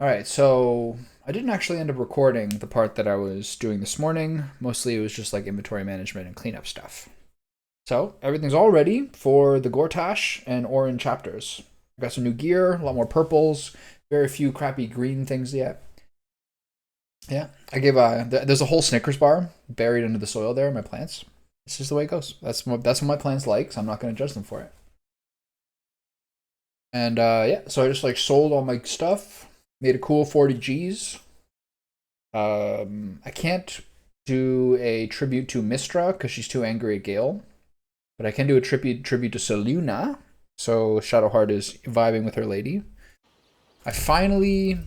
Alright, so I didn't actually end up recording the part that I was doing this morning. Mostly it was just like inventory management and cleanup stuff. So everything's all ready for the Gortash and Orin chapters. I got some new gear, a lot more purples, very few crappy green things yet. Yeah, I gave there's a whole Snickers bar buried under the soil there in my plants. It's just the way it goes. That's what my plants like, so I'm not going to judge them for it. And yeah, so I just like sold all my stuff, made a cool 40 G's. I can't do a tribute to Mistra because she's too angry at Gale, but I can do a tribute to Seluna. So Shadowheart is vibing with her lady. I finally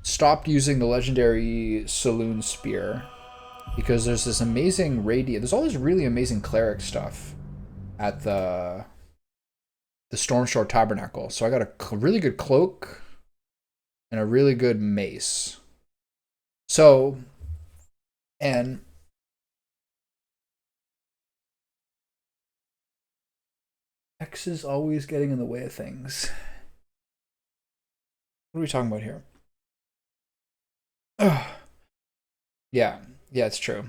stopped using the legendary Saloon Spear because there's this amazing radiant. There's all this really amazing cleric stuff at the Stormshore Tabernacle. So I got a really good cloak and a really good mace. So, and X is always getting in the way of things. What are we talking about here? Ugh. Yeah, it's true.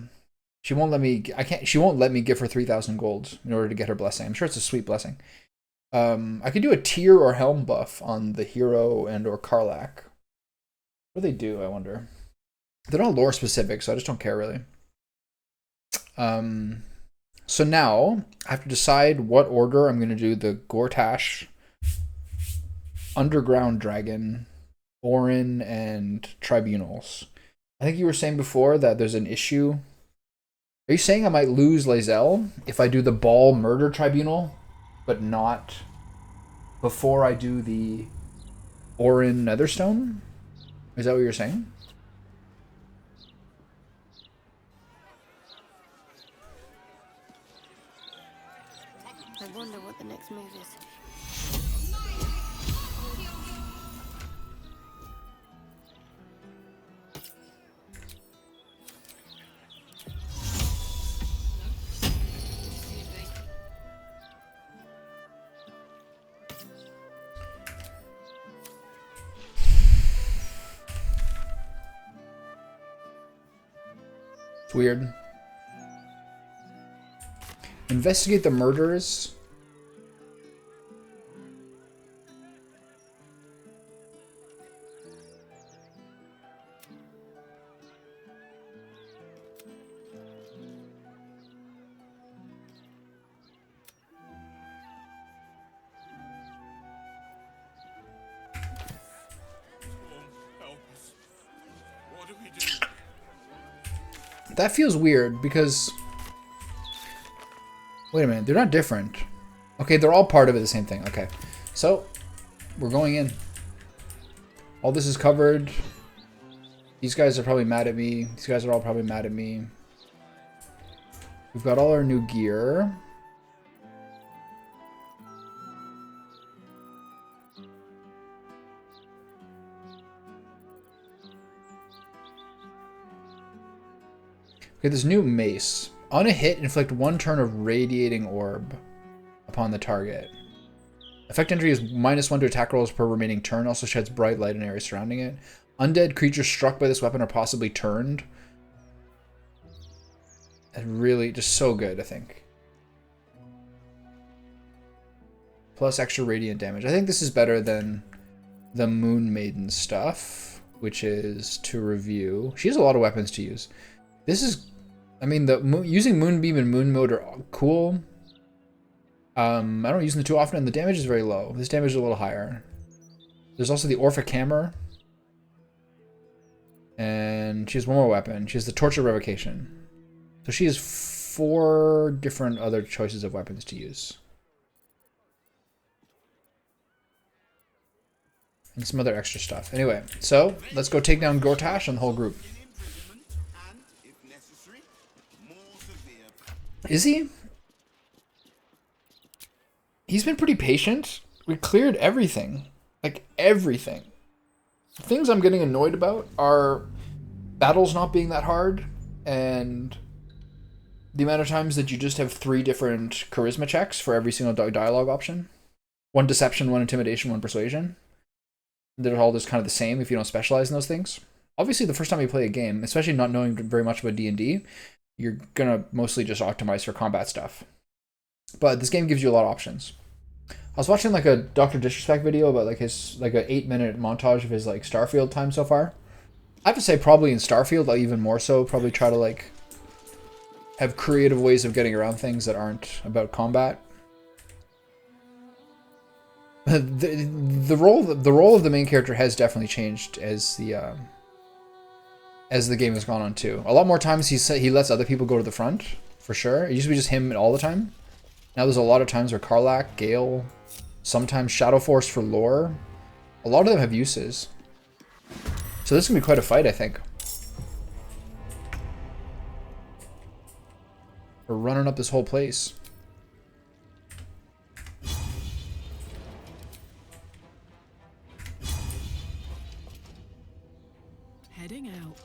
She won't let me. I can't. She won't let me give her 3,000 gold in order to get her blessing. I'm sure it's a sweet blessing. I could do a tier or helm buff on the hero and or Karlach. What do they do? I wonder. They're not lore specific, so I just don't care really. So now I have to decide what order I'm going to do the Gortash, Underground Dragon, Orin, and Tribunals. I think you were saying before that there's an issue. Are you saying I might lose Lae'zel if I do the Ball Murder Tribunal, but not before I do the Orin Netherstone? Is that what you're saying? I wonder what the next move is. It's weird. Investigate the murders. That feels weird because... Wait a minute, they're not different. Okay, they're all part of it, the same thing. Okay, so we're going in. All this is covered. These guys are probably mad at me. These guys are all probably mad at me. We've got all our new gear. Okay, this new mace. On a hit, inflict 1 turn of radiating orb upon the target. Effect entry is -1 to attack rolls per remaining turn. Also sheds bright light in areas surrounding it. Undead creatures struck by this weapon are possibly turned. And really, just so good, I think. Plus extra radiant damage. I think this is better than the Moon Maiden stuff, which is to review. She has a lot of weapons to use. This is, I mean, using Moonbeam and Moon Mode are cool. I don't use them too often, and the damage is very low. This damage is a little higher. There's also the Orphic Hammer. And she has one more weapon. She has the Torture Revocation. So she has 4 different other choices of weapons to use. And some other extra stuff. Anyway, so let's go take down Gortash and the whole group. Is he? He's been pretty patient. We cleared everything. Like, everything. The things I'm getting annoyed about are battles not being that hard, and the amount of times that you just have 3 different charisma checks for every single dialogue option. 1 deception, 1 intimidation, 1 persuasion. they're all just kind of the same if you don't specialize in those things. Obviously, the first time you play a game, especially not knowing very much about D&D, you're gonna mostly just optimize for combat stuff. But this game gives you a lot of options. I was watching like a Dr. Disrespect video about like his like an 8-minute montage of his like Starfield time so far. I have to say probably in Starfield, like even more so, probably try to like have creative ways of getting around things that aren't about combat. The role of the main character has definitely changed as the game has gone on too. A lot more times he lets other people go to the front, for sure. It used to be just him all the time. Now there's a lot of times where Karlach, Gale, sometimes Shadow Force for lore. A lot of them have uses. So this is gonna be quite a fight, I think. We're running up this whole place. Heading out.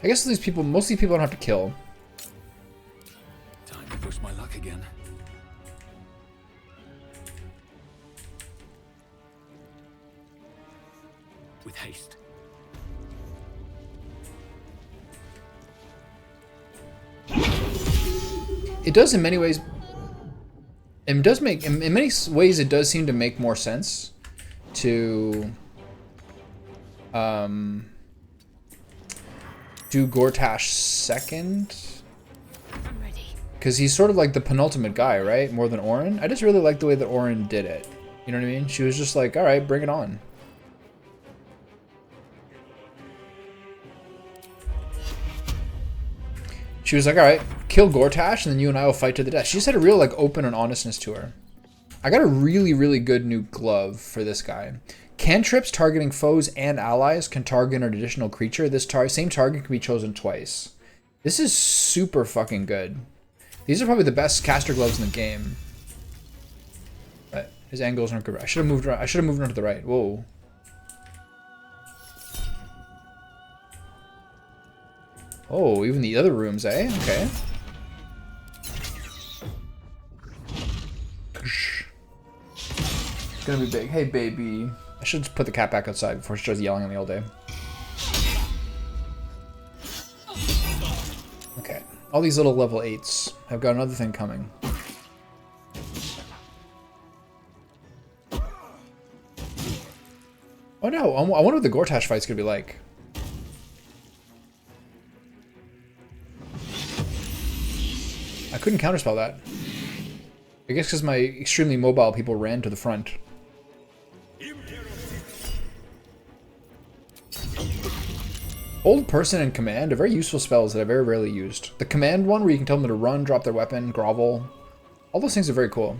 I guess these people, most of these people don't have to kill. Time to push my luck again. With haste. It does in many ways. It does make in many ways it does seem to make more sense to do Gortash second, I'm ready. because he's sort of like the penultimate guy, right? More than Orin. I just really like the way that Orin did it. You know what I mean? She was just like, all right, bring it on. She was like, all right, kill Gortash, and then you and I will fight to the death. She just had a real like open and honestness to her. I got a really, really good new glove for this guy. Cantrips targeting foes and allies can target an additional creature. This same target can be chosen twice. This is super fucking good. These are probably the best caster gloves in the game. But his angles aren't good. I should have moved. I should have moved on to the right. Whoa. Oh, even the other rooms, eh? Okay. It's gonna be big. Hey, baby. I should just put the cat back outside before she starts yelling at me all day. Okay. All these little level 8s have got another thing coming. Oh no, I wonder what the Gortash fight's gonna be like. I couldn't counterspell that. I guess because my extremely mobile people ran to the front. Hold person and command are very useful spells that I very rarely used. The command one, where you can tell them to run, drop their weapon, grovel. All those things are very cool.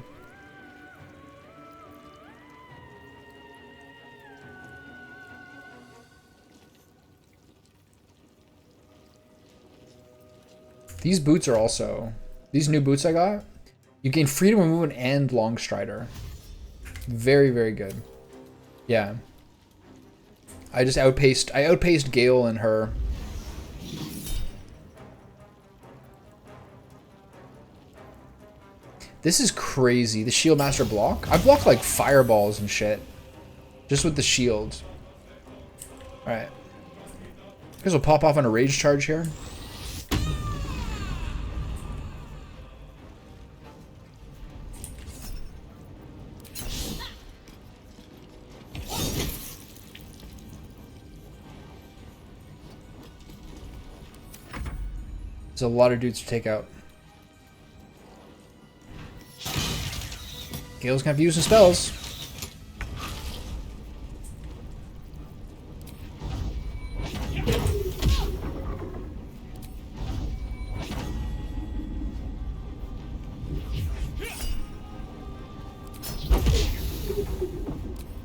These boots are also... These new boots I got, you gain freedom of movement and long strider. Very, very good. Yeah. I outpaced Gale and her. This is crazy. The Shield Master block? I block like fireballs and shit. Just with the shield. Alright. I guess we'll pop off on a rage charge here. There's a lot of dudes to take out. Gale's gonna have to use some spells.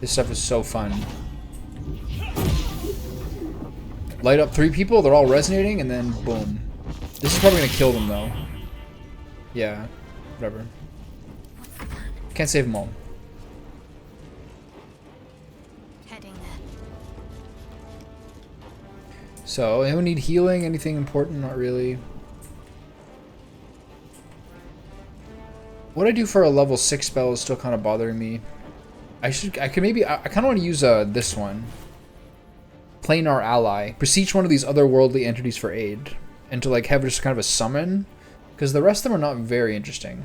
This stuff is so fun. Light up 3 people, they're all resonating, and then boom. This is probably gonna kill them though. Yeah, whatever. Can't save them all. Heading there. So, anyone need healing? Anything important? Not really. What I do for a level 6 spell is still kind of bothering me. I kind of want to use this one. Planar Ally. Beseech one of these otherworldly entities for aid. And to like have just kind of a summon. Because the rest of them are not very interesting.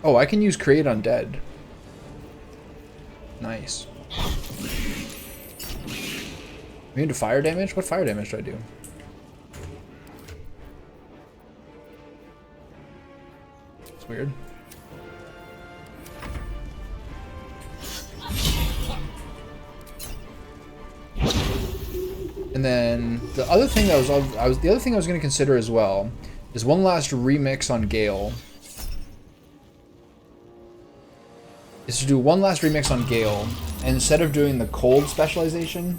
Oh, I can use Create Undead. Nice. Immune to fire damage? What fire damage do I do? It's weird. And then the other thing that I was going to consider as well is one last remix on Gale. Is to do one last remix on Gale, and instead of doing the cold specialization,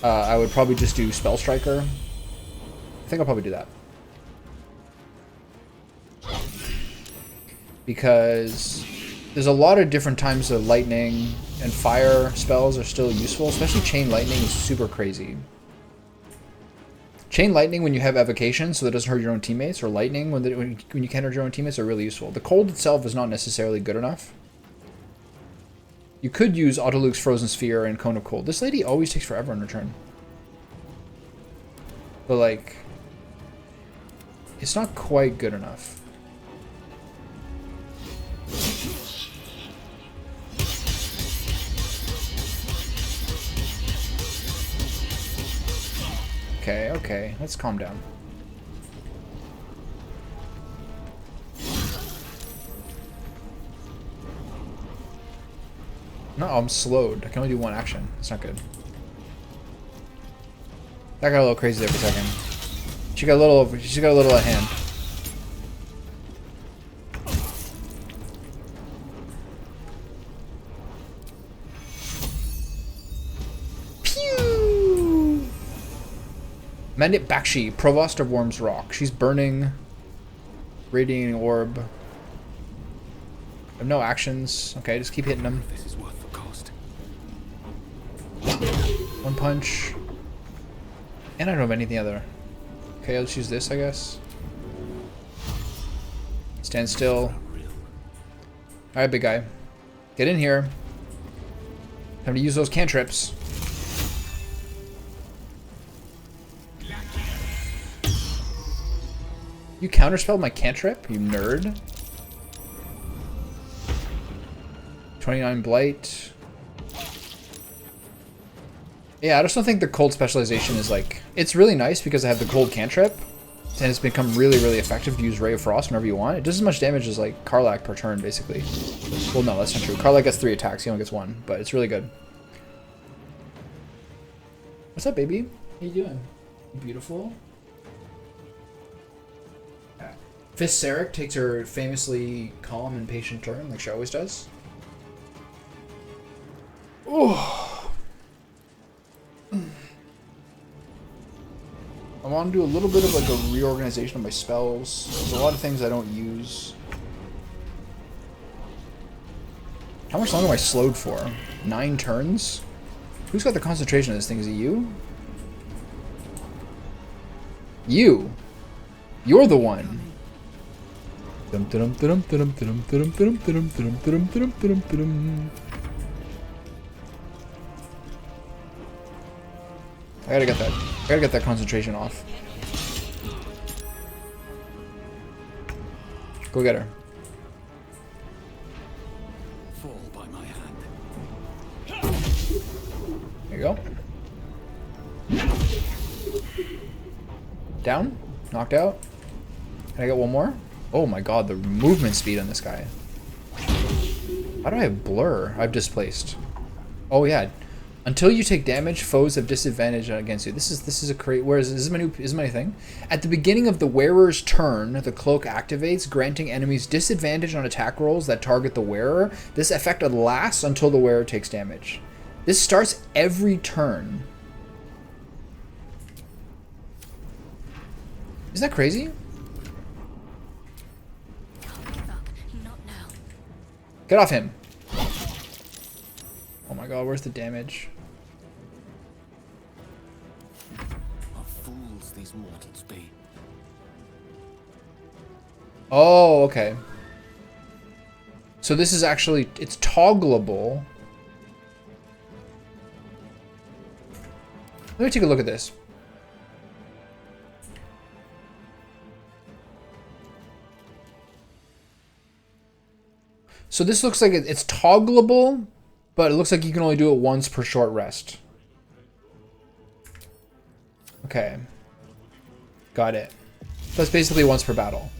I would probably just do Spell Striker. I think I'll probably do that. Because there's a lot of different times of lightning and fire spells are still useful, especially Chain Lightning is super crazy. Chain Lightning when you have evocation so that it doesn't hurt your own teammates, or Lightning when you can't hurt your own teammates are really useful. The cold itself is not necessarily good enough. You could use Autoluke's Frozen Sphere and Cone of Cold. This lady always takes forever in return. But like, it's not quite good enough. Okay, okay, let's calm down. No, I'm slowed. I can only do one action. It's not good. That got a little crazy there for a second. She got a little at hand. Pew! Mandate Bakshi, Provost of Worm's Rock. She's burning. Radiating Orb. I have no actions. Okay, just keep hitting them. This is worth the cost. One punch. And I don't have anything other. Okay, let's use this, I guess. Stand still. Alright, big guy. Get in here. Time to use those cantrips. You counterspelled my cantrip, you nerd. 29 Blight. Yeah, I just don't think the cold specialization is like... It's really nice because I have the cold cantrip. And it's become really, really effective to use Ray of Frost whenever you want. It does as much damage as like Karlach per turn, basically. Well, no, that's not true. Karlach gets 3 attacks, he only gets 1. But it's really good. What's up, baby? How you doing? Beautiful. Fifth Sarek takes her famously calm and patient turn, like she always does. Oh. I want to do a little bit of like a reorganization of my spells. There's a lot of things I don't use. How much longer am I slowed for? 9 turns? Who's got the concentration of this thing? Is it you? You! You're the one! I gotta get that concentration off. Go get her. Fall by my hand. There you go. Down. Knocked out. Can I get one more? Oh my god, the movement speed on this guy. How do I have blur? I've displaced. Oh yeah. Until you take damage, foes have disadvantage against you. This is a great. Whereas this is my thing. At the beginning of the wearer's turn, the cloak activates, granting enemies disadvantage on attack rolls that target the wearer. This effect lasts until the wearer takes damage. This starts every turn. Isn't that crazy? Not now. Get off him. Oh my god, where's the damage? I've fools these mortals be. Oh, okay. So this is actually, it's toggleable. Let me take a look at this. So this looks like it's toggleable, but it looks like you can only do it once per short rest. Okay. Got it. That's basically once per battle.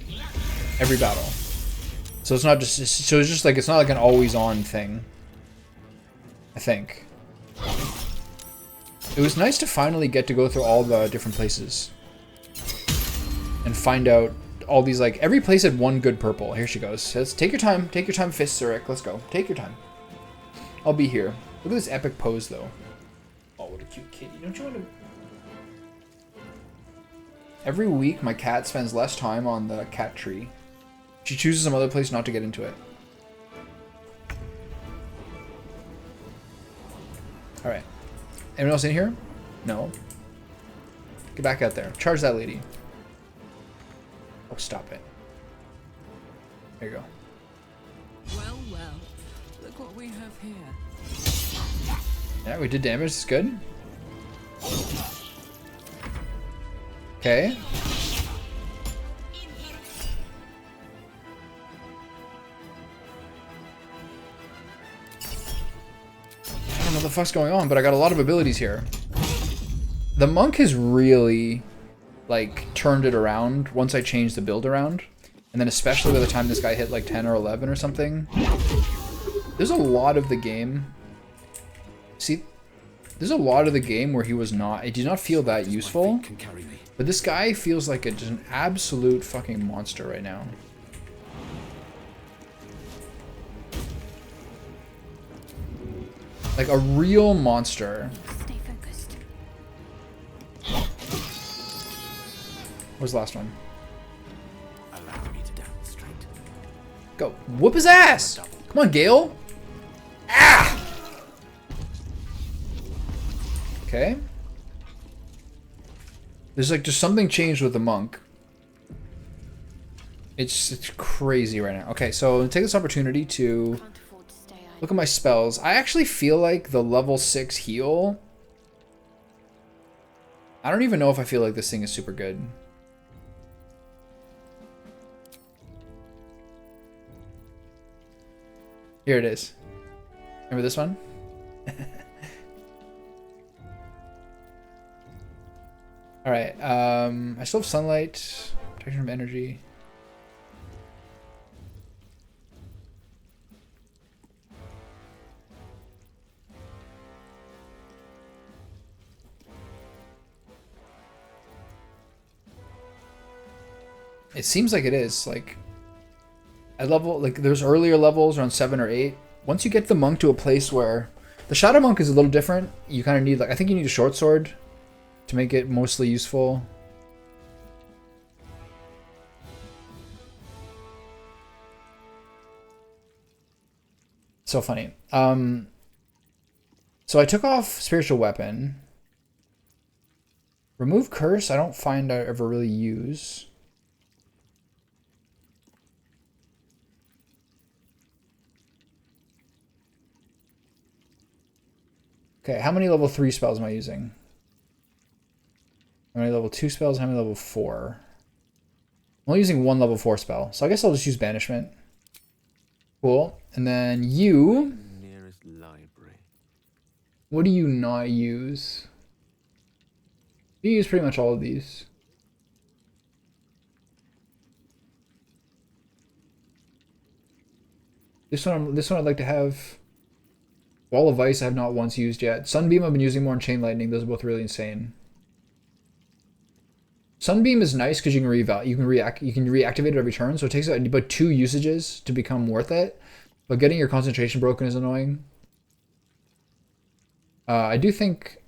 Every battle. So it's not just, so it's just like, it's not like an always on thing. I think. It was nice to finally get to go through all the different places. And find out all these, like, every place had one good purple. Here she goes. Says, take your time, Fist Zurich. Let's go. Take your time. I'll be here. Look at this epic pose, though. Oh, what a cute kitty. Don't you want to... Every week, my cat spends less time on the cat tree. She chooses some other place not to get into it. Alright. Anyone else in here? No. Get back out there. Charge that lady. Oh, stop it. There you go. Well, well. Look what we have here. Yeah, we did damage. It's good. Okay. I don't know what the fuck's going on, but I got a lot of abilities here. The monk has really, like, turned it around once I changed the build around. And then especially by the time this guy hit like 10 or 11 or something. There's a lot of the game. See, there's a lot of the game where he was not, it did not feel that useful. But this guy feels like just an absolute fucking monster right now. Like a real monster. Stay focused. Where's the last one? Allow me to demonstrate. Go. Whoop his ass! Come on, Gale. Ah! Okay. There's like just something changed with the monk. It's crazy right now. Okay, so take this opportunity to Can't afford to stay idle. look at my spells. I actually feel like the level 6 heal. I don't even know if I feel like this thing is super good. Here it is. Remember this one? Alright, I still have sunlight, protection from energy. It seems like it is, like, at level, like, there's earlier levels around 7 or 8. Once you get the monk to a place where, the Shadow Monk is a little different. You kind of need, like, I think you need a short sword to make it mostly useful. So funny. So I took off Spiritual Weapon. Remove Curse, I don't find I ever really use. Okay, how many level 3 spells am I using? How many level 2 spells? How many level 4? I'm only using one level 4 spell, so I guess I'll just use Banishment. Cool. And then you... Nearest library. What do you not use? You use pretty much all of these. This one I'd like to have. Wall of Ice I have not once used yet. Sunbeam I've been using more in Chain Lightning. Those are both really insane. Sunbeam is nice because you can reactivate it every turn, so it takes about 2 usages to become worth it. But getting your concentration broken is annoying. I do think.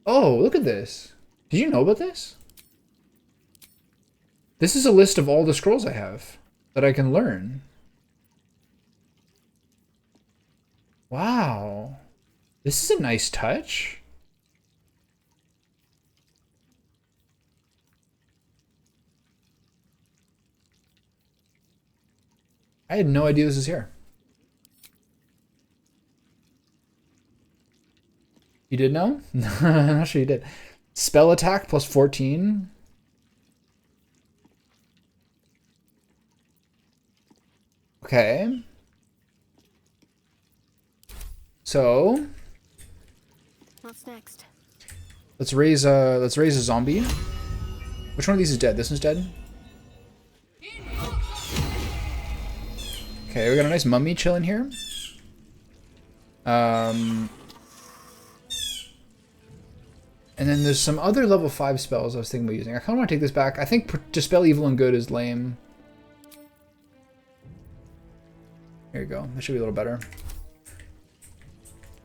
Oh, look at this. Did you know about this? This is a list of all the scrolls I have that I can learn. Wow. This is a nice touch. I had no idea this was here. You did know? I'm not sure you did. Spell attack plus 14. Okay. So What's next? let's raise a zombie. Which one of these is dead? This one's dead. Okay, we got a nice mummy chilling here. And then there's some other level 5 spells I was thinking about using. I kind of want to take this back. I think Dispel Evil and Good is lame. Here you go. That should be a little better.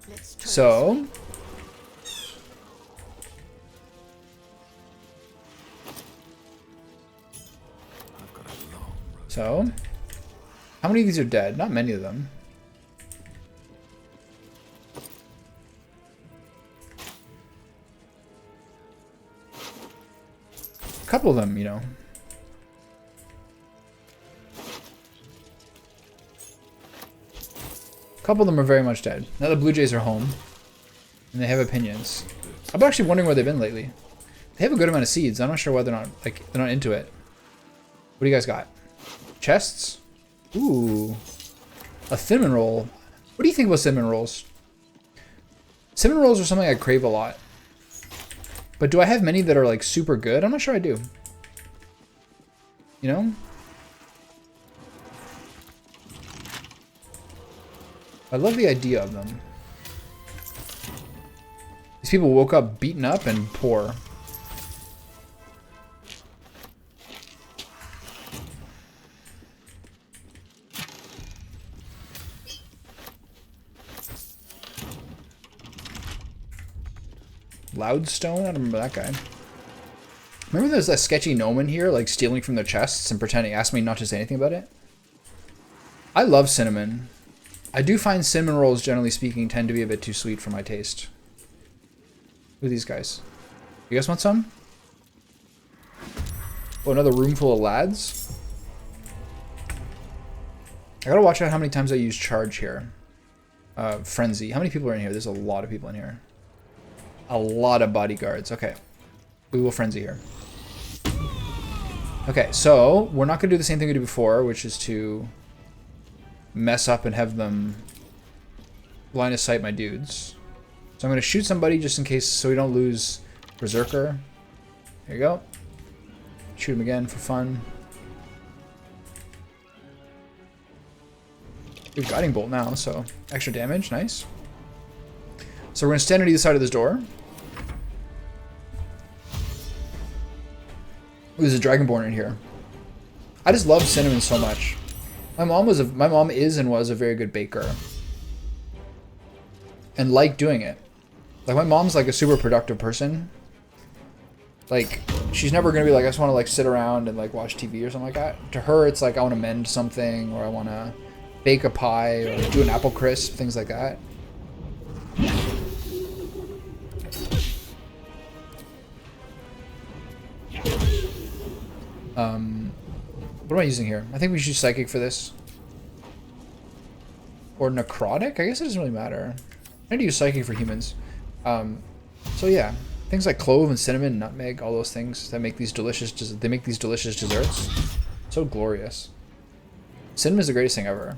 Let's try So I've got a long road. So, how many of these are dead? Not many of them. A couple of them, you know. A couple of them are very much dead. Now the Blue Jays are home, and they have opinions. I'm actually wondering where they've been lately. They have a good amount of seeds. I'm not sure why they're not into it. What do you guys got? Chests? Ooh. A cinnamon roll. What do you think about cinnamon rolls? Cinnamon rolls are something I crave a lot. But do I have many that are like super good? I'm not sure I do. You know? I love the idea of them. These people woke up beaten up and poor. Loudstone? I don't remember that guy. Remember there's that sketchy gnome in here, like stealing from their chests and pretending, ask me not to say anything about it? I love cinnamon. I do find cinnamon rolls, generally speaking, tend to be a bit too sweet for my taste. Who are these guys? You guys want some? Oh, another room full of lads? I gotta watch out how many times I use charge here. Frenzy. How many people are in here? There's a lot of people in here. A lot of bodyguards. Okay. We will frenzy here. Okay, so we're not going to do the same thing we did before, which is to mess up and have them line of sight my dudes. So I'm going to shoot somebody just in case so we don't lose Berserker. There you go. Shoot him again for fun. Good guiding bolt now, so extra damage. Nice. So we're going to stand on either side of this door. There's a Dragonborn in here. I just love cinnamon so much. My mom is and was a very good baker. And liked doing it. Like my mom's like a super productive person. Like she's never gonna be like, I just wanna like sit around and like watch TV or something like that. To her it's like I wanna mend something or I wanna bake a pie or do an apple crisp, things like that. What am I using here? I think we should use Psychic for this. Or Necrotic? I guess it doesn't really matter. I need to use Psychic for humans. So yeah, things like clove and cinnamon, nutmeg, all those things that make these delicious. They make these delicious desserts. So glorious. Cinnamon is the greatest thing ever.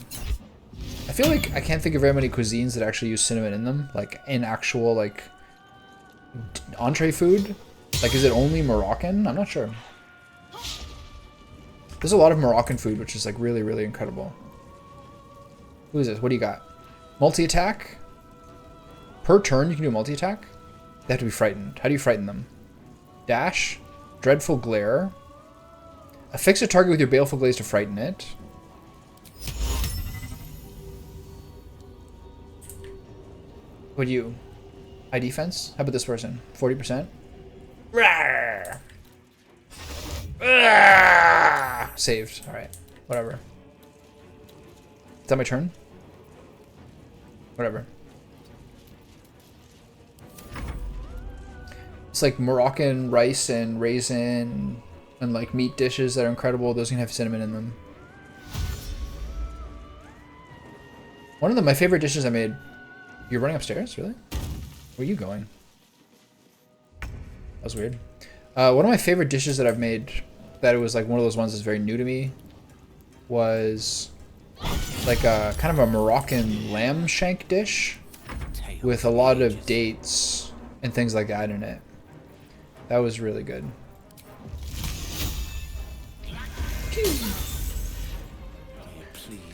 I feel like I can't think of very many cuisines that actually use cinnamon in them, like in actual like entree food. Like, is it only Moroccan? I'm not sure. There's a lot of Moroccan food, which is like really, really incredible. Who is this? What do you got? Multi-attack? Per turn you can do multi-attack? They have to be frightened. How do you frighten them? Dash. Dreadful glare. Affix a target with your baleful glaze to frighten it. What do you... High defense? How about this person? 40%? Rawr! Saved. Alright. Whatever. Is that my turn? Whatever. It's like Moroccan rice and raisin and like meat dishes that are incredible. Those can have cinnamon in them. One of my favorite dishes I made. You're running upstairs, really? Where are you going? That was weird. One of my favorite dishes that I've made, that it was like one of those ones that's very new to me, was like a kind of a Moroccan lamb shank dish with a lot of dates and things like that in it. That was really good.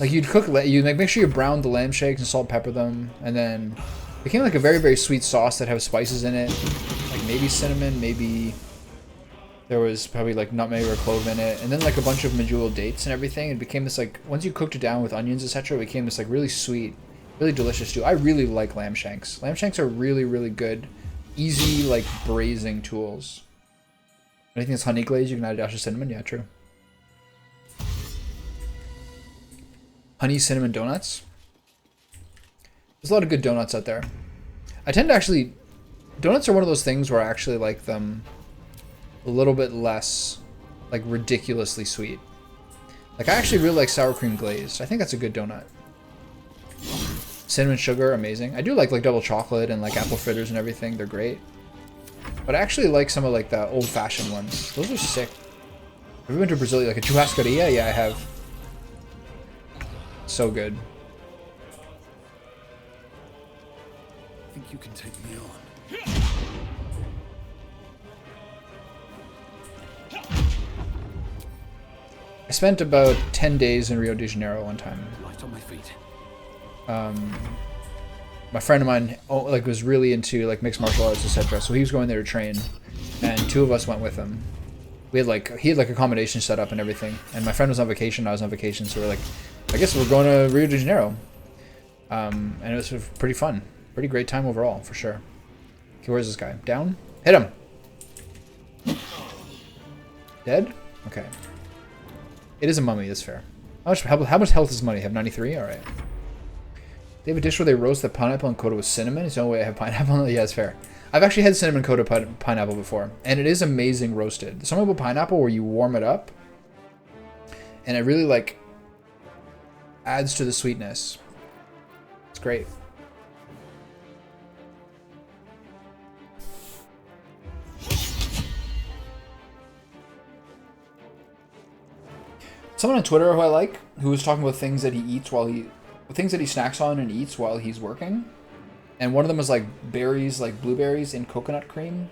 Like you'd cook, you like make sure you brown the lamb shakes and salt pepper them, and then it became like a very, very sweet sauce that has spices in it, like maybe cinnamon, maybe there was probably like nutmeg or clove in it, and then like a bunch of medjool dates and everything. It became this like, once you cooked it down with onions, etc., it became this like really sweet, really delicious stew. I really like lamb shanks. Lamb shanks are really, really good, easy like braising tools. Anything that's honey glazed, you can add a dash of cinnamon. Yeah, true. Honey cinnamon donuts. There's a lot of good donuts out there. I tend to actually, donuts are one of those things where I actually like them a little bit less like ridiculously sweet. Like I actually really like sour cream glazed. I think that's a good donut. Cinnamon sugar, amazing. I do like double chocolate and like apple fritters and everything. They're great. But I actually like some of like the old fashioned ones. Those are sick. Have you been to Brazil? Like a churrascaria? Yeah, I have. So good. I think you can take me on. I spent about 10 days in Rio de Janeiro one time. Right on my feet. My friend of mine like was really into like mixed martial arts, etc. So he was going there to train, and two of us went with him. We had like, he had like accommodation set up and everything, and my friend was on vacation, I was on vacation, so we're like, I guess we're going to Rio de Janeiro. And it was pretty fun. Pretty great time overall, for sure. Okay, where's this guy? Down? Hit him! Dead? Okay. It is a mummy, that's fair. How much health does mummy have? 93? Alright. They have a dish where they roast the pineapple and coat it with cinnamon. It's the only way I have pineapple. Yeah, it's fair. I've actually had cinnamon coated pineapple before, and it is amazing roasted. There's something about pineapple where you warm it up, and it really like adds to the sweetness. It's great. Someone on Twitter who I like, who was talking about things that he eats things that he snacks on and eats while he's working. And one of them was like berries, like blueberries in coconut cream.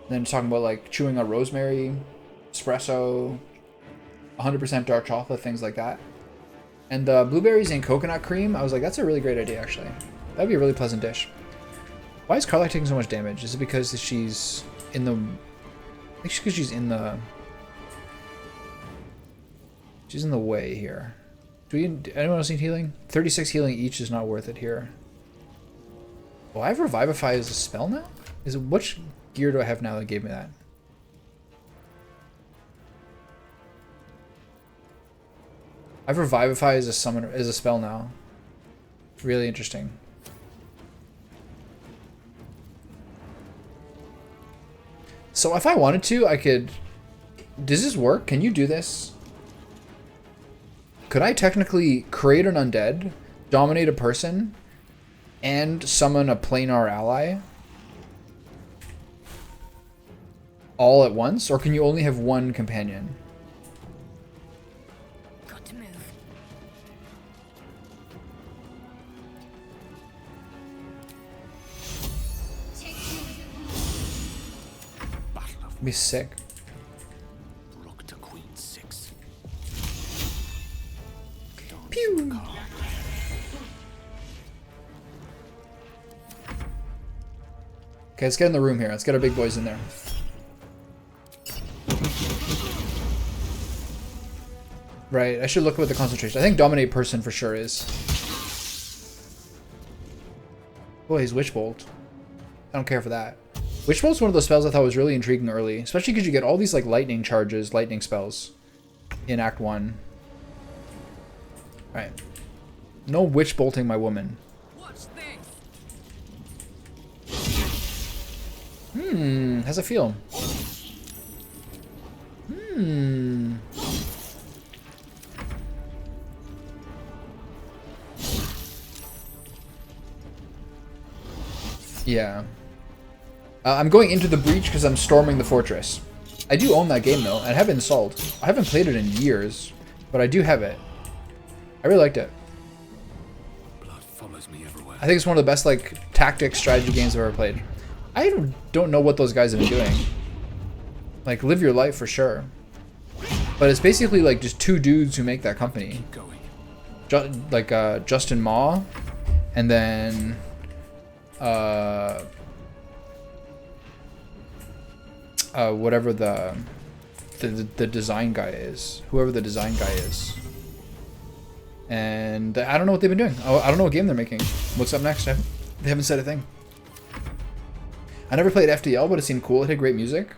And then talking about like chewing on rosemary, espresso, 100% dark chocolate, things like that. And the blueberries in coconut cream, I was like, that's a really great idea, actually. That'd be a really pleasant dish. Why is Carla taking so much damage? Is it because she's in the... I think it's because she's in the... She's in the way here. Anyone else need healing? 36 healing each is not worth it here. Oh, I have Revivify as a spell now? Which gear do I have now that gave me that? I have Revivify as a summoner, as a spell now. Really interesting. So if I wanted to, I could... Does this work? Can you do this? Could I technically create an undead, dominate a person, and summon a planar ally? All at once? Or can you only have one companion? Got to move. It'd be sick. Rook to Queen 6. Pew! Okay, let's get in the room here. Let's get our big boys in there. Right, I should look at the concentration. I think dominate person for sure is. Oh, he's Witch Bolt. I don't care for that. Witch Bolt's one of those spells I thought was really intriguing early, especially because you get all these like lightning charges, lightning spells in Act 1. Alright. No Witch Bolting my woman. Watch this. How's it feel? Yeah. I'm going into the breach because I'm storming the fortress. I do own that game though. I have it installed. I haven't played it in years, but I do have it. I really liked it. Blood follows me everywhere. I think it's one of the best like tactics strategy games I've ever played. I don't know what those guys have been doing. Like Live Your Life for sure. But it's basically like just two dudes who make that company. Keep going. Justin Ma and then whatever the design guy is, whoever the design guy is, and I don't know what they've been doing. I don't know what game they're making. What's up next? They haven't said a thing. I never played FTL, but it seemed cool. It had great music.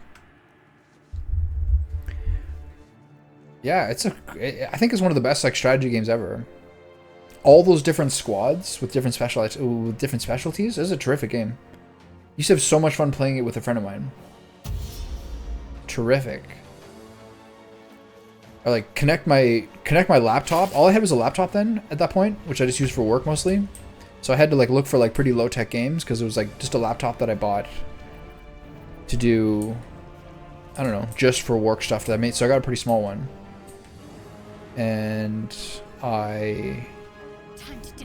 Yeah, I think it's one of the best like strategy games ever. All those different squads with different specialties. This is a terrific game. Used to have so much fun playing it with a friend of mine. Terrific. I like connect my laptop. All I had was a laptop then at that point, which I just used for work mostly. So I had to like look for like pretty low tech games because it was like just a laptop that I bought to do, I don't know, just for work stuff that I made. So I got a pretty small one, and I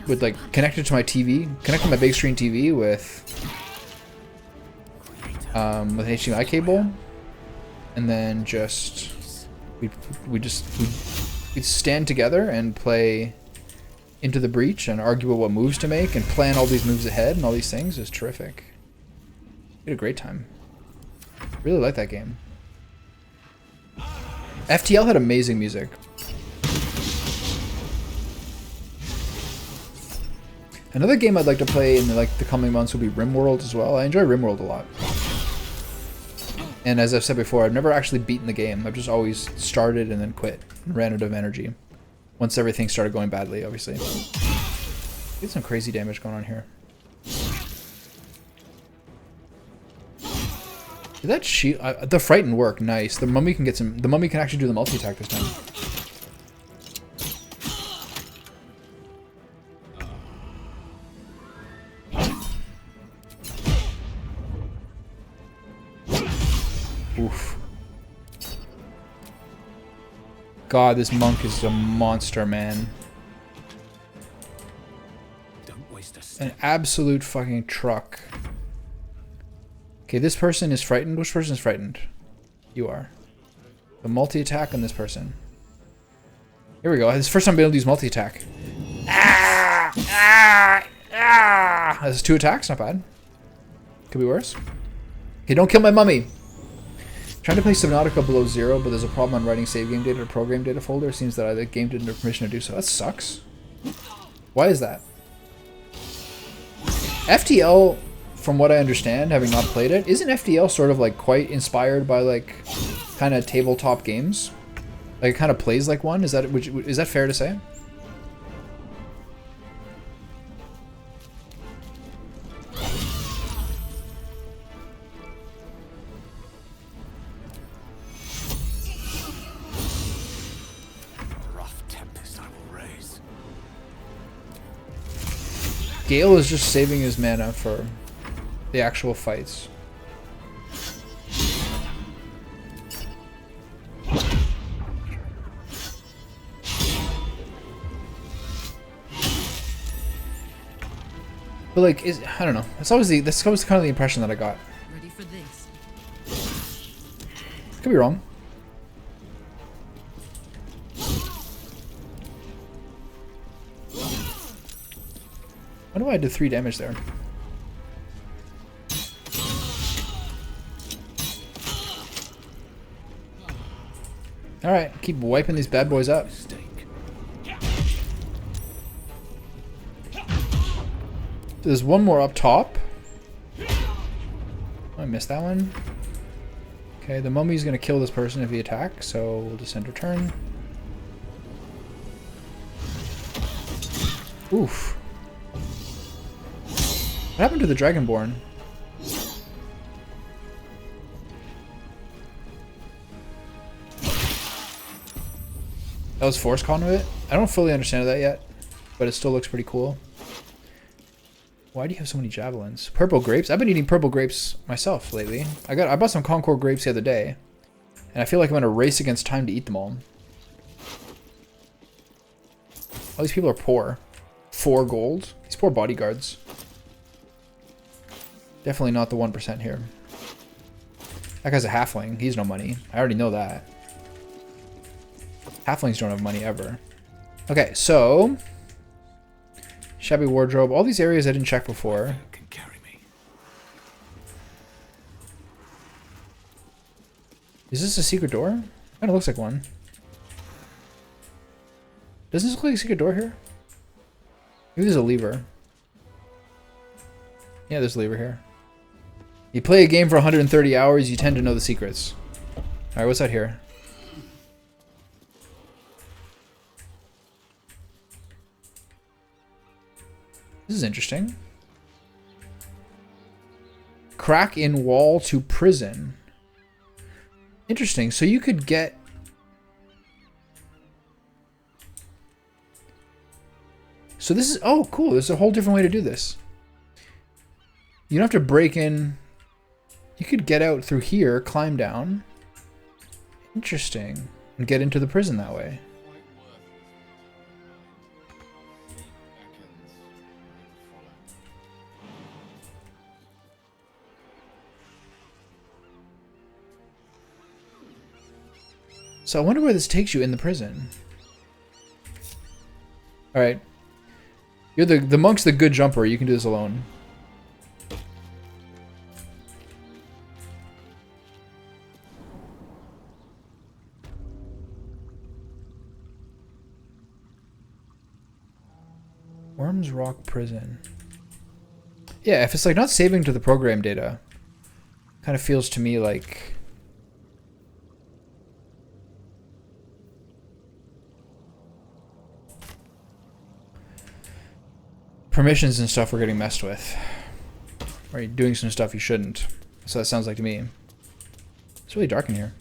would like connect it to my TV, connect to my big screen TV with an HDMI cable, and then just we'd stand together and play Into the Breach and argue about what moves to make and plan all these moves ahead and all these things. Is terrific. We had a great time. Really like that game. FTL had amazing music. Another game I'd like to play in the coming months would be RimWorld as well. I enjoy RimWorld a lot. And as I've said before, I've never actually beaten the game. I've just always started and then quit and ran out of energy. Once everything started going badly, obviously. Get some crazy damage going on here. Did that shield? The frightened work, nice. The mummy can get some. The mummy can actually do the multi-attack this time. Oof. God, this monk is a monster, man. Don't waste a step. An absolute fucking truck. Okay, this person is frightened. Which person is frightened? You are. The multi-attack on this person. Here we go. This is the first time I'm able to use multi-attack. Ah! Ah! Ah! That's 2 attacks. Not bad. Could be worse. Okay, don't kill my mummy. Trying to play Subnautica below 0, but there's a problem on writing save game data to program data folder. It seems that the game didn't have permission to do so. That sucks. Why is that? FTL, from what I understand, having not played it, isn't FTL sort of like quite inspired by like kind of tabletop games? Like it kind of plays like one. Is that fair to say? Gale is just saving his mana for the actual fights. But like, I don't know. That's always kind of the impression that I got. Ready for this? Could be wrong. I wonder why I did 3 damage there. Alright, keep wiping these bad boys up. There's one more up top. Oh, I missed that one. Okay, the mummy's gonna kill this person if he attacks, so we'll just end her turn. Oof. What happened to the Dragonborn? That was Force Conduit? I don't fully understand that yet, but it still looks pretty cool. Why do you have so many javelins? Purple grapes? I've been eating purple grapes myself lately. I bought some Concord grapes the other day, and I feel like I'm in a race against time to eat them all. All these people are poor. 4 gold. These poor bodyguards. Definitely not the 1% here. That guy's a halfling. He's no money. I already know that. Halflings don't have money ever. Okay, so... Shabby wardrobe. All these areas I didn't check before. Can carry me. Is this a secret door? Kind of looks like one. Doesn't this look like a secret door here? Maybe there's a lever. Yeah, there's a lever here. You play a game for 130 hours, you tend to know the secrets. Alright, what's out here? This is interesting. Crack in wall to prison. Interesting. So you could get... So this is... Oh, cool. There's a whole different way to do this. You don't have to break in... You could get out through here, climb down. Interesting. And get into the prison that way. So I wonder where this takes you in the prison. Alright. You're the monk's the good jumper. You can do this alone. Worms Rock Prison. Yeah, if it's like not saving to the program data, kind of feels to me like... permissions and stuff were getting messed with. Or you're doing some stuff you shouldn't. So that sounds like to me. It's really dark in here.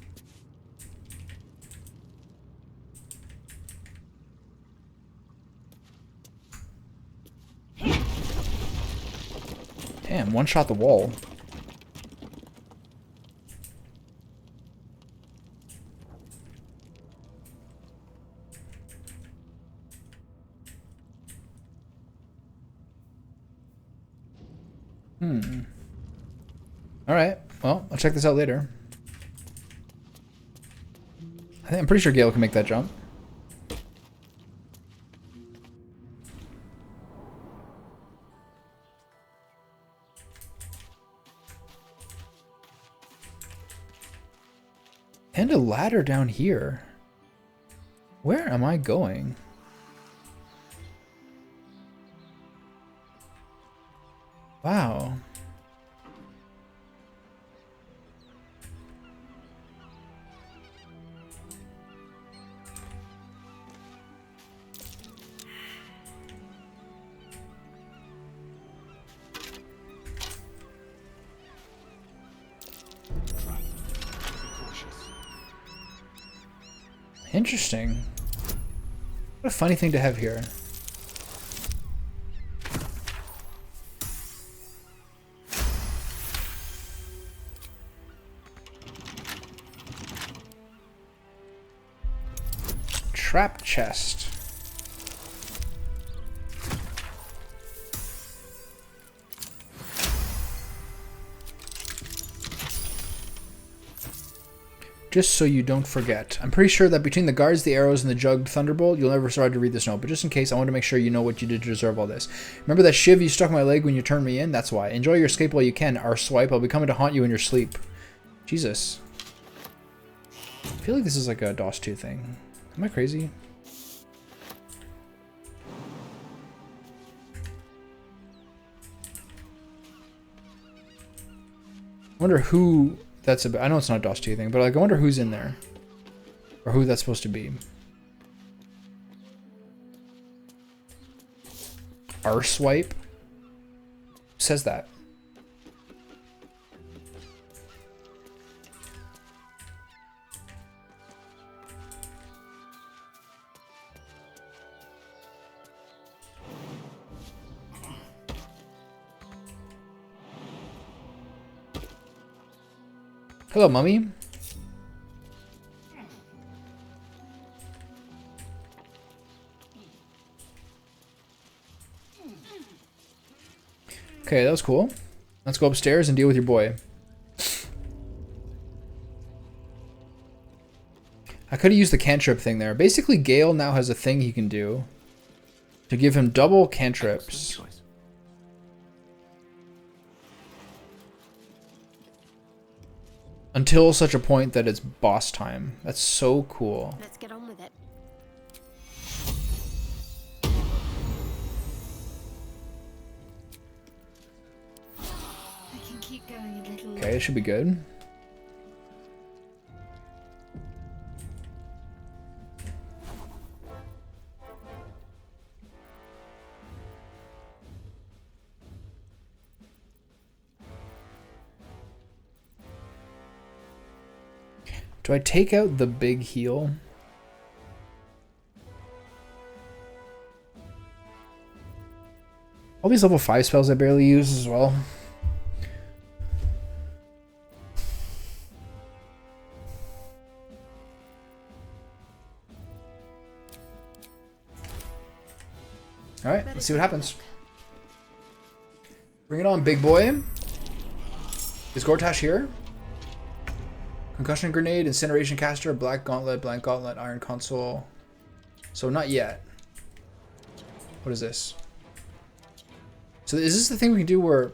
Damn, one shot the wall. Alright, well, I'll check this out later. I'm pretty sure Gale can make that jump. And a ladder down here. Where am I going? Wow. Interesting. What a funny thing to have here. Trap chest. Just so you don't forget. I'm pretty sure that between the guards, the arrows, and the jugged thunderbolt, you'll never start to read this note. But just in case, I want to make sure you know what you did to deserve all this. Remember that shiv you stuck my leg when you turned me in? That's why. Enjoy your escape while you can, Arswipe. I'll be coming to haunt you in your sleep. Jesus. I feel like this is like a DOS 2 thing. Am I crazy? I wonder who... That's about, I know it's not a DOS 2 thing, but like I wonder who's in there. Or who that's supposed to be. Arswipe? Who says that? Hello, mummy. Okay, that was cool. Let's go upstairs and deal with your boy. I could have used the cantrip thing there. Basically, Gale now has a thing he can do to give him double cantrips. Until such a point that it's boss time. That's so cool. Let's get on with it. I can keep going a little. Okay, it should be good. Do I take out the big heal? All these level 5 spells I barely use as well. Alright, let's see what happens. Bring it on, big boy. Is Gortash here? Concussion grenade, incineration caster, black gauntlet, blank gauntlet, iron console. So not yet. What is this? So is this the thing we can do where...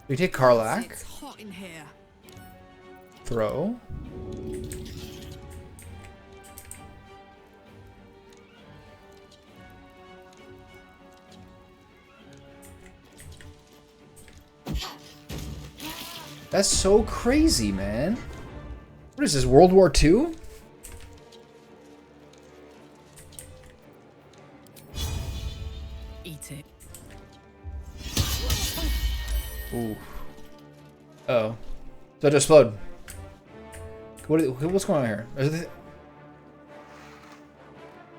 We take Karlach. It's hot in here. Throw. That's so crazy, man. What is this, World War II? Eat it. Ooh. Uh-oh. That just explode. What's going on here?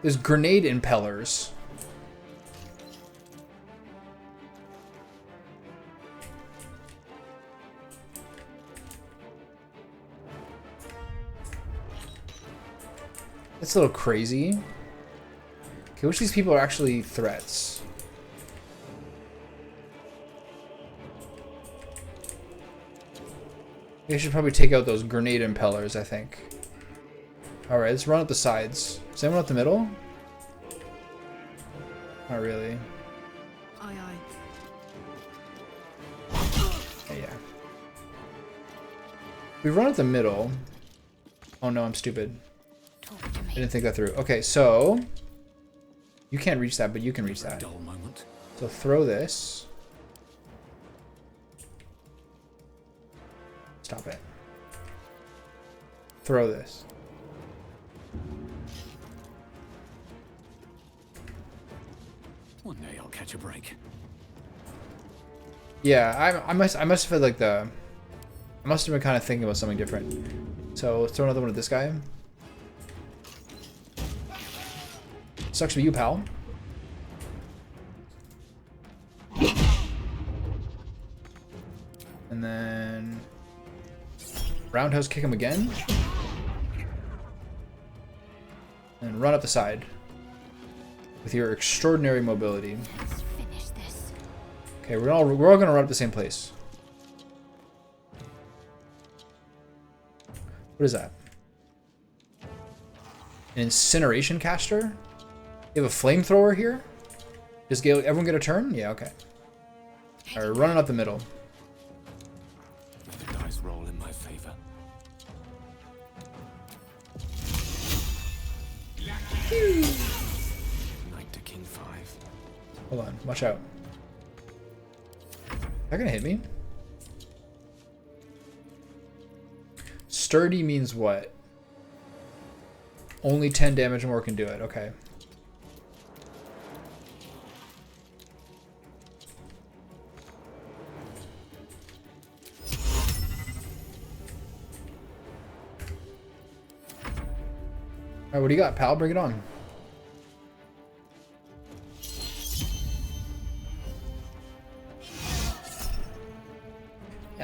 There's grenade impellers. That's a little crazy. Okay, which of these people are actually threats? I should probably take out those grenade impellers, I think. Alright, let's run up the sides. Is anyone up the middle? Not really. Aye, aye. Okay, yeah. We run up the middle. Oh no, I'm stupid. I didn't think that through. Okay, so you can't reach that, but you can reach that. Dull moment. So throw this. Stop it. Throw this. One day I'll catch a break. Yeah, I must have had like I must have been kind of thinking about something different. So let's throw another one at this guy. Sucks for you, pal. And then roundhouse kick him again. And run up the side with your extraordinary mobility. Let's finish this. Okay, we're all gonna run up the same place. What is that? An incineration caster? You have a flamethrower here? Does Gale, everyone get a turn? Yeah, okay. Alright, running up the middle. May the dice roll in my favor. Knight to king 5. Hold on, watch out. That gonna hit me? Sturdy means what? Only 10 damage more can do it, okay. Alright, what do you got, pal? Bring it on.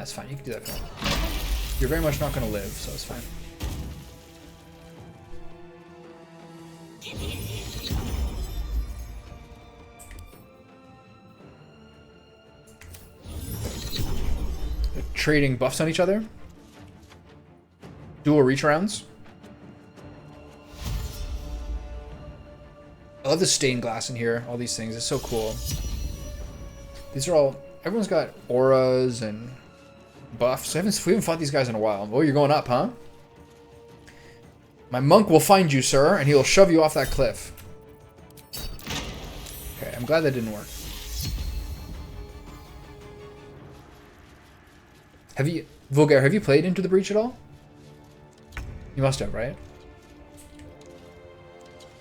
That's fine. You can do that for me. You're very much not going to live, so it's fine. They're trading buffs on each other. Dual reach rounds. I love the stained glass in here. All these things. It's so cool. These are all... Everyone's got auras and buffs. We haven't fought these guys in a while. Oh, you're going up, huh? My monk will find you, sir, and he'll shove you off that cliff. Okay, I'm glad that didn't work. Have you... Vulgar, have you played Into the Breach at all? You must have, right?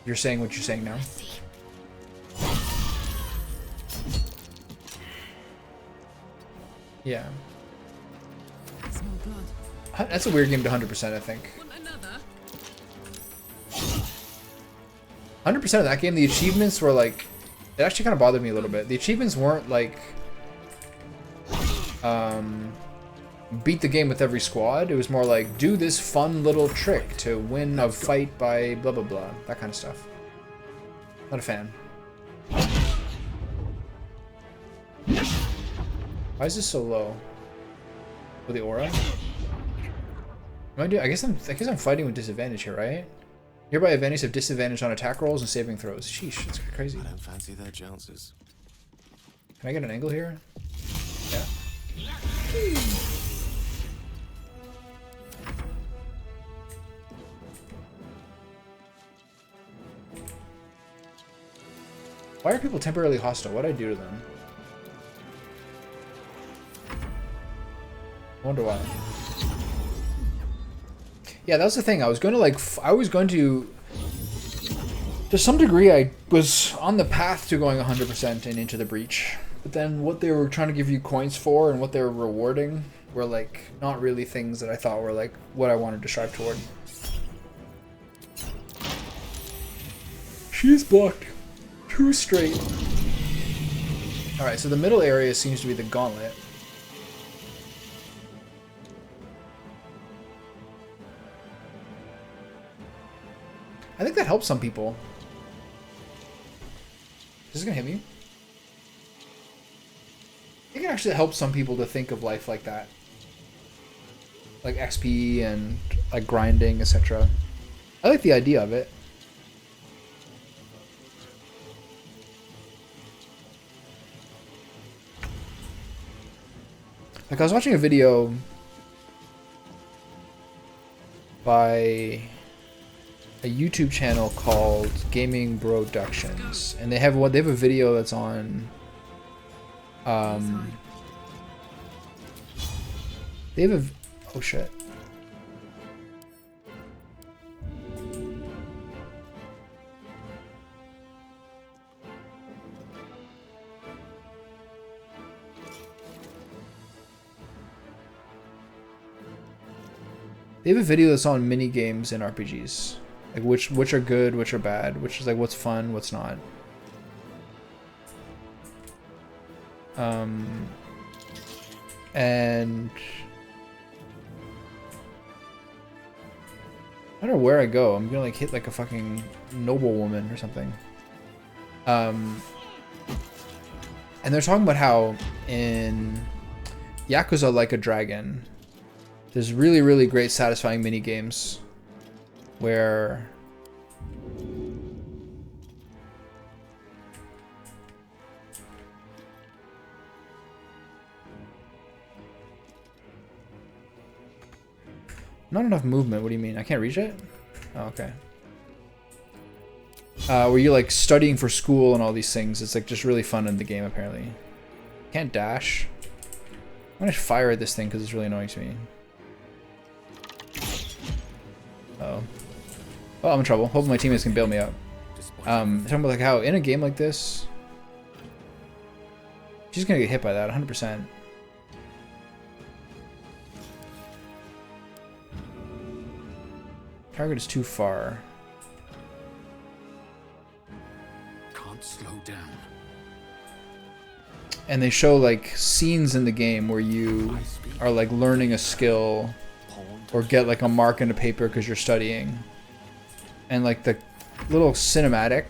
You're saying what you're saying now. Yeah. Small blood. That's a weird game to 100%, I think. Want another? 100% of that game, the achievements were like... It actually kind of bothered me a little bit. The achievements weren't like... beat the game with every squad. It was more like, do this fun little trick to win a fight by blah blah blah. That kind of stuff. Not a fan. Why is this so low? With the aura? I guess I'm fighting with disadvantage here, right? Hereby advantage have disadvantage on attack rolls and saving throws. Sheesh, that's crazy. I don't fancy their chances. Can I get an angle here? Yeah. Why are people temporarily hostile? What did I do to them? I wonder why. Yeah, that was the thing. I was going to some degree, I was on the path to going 100% and Into the Breach. But then what they were trying to give you coins for and what they were rewarding were like not really things that I thought were like what I wanted to strive toward. She's blocked. 2 straight. Alright, so the middle area seems to be the gauntlet. I think that helps some people. Is this gonna hit me? I think it actually helps some people to think of life like that. Like XP and like grinding, etc. I like the idea of it. Like I was watching a video by a YouTube channel called Gaming Broductions, and they have a video that's on they have a oh shit. They have a video that's on mini games and RPGs. Like which are good, which are bad, which is like what's fun, what's not. And I don't know where I go. I'm gonna like hit like a fucking noblewoman or something. And they're talking about how in Yakuza Like a Dragon, there's really, really great satisfying mini games where not enough movement. What do you mean? I can't reach it? Oh, okay. Where you're like studying for school and all these things. It's like just really fun in the game apparently. Can't dash. I'm gonna fire at this thing because it's really annoying to me. Uh-oh. Oh, I'm in trouble. Hopefully my teammates can bail me out. Talking about like how in a game like this, she's gonna get hit by that 100%. Target is too far. Can't slow down. and they show like scenes in the game where you are like learning a skill or get like a mark in a paper because you're studying, and like the little cinematic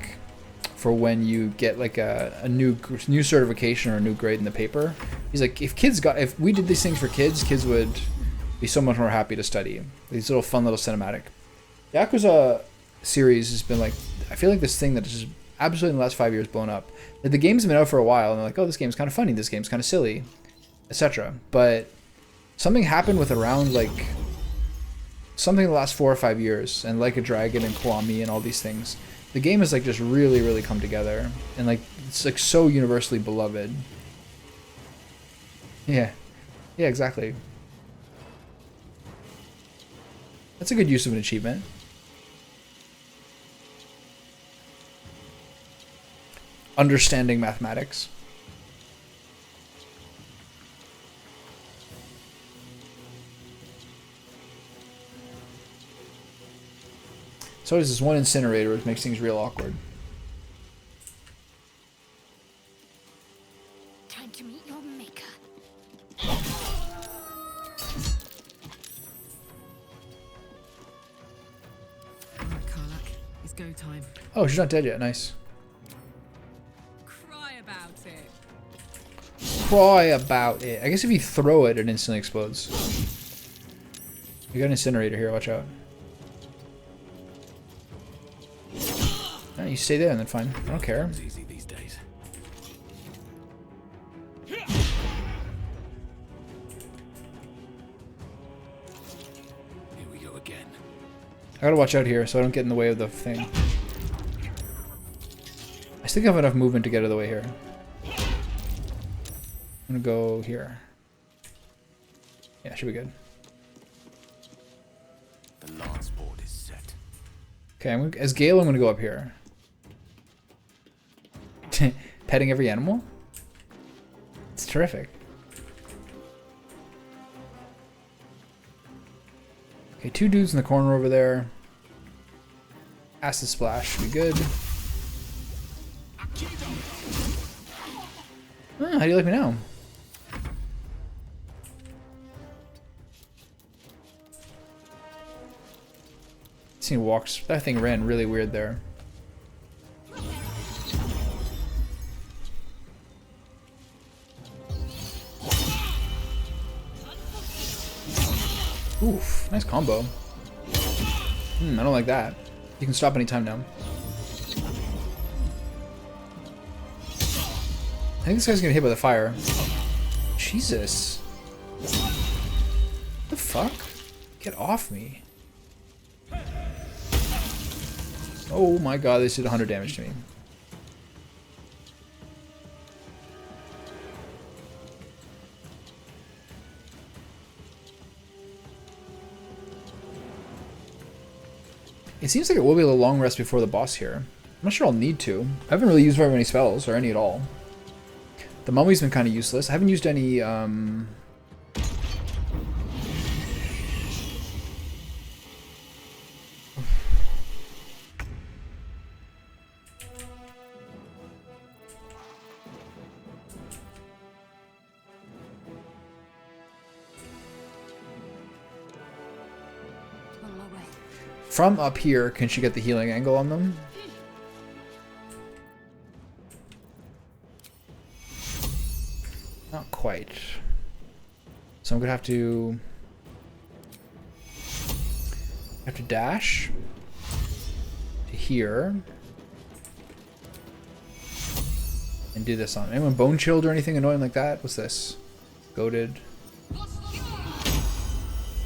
for when you get like a new certification or a new grade in the paper. He's like, if we did these things for kids, kids would be so much more happy to study. These little fun little cinematic. The Yakuza series has been like, I feel like this thing that is just absolutely in the last 5 years blown up. Like, the game's been out for a while and they're like, oh, this game's kind of funny, this game's kind of silly, etc. But something happened with around like something in the last 4 or 5 years, and Like a Dragon and Kiwami and all these things. The game has like just really, really come together, and like it's like so universally beloved. Yeah, yeah, exactly. That's a good use of an achievement. Understanding mathematics. So there's this one incinerator which makes things real awkward. Time to meet your maker. Alright, Karlak. It's go time. Oh, she's not dead yet. Nice. Cry about it. Cry about it. I guess if you throw it, it instantly explodes. You got an incinerator here. Watch out. No, you stay there and then fine. I don't care. It's easy these days. Here we go again. I gotta watch out here so I don't get in the way of the thing. I still have enough movement to get out of the way here. I'm gonna go here. Yeah, should be good. The lance board is set. Okay, as Gale, I'm gonna go up here. Petting every animal? It's terrific. Okay, 2 dudes in the corner over there. Acid splash should be good. How do you like me now? This thing walks. That thing ran really weird there. Oof, nice combo. I don't like that. You can stop anytime now. I think this guy's gonna hit by the fire. Jesus. What the fuck? Get off me. Oh my god, this did 100 damage to me. It seems like it will be a long rest before the boss here. I'm not sure I'll need to. I haven't really used very many spells, or any at all. The mummy's been kind of useless. I haven't used any, On my way. from up here, can she get the healing angle on them? Not quite. So I'm gonna have to dash to here and do this on anyone. Bone chilled or anything annoying like that? What's this? Goaded.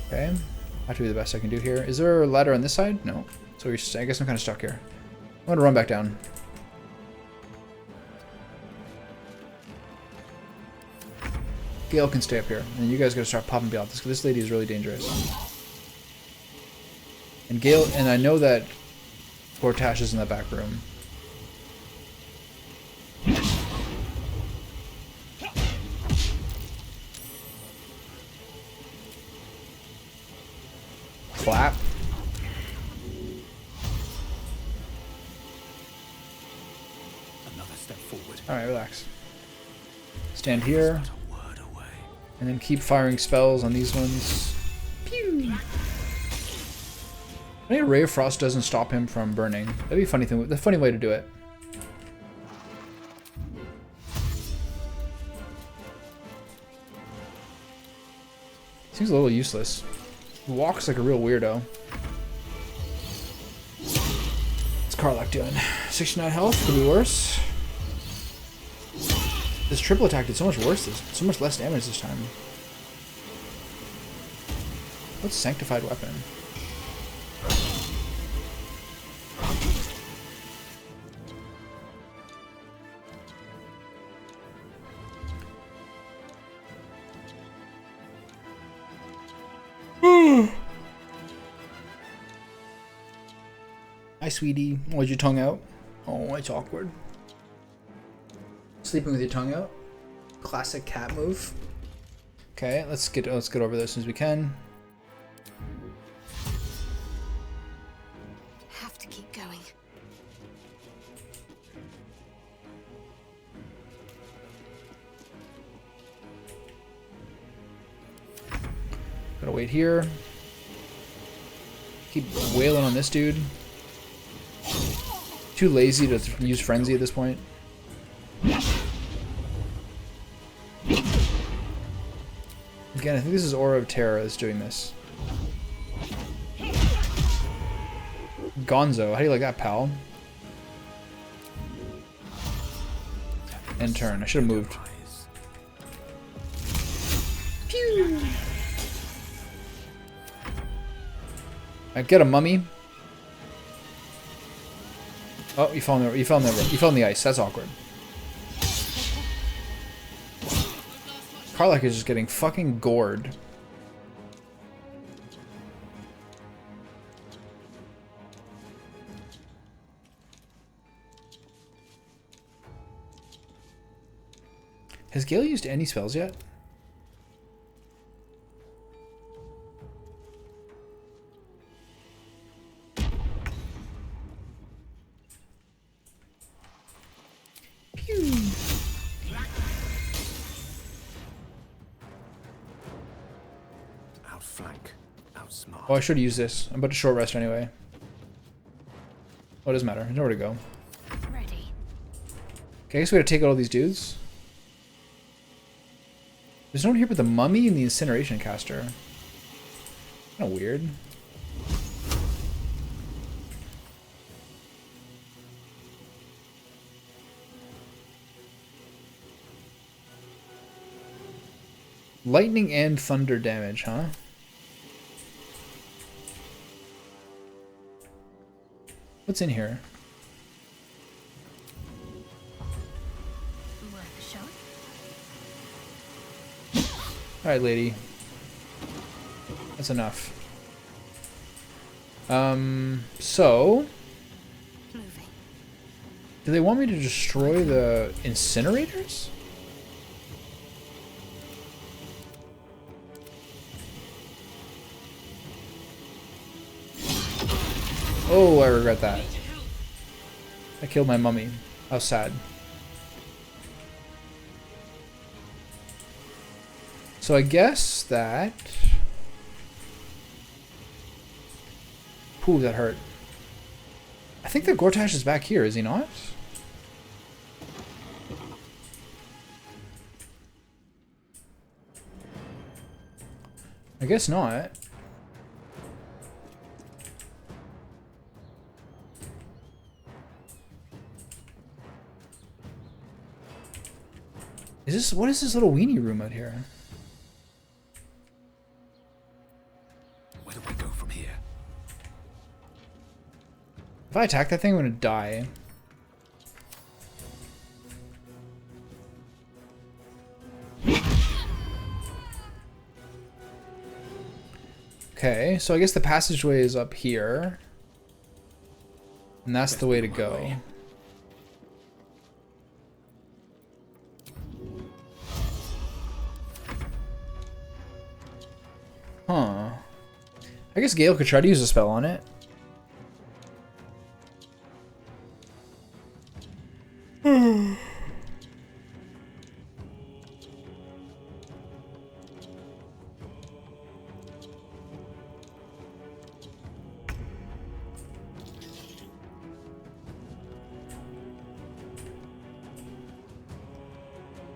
Okay, I have to do the best I can do here. Is there a ladder on this side? No. So I guess I'm kind of stuck here. I'm gonna run back down. Gale can stay up here, and you guys gotta start popping Beyond this, because this lady is really dangerous. And Gale, and I know that Gortash is in the back room. Clap. Another step forward. Alright, relax. Stand here. Not a word away. And then keep firing spells on these ones. Pew! I think a Ray of Frost doesn't stop him from burning. That'd be a funny thing. The funny way to do it. Seems a little useless. He walks like a real weirdo. What's Karlach doing? 69 health, could be worse. This triple attack did so much worse, so much less damage this time. What's Sanctified Weapon? Hi, sweetie. Why'd your tongue out? Oh, it's awkward. Sleeping with your tongue out. Classic cat move. Okay, let's get over this as soon as we can. Have to keep going. Gotta wait here. Keep wailing on this dude. Too lazy to use Frenzy at this point. Again, I think this is Aura of Terra that's doing this. Gonzo, how do you like that, pal? End turn. I should have moved. Pew! I get a mummy. Oh, you fell in the ice. That's awkward. Karlach is just getting fucking gored. Has Gale used any spells yet? Pew. Outflank. Outsmart. Oh, I should use this. I'm about to short rest anyway. Oh, it doesn't matter. There's nowhere to go. Ready. Okay, I guess we gotta take out all these dudes. There's no one here but the mummy and the incineration caster. Kinda weird. Lightning and thunder damage, huh? What's in here? Worth a shot. Alright, lady. That's enough. So... Moving. do they want me to destroy the incinerators? Oh, I regret that. I killed my mummy. How sad. So I guess that... ooh, that hurt. I think the Gortash is back here, is he not? I guess not. Is this, what is this little weenie room out here? Where do I go from here? If I attack that thing, I'm gonna die. Okay, so I guess the passageway is up here. And that's the way to go. Huh. I guess Gale could try to use a spell on it.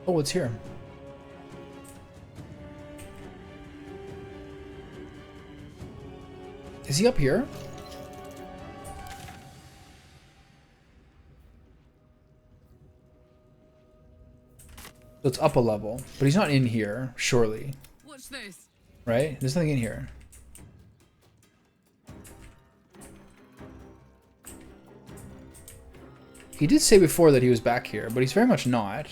Oh, it's here. Is he up here? So it's up a level, but he's not in here, surely. Watch this. Right? There's nothing in here. He did say before that he was back here, but he's very much not.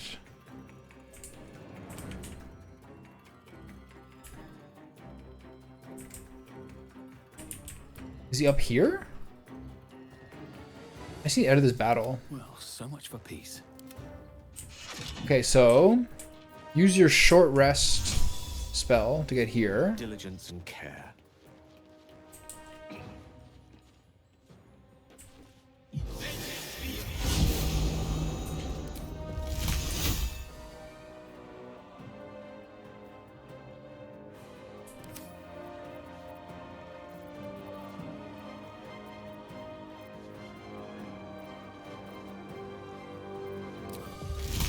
Is he up here? I see out of this battle. Well, so much for peace. Okay, so use your short rest spell to get here. Diligence and care.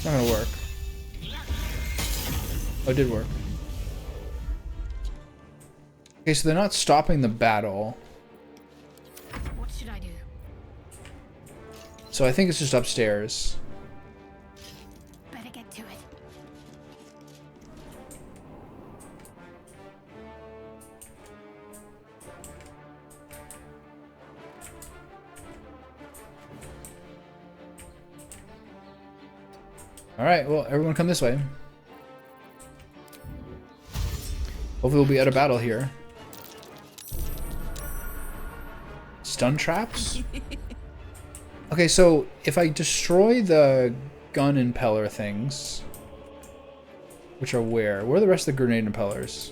Not gonna work. Oh, it did work. Okay, so they're not stopping the battle. What should I do? So I think it's just upstairs. Better get to it. Alright, well, everyone come this way. Hopefully we'll be out of battle here. Stun traps? Okay, so if I destroy the gun impeller things, which are where? Where are the rest of the grenade impellers?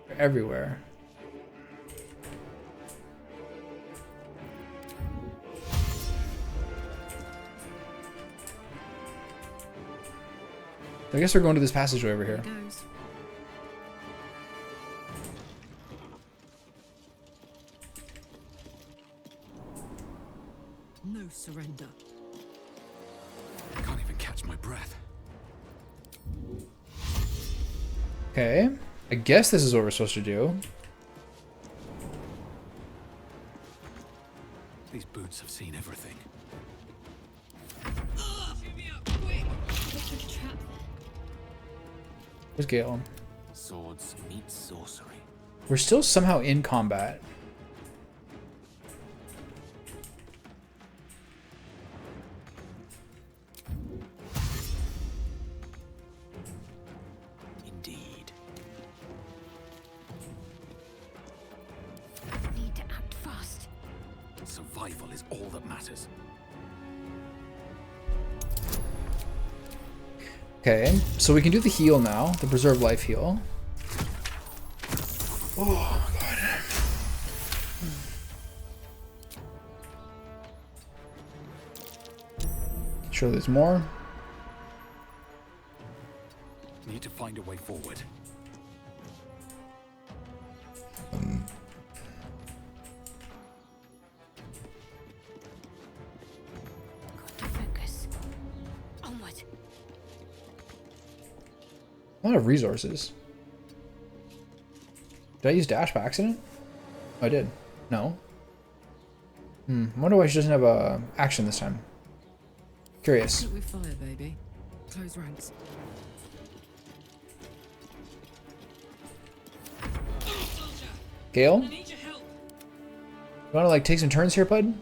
They're everywhere. I guess we're going to this passageway over here. Goes. No surrender. I can't even catch my breath. Okay, I guess this is what we're supposed to do. These boots have seen everything. Looks like a trap there. Where's Gale? Swords meet sorcery. We're still somehow in combat. Indeed. Need to act fast. Survival is all that matters. Okay, so we can do the heal now, the preserve life heal. Oh, God. Sure, there's more. Need to find a way forward. Got to focus. Onward. A lot of resources. Did I use dash by accident? Oh, I did. No. I wonder why she doesn't have a action this time. Curious. Shoot with fire, baby. Close ranks. Gale? You wanna like take some turns here, bud?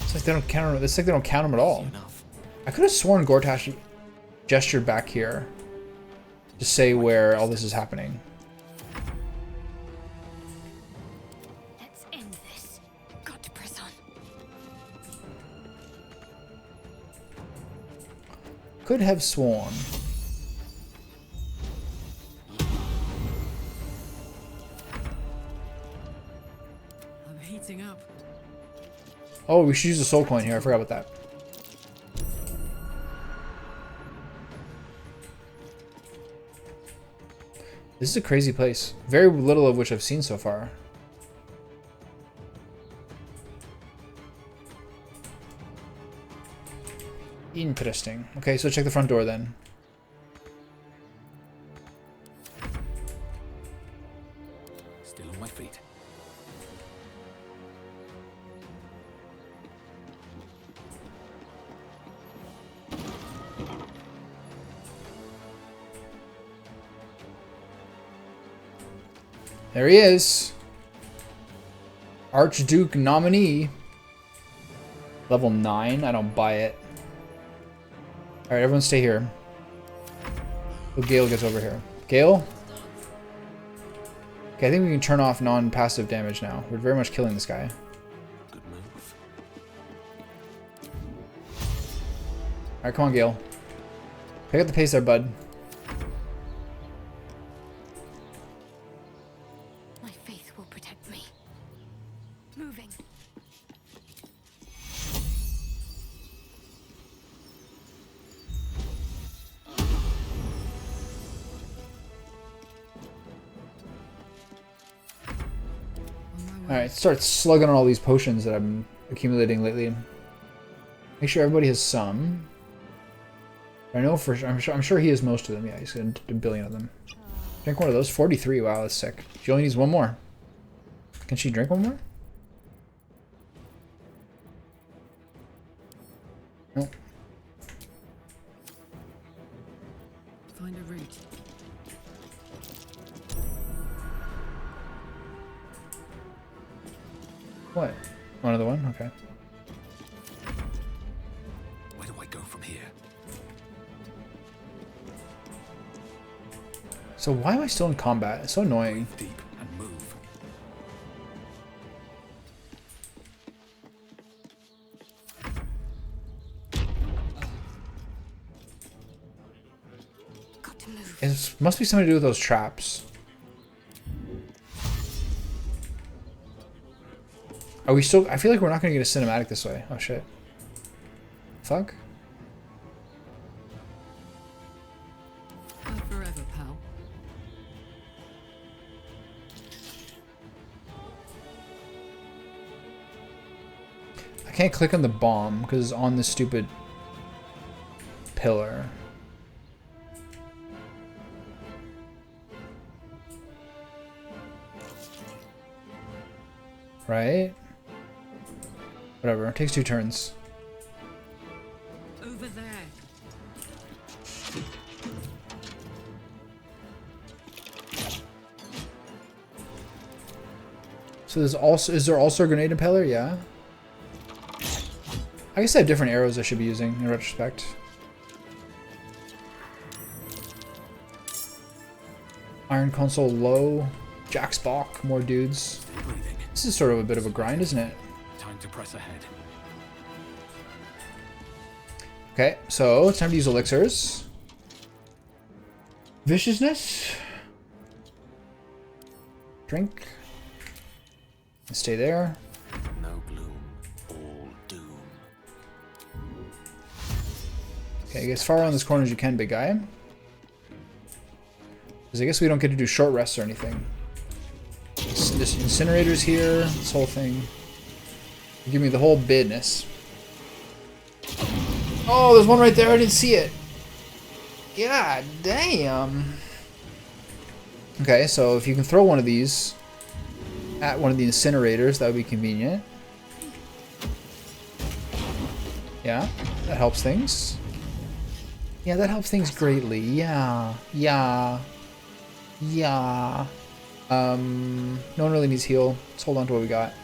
It's like they don't count. It's like they don't count them at all. Enough. I could have sworn Gortash gestured back here to say where all this is happening. Let's end this. Got to press on. Could have sworn. I'm heating up. Oh, we should use a soul coin here. I forgot about that. This is a crazy place. Very little of which I've seen so far. Interesting. Okay, so check the front door then. Still on my feet. There he is. Archduke nominee. Level 9? I don't buy it. Alright, everyone stay here. So Gale gets over here. Gale? Okay, I think we can turn off non-passive damage now. We're very much killing this guy. Good move. Alright, come on, Gale. Pick up the pace there, bud. My faith will protect me. Moving. On my way. Alright, start slugging on all these potions that I'm accumulating lately. Make sure everybody has some. I know for sure, I'm sure he has most of them. Yeah, he's got a billion of them. Drink one of those. 43. Wow, that's sick. She only needs one more. Can she drink one more? Nope. Find a route. What? One other one? Okay. Where do I go from here? So why am I still in combat? It's so annoying. Breathe deep and move. Got to move. It must be something to do with those traps. Are we still... I feel like we're not going to get a cinematic this way. Oh, shit. Fuck. Bye forever, pal. I can't click on the bomb because it's on this stupid pillar. Right? Whatever. It takes 2 turns. Over there. So there's also... Is there also a grenade impeller? Yeah. I guess I have different arrows I should be using in retrospect. Iron console low. Jack's Bach. More dudes. Still breathing. This is sort of a bit of a grind, isn't it? Time to press ahead. Okay, so it's time to use elixirs. Viciousness. Drink. And stay there. No gloom, all doom. Okay, get as far around this corner as you can, big guy. Because I guess we don't get to do short rests or anything. This incinerator's here, this whole thing. Give me the whole business. Oh, there's one right there, I didn't see it. God damn. Okay, so if you can throw one of these at one of the incinerators, that would be convenient. Yeah, that helps things. Yeah, that helps things greatly. Yeah. No one really needs heal. Let's hold on to what we got.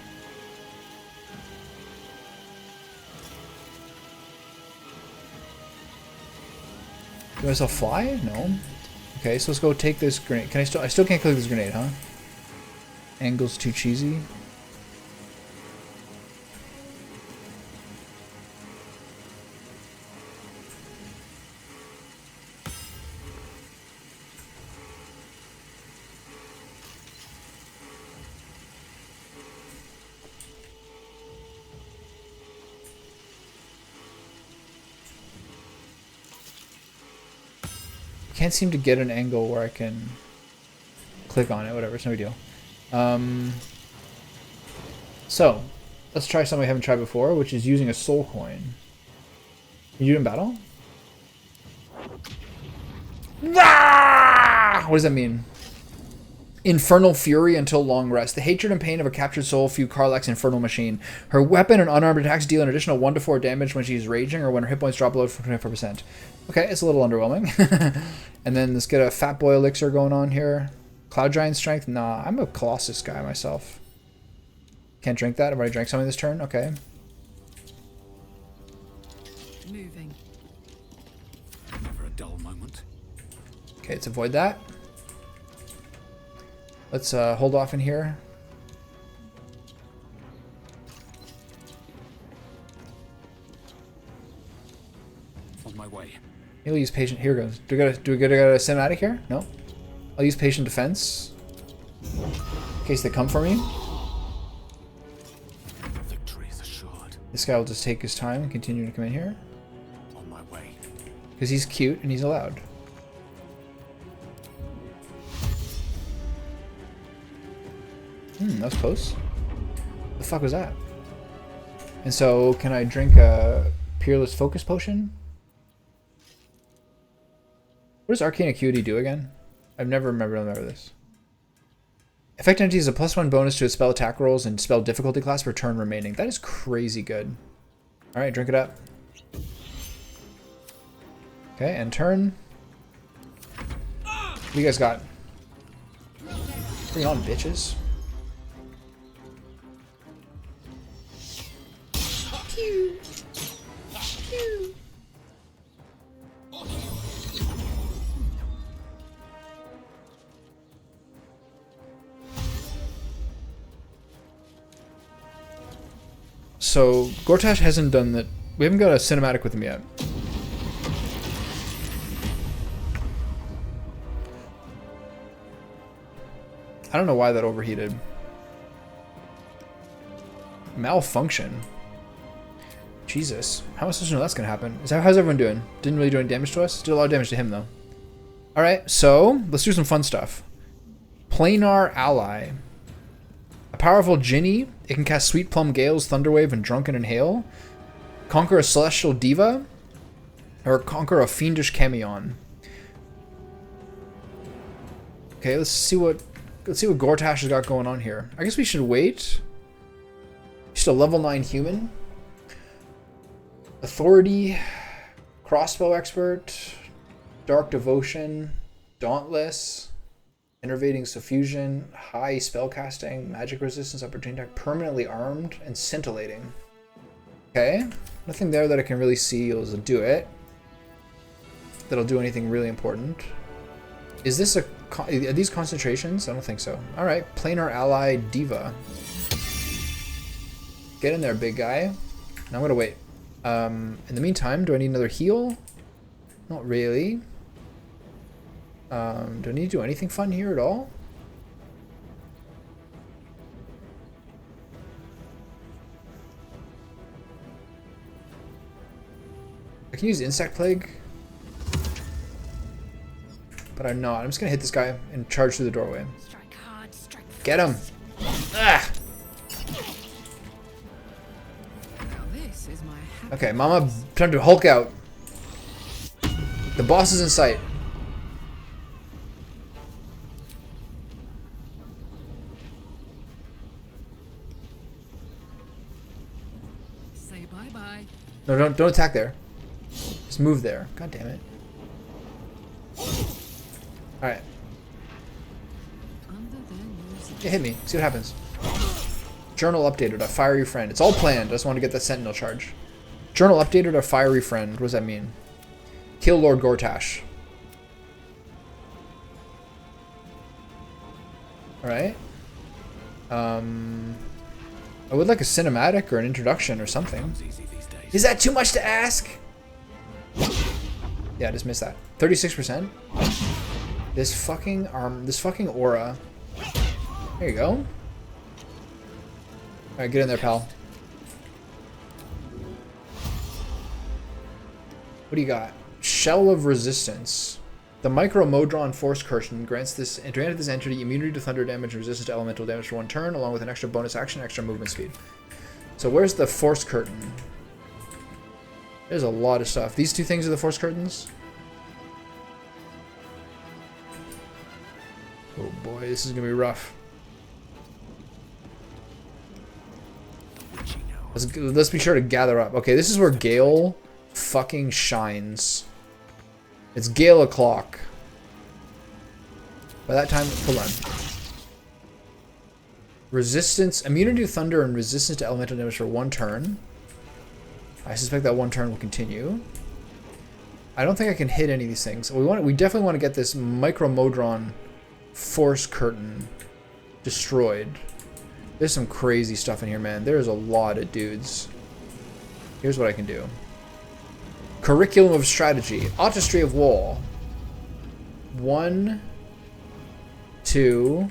Do I still fly? No. Okay, so let's go take this grenade. Can I still can't click this grenade, huh? Angle's too cheesy. Can't seem to get an angle where I can click on it. Whatever, it's no big deal. So let's try something I haven't tried before, which is using a soul coin. You in battle? Ah! What does that mean? Infernal Fury until long rest. The hatred and pain of a captured soul fuel Karlach's infernal machine. Her weapon and unarmed attacks deal an additional 1 to 4 damage when she's raging or when her hit points drop below for 24%. Okay, it's a little underwhelming. And then let's get a Fat Boy Elixir going on here. Cloud Giant Strength? Nah, I'm a Colossus guy myself. Can't drink that. I've already drank something this turn. Okay. Moving. Never a dull moment. Okay, let's avoid that. Let's hold off in here. On my way. He'll use patient. Here goes. Do we get a cinematic here? No. I'll use patient defense in case they come for me. Victory is assured. This guy will just take his time and continue to come in here On my way. because he's cute and he's allowed. That was close. The fuck was that? And so, can I drink a Peerless Focus Potion? What does Arcane Acuity do again? I've never remember this. Effect entity is a +1 bonus to its spell attack rolls and spell difficulty class per turn remaining. That is crazy good. Alright, drink it up. Okay, and turn. What do you guys got? Bring it on, bitches. So Gortash hasn't done that. We haven't got a cinematic with him yet. I don't know why that overheated. Malfunction. Jesus. How am I supposed to know that's going to happen? How's everyone doing? Didn't really do any damage to us? Did a lot of damage to him, though. Alright, so let's do some fun stuff. Planar Ally. A powerful Jinny. It can cast Sweet Plum Gales, Thunderwave, and Drunken Inhale. Conquer a Celestial Diva. Or conquer a Fiendish Camion. Okay, let's see what Gortash has got going on here. I guess we should wait. Just a level 9 human. Authority, Crossbow Expert, Dark Devotion, Dauntless, Enervating Suffusion, High Spellcasting, Magic Resistance, Opportunity Attack, Permanently Armed, and Scintillating. Okay, nothing there that I can really see is do it. That'll do anything really important. Is this are these concentrations? I don't think so. Alright, Planar Ally Diva. Get in there, big guy. Now I'm gonna wait. In the meantime, do I need another heal? Not really. Do I need to do anything fun here at all? I can use Insect Plague. But I'm not. I'm just gonna hit this guy and charge through the doorway. Strike hard, strike fast. Get him! Ah! Now this is my happy. Okay, Mama, time to Hulk out. The boss is in sight. Say bye-bye. No, don't attack there. Just move there. God damn it. Alright. Under their noses. Yeah, hit me. See what happens. Journal updated. A fiery friend. It's all planned. I just want to get that sentinel charge. Journal updated. A fiery friend. What does that mean? Kill Lord Gortash. Alright. I would like a cinematic or an introduction or something. Comes easy these days. Is that too much to ask? Yeah, I just missed that. 36%. This fucking aura. There you go. Alright, get in there, pal. What do you got? Shell of Resistance. The Micro Modron Force Curtain granted this entity immunity to thunder damage and resistance to elemental damage for 1 turn, along with an extra bonus action, extra movement speed. So where's the Force Curtain? There's a lot of stuff. These two things are the Force Curtains. Oh boy, this is gonna be rough. Let's be sure to gather up. Okay, this is where Gale fucking shines. It's Gale o'clock. By that time, hold on. Resistance, immunity to thunder and resistance to elemental damage for 1 turn. I suspect that 1 turn will continue. I don't think I can hit any of these things. We definitely want to get this Micro Modron Force Curtain destroyed. There's some crazy stuff in here, man. There's a lot of dudes. Here's what I can do. Curriculum of Strategy. Artistry of War. 1, 2,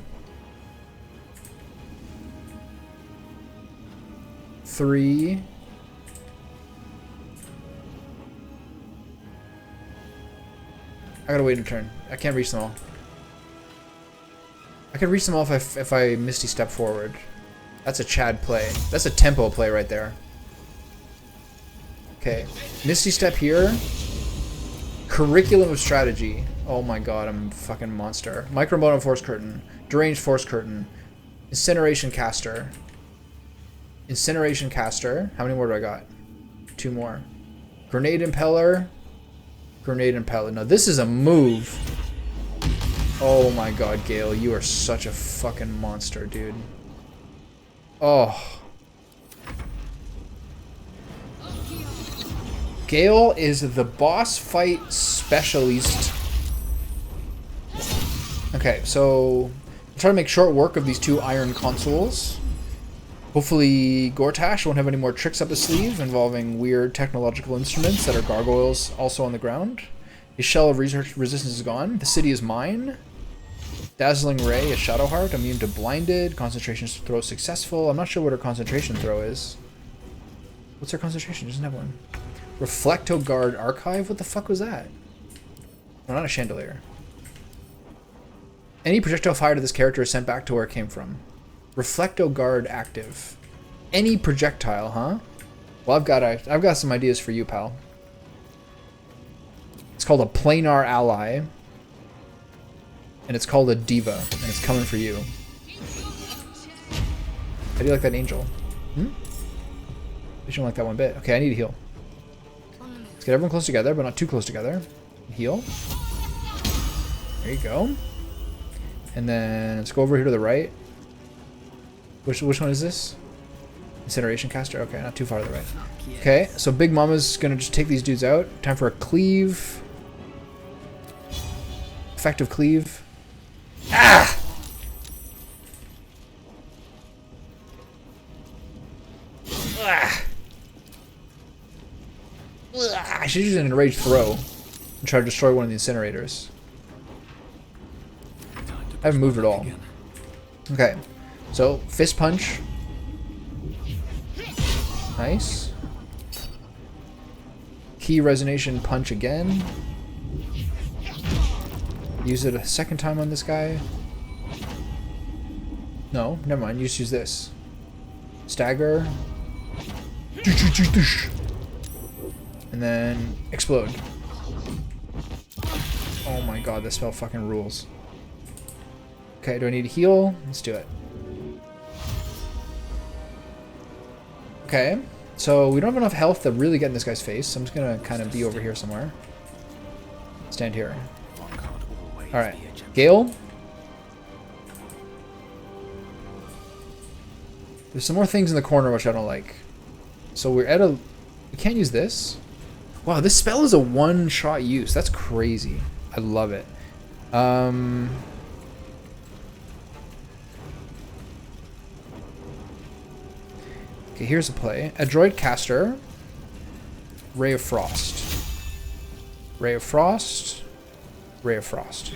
3. I gotta wait a turn. I can't reach them all. I can reach them all if I Misty Step forward. That's a Chad play. That's a tempo play right there. Okay. Misty Step here. Curriculum of Strategy. Oh my god, I'm a fucking monster. Micromono Force Curtain. Deranged Force Curtain. Incineration Caster. Incineration Caster. How many more do I got? 2 more. Grenade Impeller. Grenade Impeller. Now this is a move. Oh my god, Gale. You are such a fucking monster, dude. Oh. Gale is the boss fight specialist. Okay, so I'll try to make short work of these 2 iron consoles. Hopefully Gortash won't have any more tricks up his sleeve involving weird technological instruments that are gargoyles also on the ground. His shell of research resistance is gone. The city is mine. Dazzling Ray, a Shadowheart, immune to blinded. Concentration throw successful. I'm not sure what her concentration throw is. What's her concentration? She doesn't have one. Reflecto Guard Archive? What the fuck was that? No, not a chandelier. Any projectile fire to this character is sent back to where it came from. Reflecto Guard active. Any projectile, huh? Well, I've got some ideas for you, pal. It's called a planar ally. And it's called a diva, and it's coming for you. How do you like that angel? Hmm? You don't like that one bit. Okay, I need to heal. Let's get everyone close together, but not too close together. Heal. There you go. And then let's go over here to the right. Which one is this? Incineration Caster? Okay, not too far to the right. Okay, so Big Mama's gonna just take these dudes out. Time for a cleave. Effective cleave. Ah! Ah! I should use an enraged throw and try to destroy one of the incinerators. I haven't moved at all. Okay, so fist punch. Nice. Key resonation punch again. Use it a second time on this guy. No, never mind. You just use this. Stagger. And then explode. Oh my god, this spell fucking rules. Okay, do I need to heal? Let's do it. Okay, so we don't have enough health to really get in this guy's face, so I'm just gonna kind of be over here somewhere. Stand here. Alright, Gale. There's some more things in the corner which I don't like. So we're at a... We can't use this. Wow, this spell is a one-shot use. That's crazy. I love it. Okay, here's a play. A droid caster. Ray of Frost. Ray of Frost. Ray of Frost.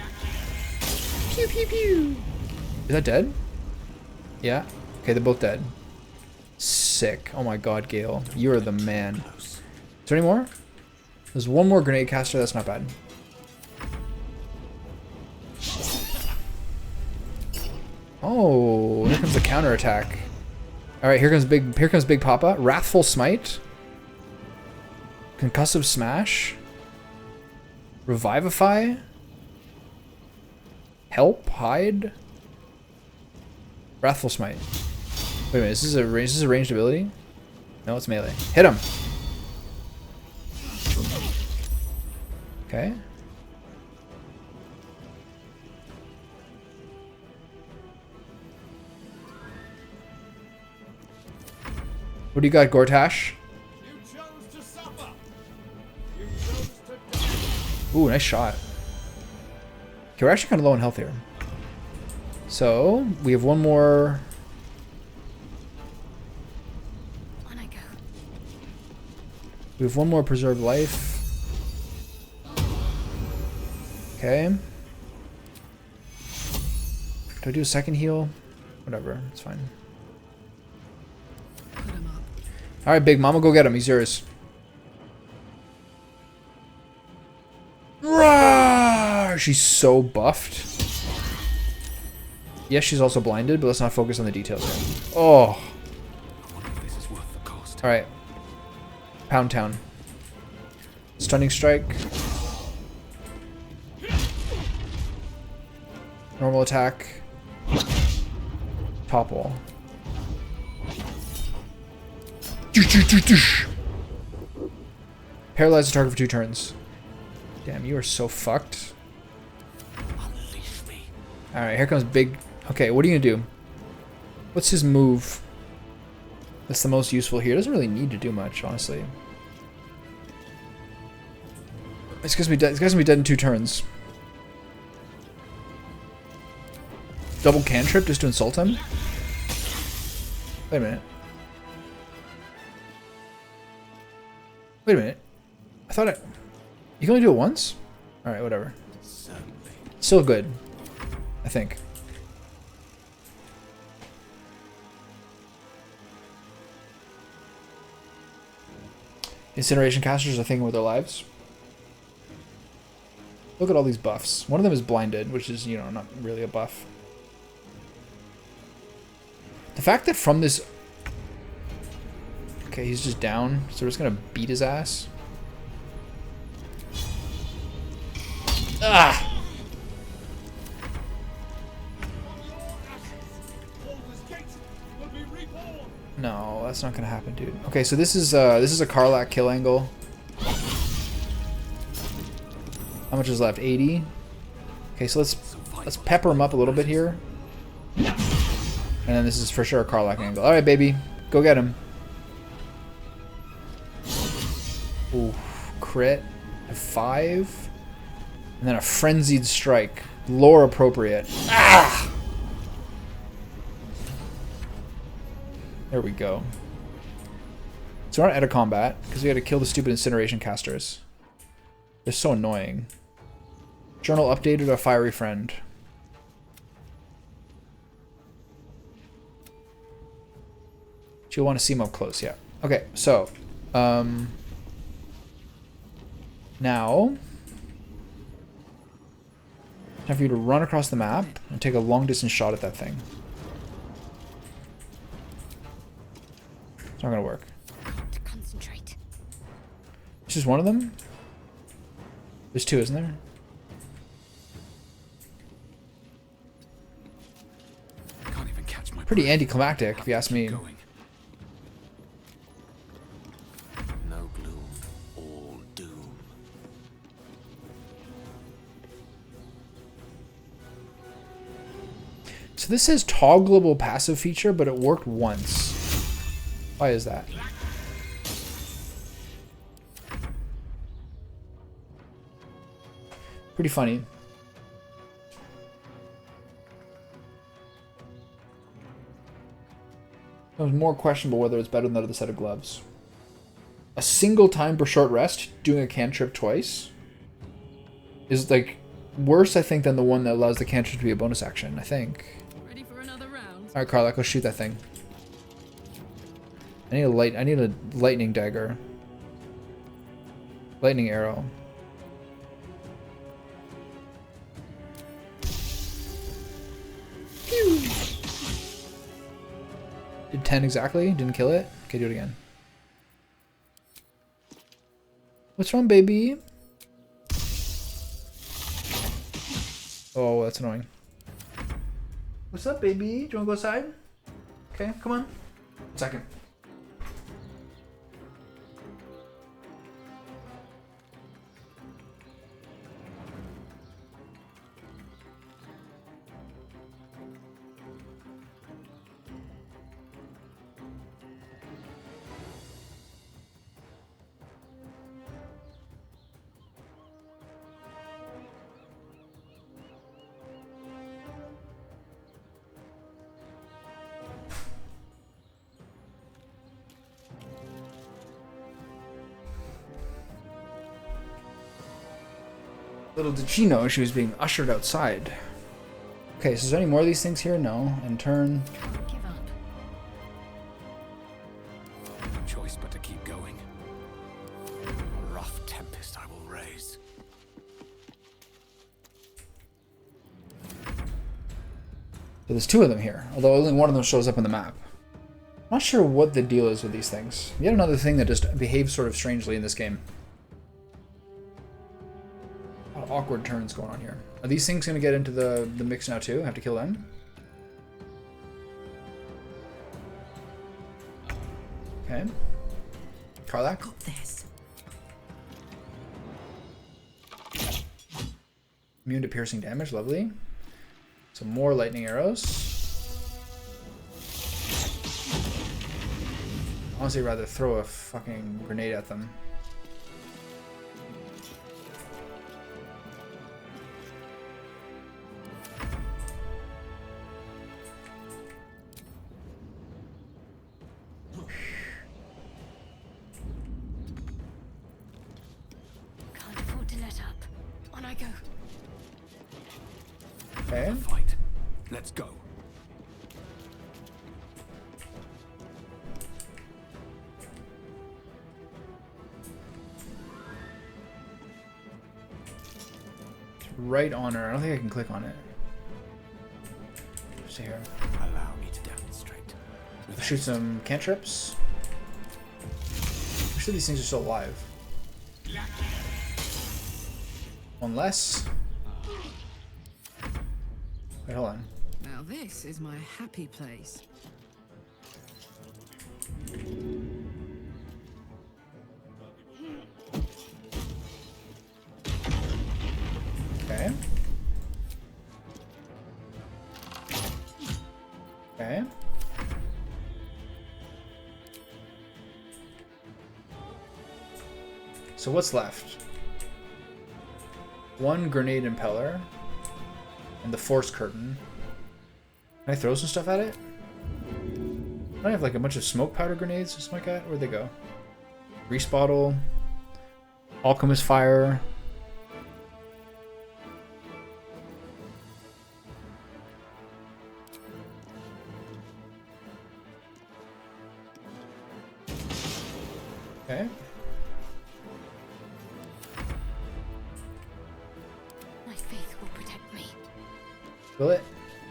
Pew pew pew. Is that dead? Yeah. Okay, they're both dead. Sick. Oh my god, Gale. You are the man. Is there any more? There's one more grenade caster. That's not bad. Oh, here comes the counterattack. All right, here comes Big Papa. Wrathful Smite. Concussive Smash. Revivify. Help. Hide. Wrathful Smite. Wait a minute, is this a ranged ability? No, it's melee. Hit him! Okay. What do you got, Gortash? Ooh, nice shot. Okay, we're actually kind of low on health here. So, we have one more... On I go. We have one more preserved life. Okay. Do I do a second heal? Whatever, it's fine. Put him up. Alright, Big Mama, go get him. He's yours. Rawr! She's so buffed. Yes, she's also blinded, but let's not focus on the details here. Oh. I wonder if this is worth the cost. Alright. Pound Town. Stunning Strike. Normal attack. Topple. Paralyze the target for 2 turns. Damn, you are so fucked. Unleash me. Alright, here comes Big... Okay, what are you gonna do? What's his move? That's the most useful here. Doesn't really need to do much, honestly. It's gonna be dead. It's gonna be dead in 2 turns. Double cantrip just to insult him? Wait a minute. Wait a minute. I thought you can only do it once? Alright, whatever. Still good. I think. Incineration casters are thinking with their lives. Look at all these buffs. One of them is blinded, which is, you know, not really a buff. The fact that from this... Okay, he's just down, so we're just gonna beat his ass. Ah! No, that's not gonna happen, dude. Okay, so this is a Karlach kill angle. How much is left? 80. Okay, so let's pepper him up a little bit here. And then this is for sure a Karlach angle. All right, baby, go get him. Ooh, crit. 5. And then a frenzied strike. Lore appropriate. Ah! There we go. So we're not out of combat because we got to kill the stupid incineration casters. They're so annoying. Journal updated a fiery friend. You'll want to see him up close, yeah. Okay, so now time for you to run across the map and take a long distance shot at that thing. It's not gonna work. To concentrate. It's just one of them? There's 2, isn't there? I can't even catch my Pretty breath. anticlimactic, if you ask me. Going. No gloom, all doom. So this says toggleable passive feature, but it worked once. Why is that? Pretty funny. It was more questionable whether it's better than the other set of gloves. A single time per short rest, doing a cantrip twice, is like worse, I think, than the one that allows the cantrip to be a bonus action, I think. Ready for another round? Alright, Karlach, go shoot that thing. I need a lightning dagger. Lightning arrow. Pew! Did 10 exactly? Didn't kill it? Okay, do it again. What's wrong, baby? Oh, that's annoying. What's up, baby? Do you want to go outside? Okay, come on. 1 second. Little did she know she was being ushered outside. Okay, so is there any more of these things here? No. And turn. Can't give up. No choice but to keep going. A rough tempest I will raise. So there's 2 of them here, although only one of them shows up on the map. I'm not sure what the deal is with these things. Yet another thing that just behaves sort of strangely in this game. A lot of awkward turns going on here. Are these things going to get into the mix now too? I have to kill them? Okay. Karlak. Got this. Immune to piercing damage, lovely. Some more lightning arrows. Honestly, I'd rather throw a fucking grenade at them. Can't afford to let up. On I go. Okay. Fight. Let's go. Right on her. I don't think I can click on it. Stay here. Allow me to demonstrate. Shoot some cantrips. I'm sure these things are still alive. One less. Wait, hold on. Now this is my happy place. Okay. Okay. So what's left? 1 grenade impeller and the force curtain. Can I throw some stuff at it? I have like a bunch of smoke powder grenades or something like that. Where'd they go? Grease bottle. Alchemist fire. Okay. My faith will protect me. Will it?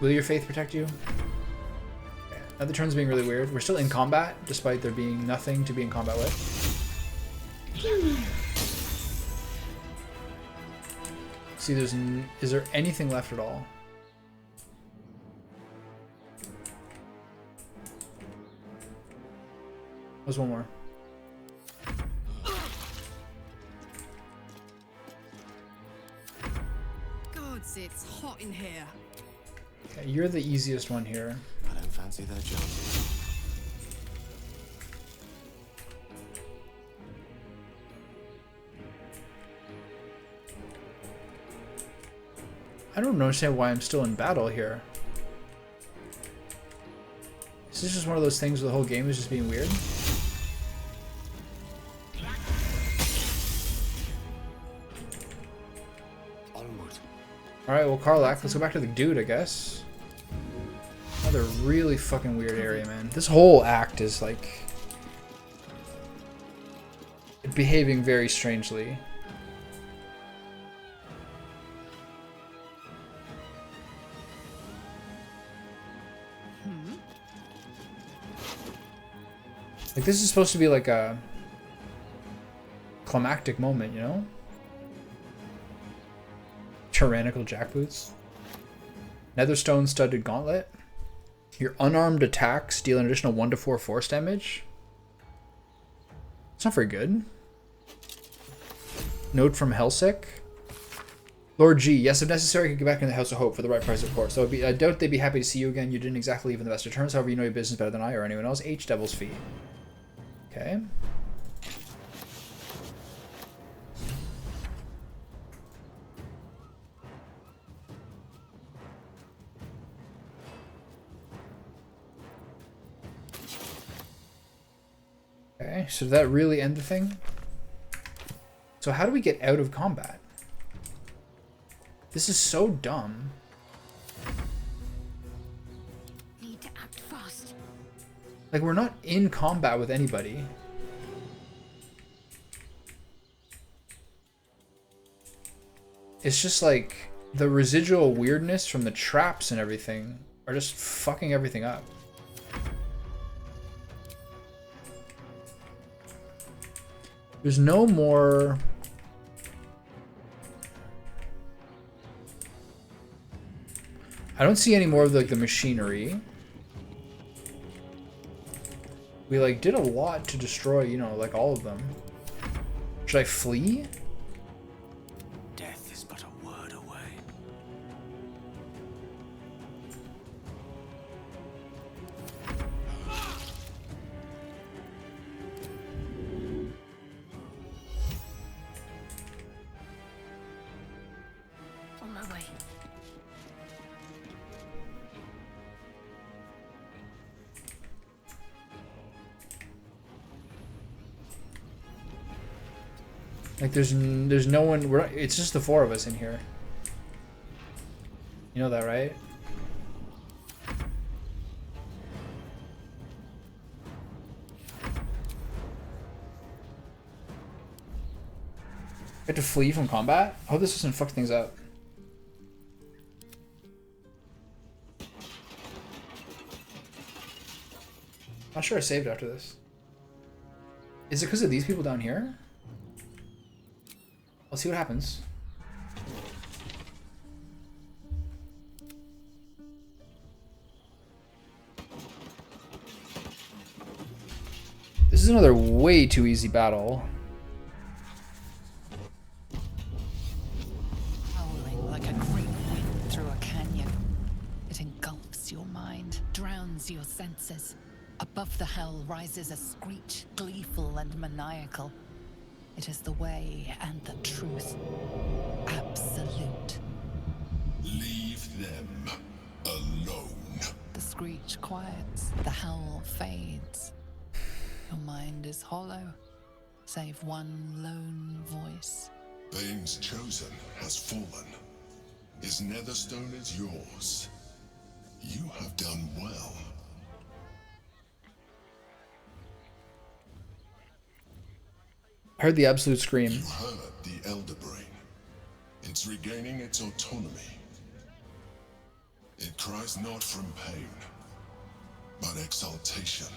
Will your faith protect you? Okay. Now the turn's being really weird. We're still in combat, despite there being nothing to be in combat with. See, is there anything left at all? There's one more. Gods, it's hot in here. Okay, you're the easiest one here. I don't fancy their chances. I don't understand why I'm still in battle here. Is this just one of those things where the whole game is just being weird? Onward. Alright, well, Karlak, let's go back to the dude, I guess. Another really fucking weird area, man. This whole act is, like, behaving very strangely. Like, this is supposed to be like a climactic moment, you know? Tyrannical jackboots. Netherstone studded gauntlet. Your unarmed attacks deal an additional 1 to 4 force damage. It's not very good. Note from Hellsick. Lord G, yes, if necessary, I could get back in the House of Hope for the right price, of course. So I doubt they'd be happy to see you again. You didn't exactly leave in the best of terms. However, you know your business better than I or anyone else. H Devil's Feet. Okay. Okay, so did that really end the thing? So how do we get out of combat? This is so dumb. Need to act fast. Like, we're not in combat with anybody. It's just like the residual weirdness from the traps and everything are just fucking everything up. There's no more... I don't see any more of like the machinery. We like did a lot to destroy, you know, like all of them. Should I flee? Death is but a word away. On my way. Like there's no one. It's just the 4 of us in here. You know that, right? I have to flee from combat? I hope this doesn't fuck things up. Not sure I saved after this. Is it because of these people down here? Let's see what happens. This is another way too easy battle. Howling like a great wind through a canyon. It engulfs your mind, drowns your senses. Above the hell rises a screech, gleeful and maniacal. It is the way and the truth. Absolute. Leave them alone. The screech quiets, the howl fades. Your mind is hollow, save one lone voice. Bane's chosen has fallen. His netherstone is yours. You have done well. I heard the absolute scream. You heard the Elder Brain. It's regaining its autonomy. It cries not from pain, but exaltation.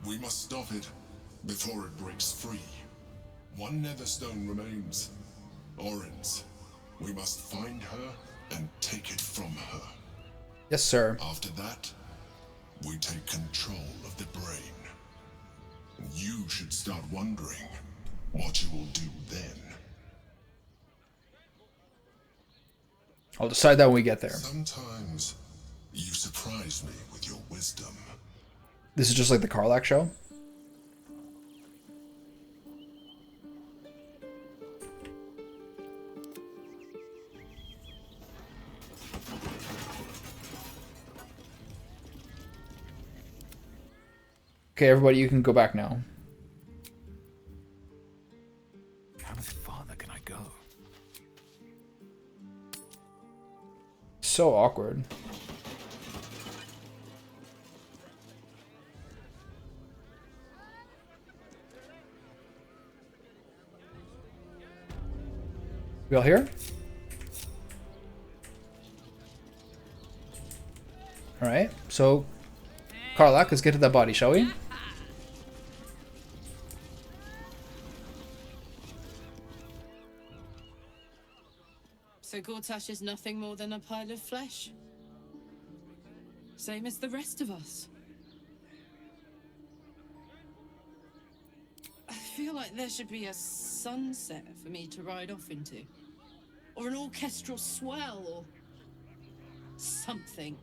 We must stop it before it breaks free. One netherstone remains. Orin's. We must find her and take it from her. Yes, sir. After that, we take control of the brain. You should start wondering what you will do then. I'll decide that when we get there. Sometimes you surprise me with your wisdom. This is just like the Karlach show. Okay, everybody, you can go back now. How much farther can I go? So awkward. We all here? Alright, so Karlach, let's get to that body, shall we? So Gortash is nothing more than a pile of flesh. Same as the rest of us. I feel like there should be a sunset for me to ride off into. Or an orchestral swell, or something.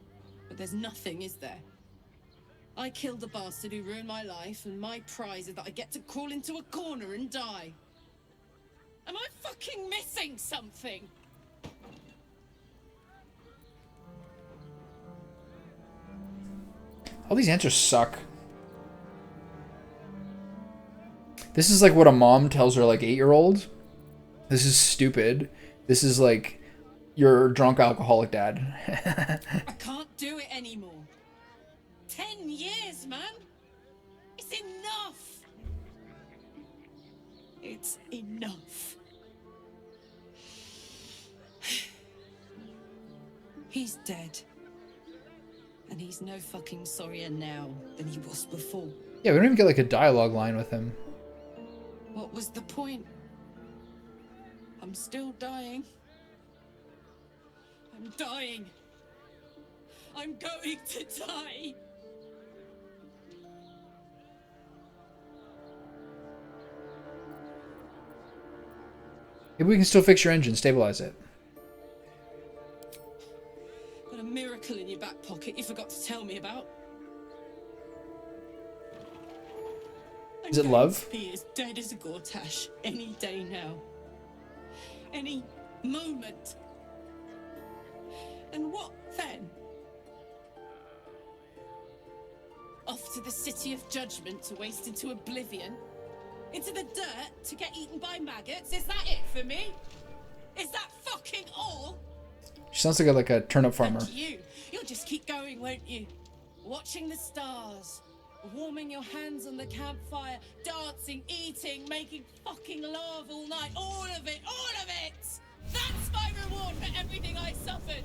But there's nothing, is there? I killed the bastard who ruined my life, and my prize is that I get to crawl into a corner and die. Am I fucking missing something? All these answers suck. This is like what a mom tells her like 8-year-old. This is stupid. This is like your drunk alcoholic dad. I can't do it anymore. 10 years, man. It's enough. It's enough. He's dead. And he's no fucking sorrier now than he was before. Yeah, we don't even get like a dialogue line with him. What was the point? I'm still dying. I'm dying. I'm going to die. Maybe we can still fix your engine, stabilize it. Got a miracle in your back pocket you forgot to tell me about. Is it love? He is dead as a Gortash any day now. Any moment. And what then? Off to the City of Judgment to waste into oblivion? Into the dirt to get eaten by maggots? Is that it for me? Is that fucking all? She sounds like a turnip farmer. And you'll just keep going, won't you? Watching the stars, warming your hands on the campfire, dancing, eating, making fucking love all night. All of it, all of it! That's my reward for everything I suffered.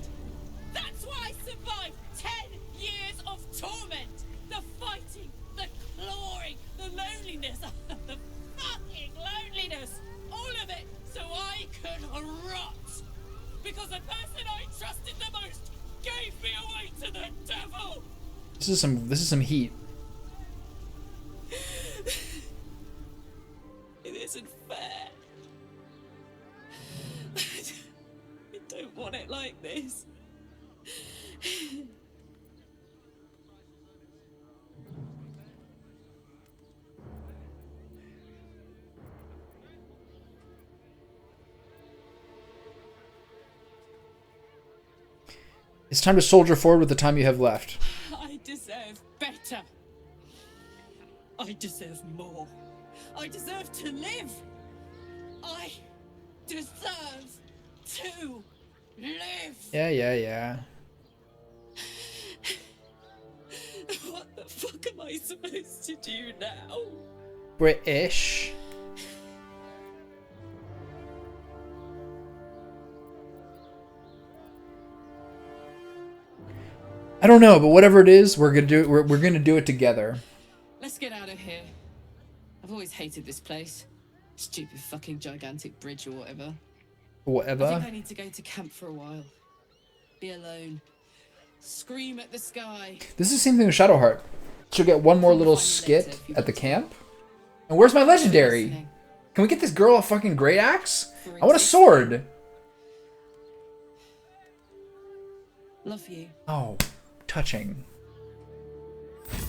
That's why I survived 10 years of torment. The fighting, the clawing, the loneliness, the fucking loneliness. All of it so I could rot. Because the person I trusted the most gave me away to the devil. This is some heat. It isn't fair. I don't want it like this. It's time to soldier forward with the time you have left. I deserve better. I deserve more. I deserve to live. I deserve to live. Yeah. What the fuck am I supposed to do now? British. I don't know, but whatever it is, we're gonna do it. We're gonna do it together. Let's get out of here. I've always hated this place. Stupid fucking gigantic bridge or whatever. I Whatever. think I need to go to camp for a while. Be alone. Scream at the sky. This is the same thing with Shadowheart. She'll get one more little skit at the camp. And where's my legendary? Can we get this girl a fucking great axe? I want a sword. Love you. Oh, touching.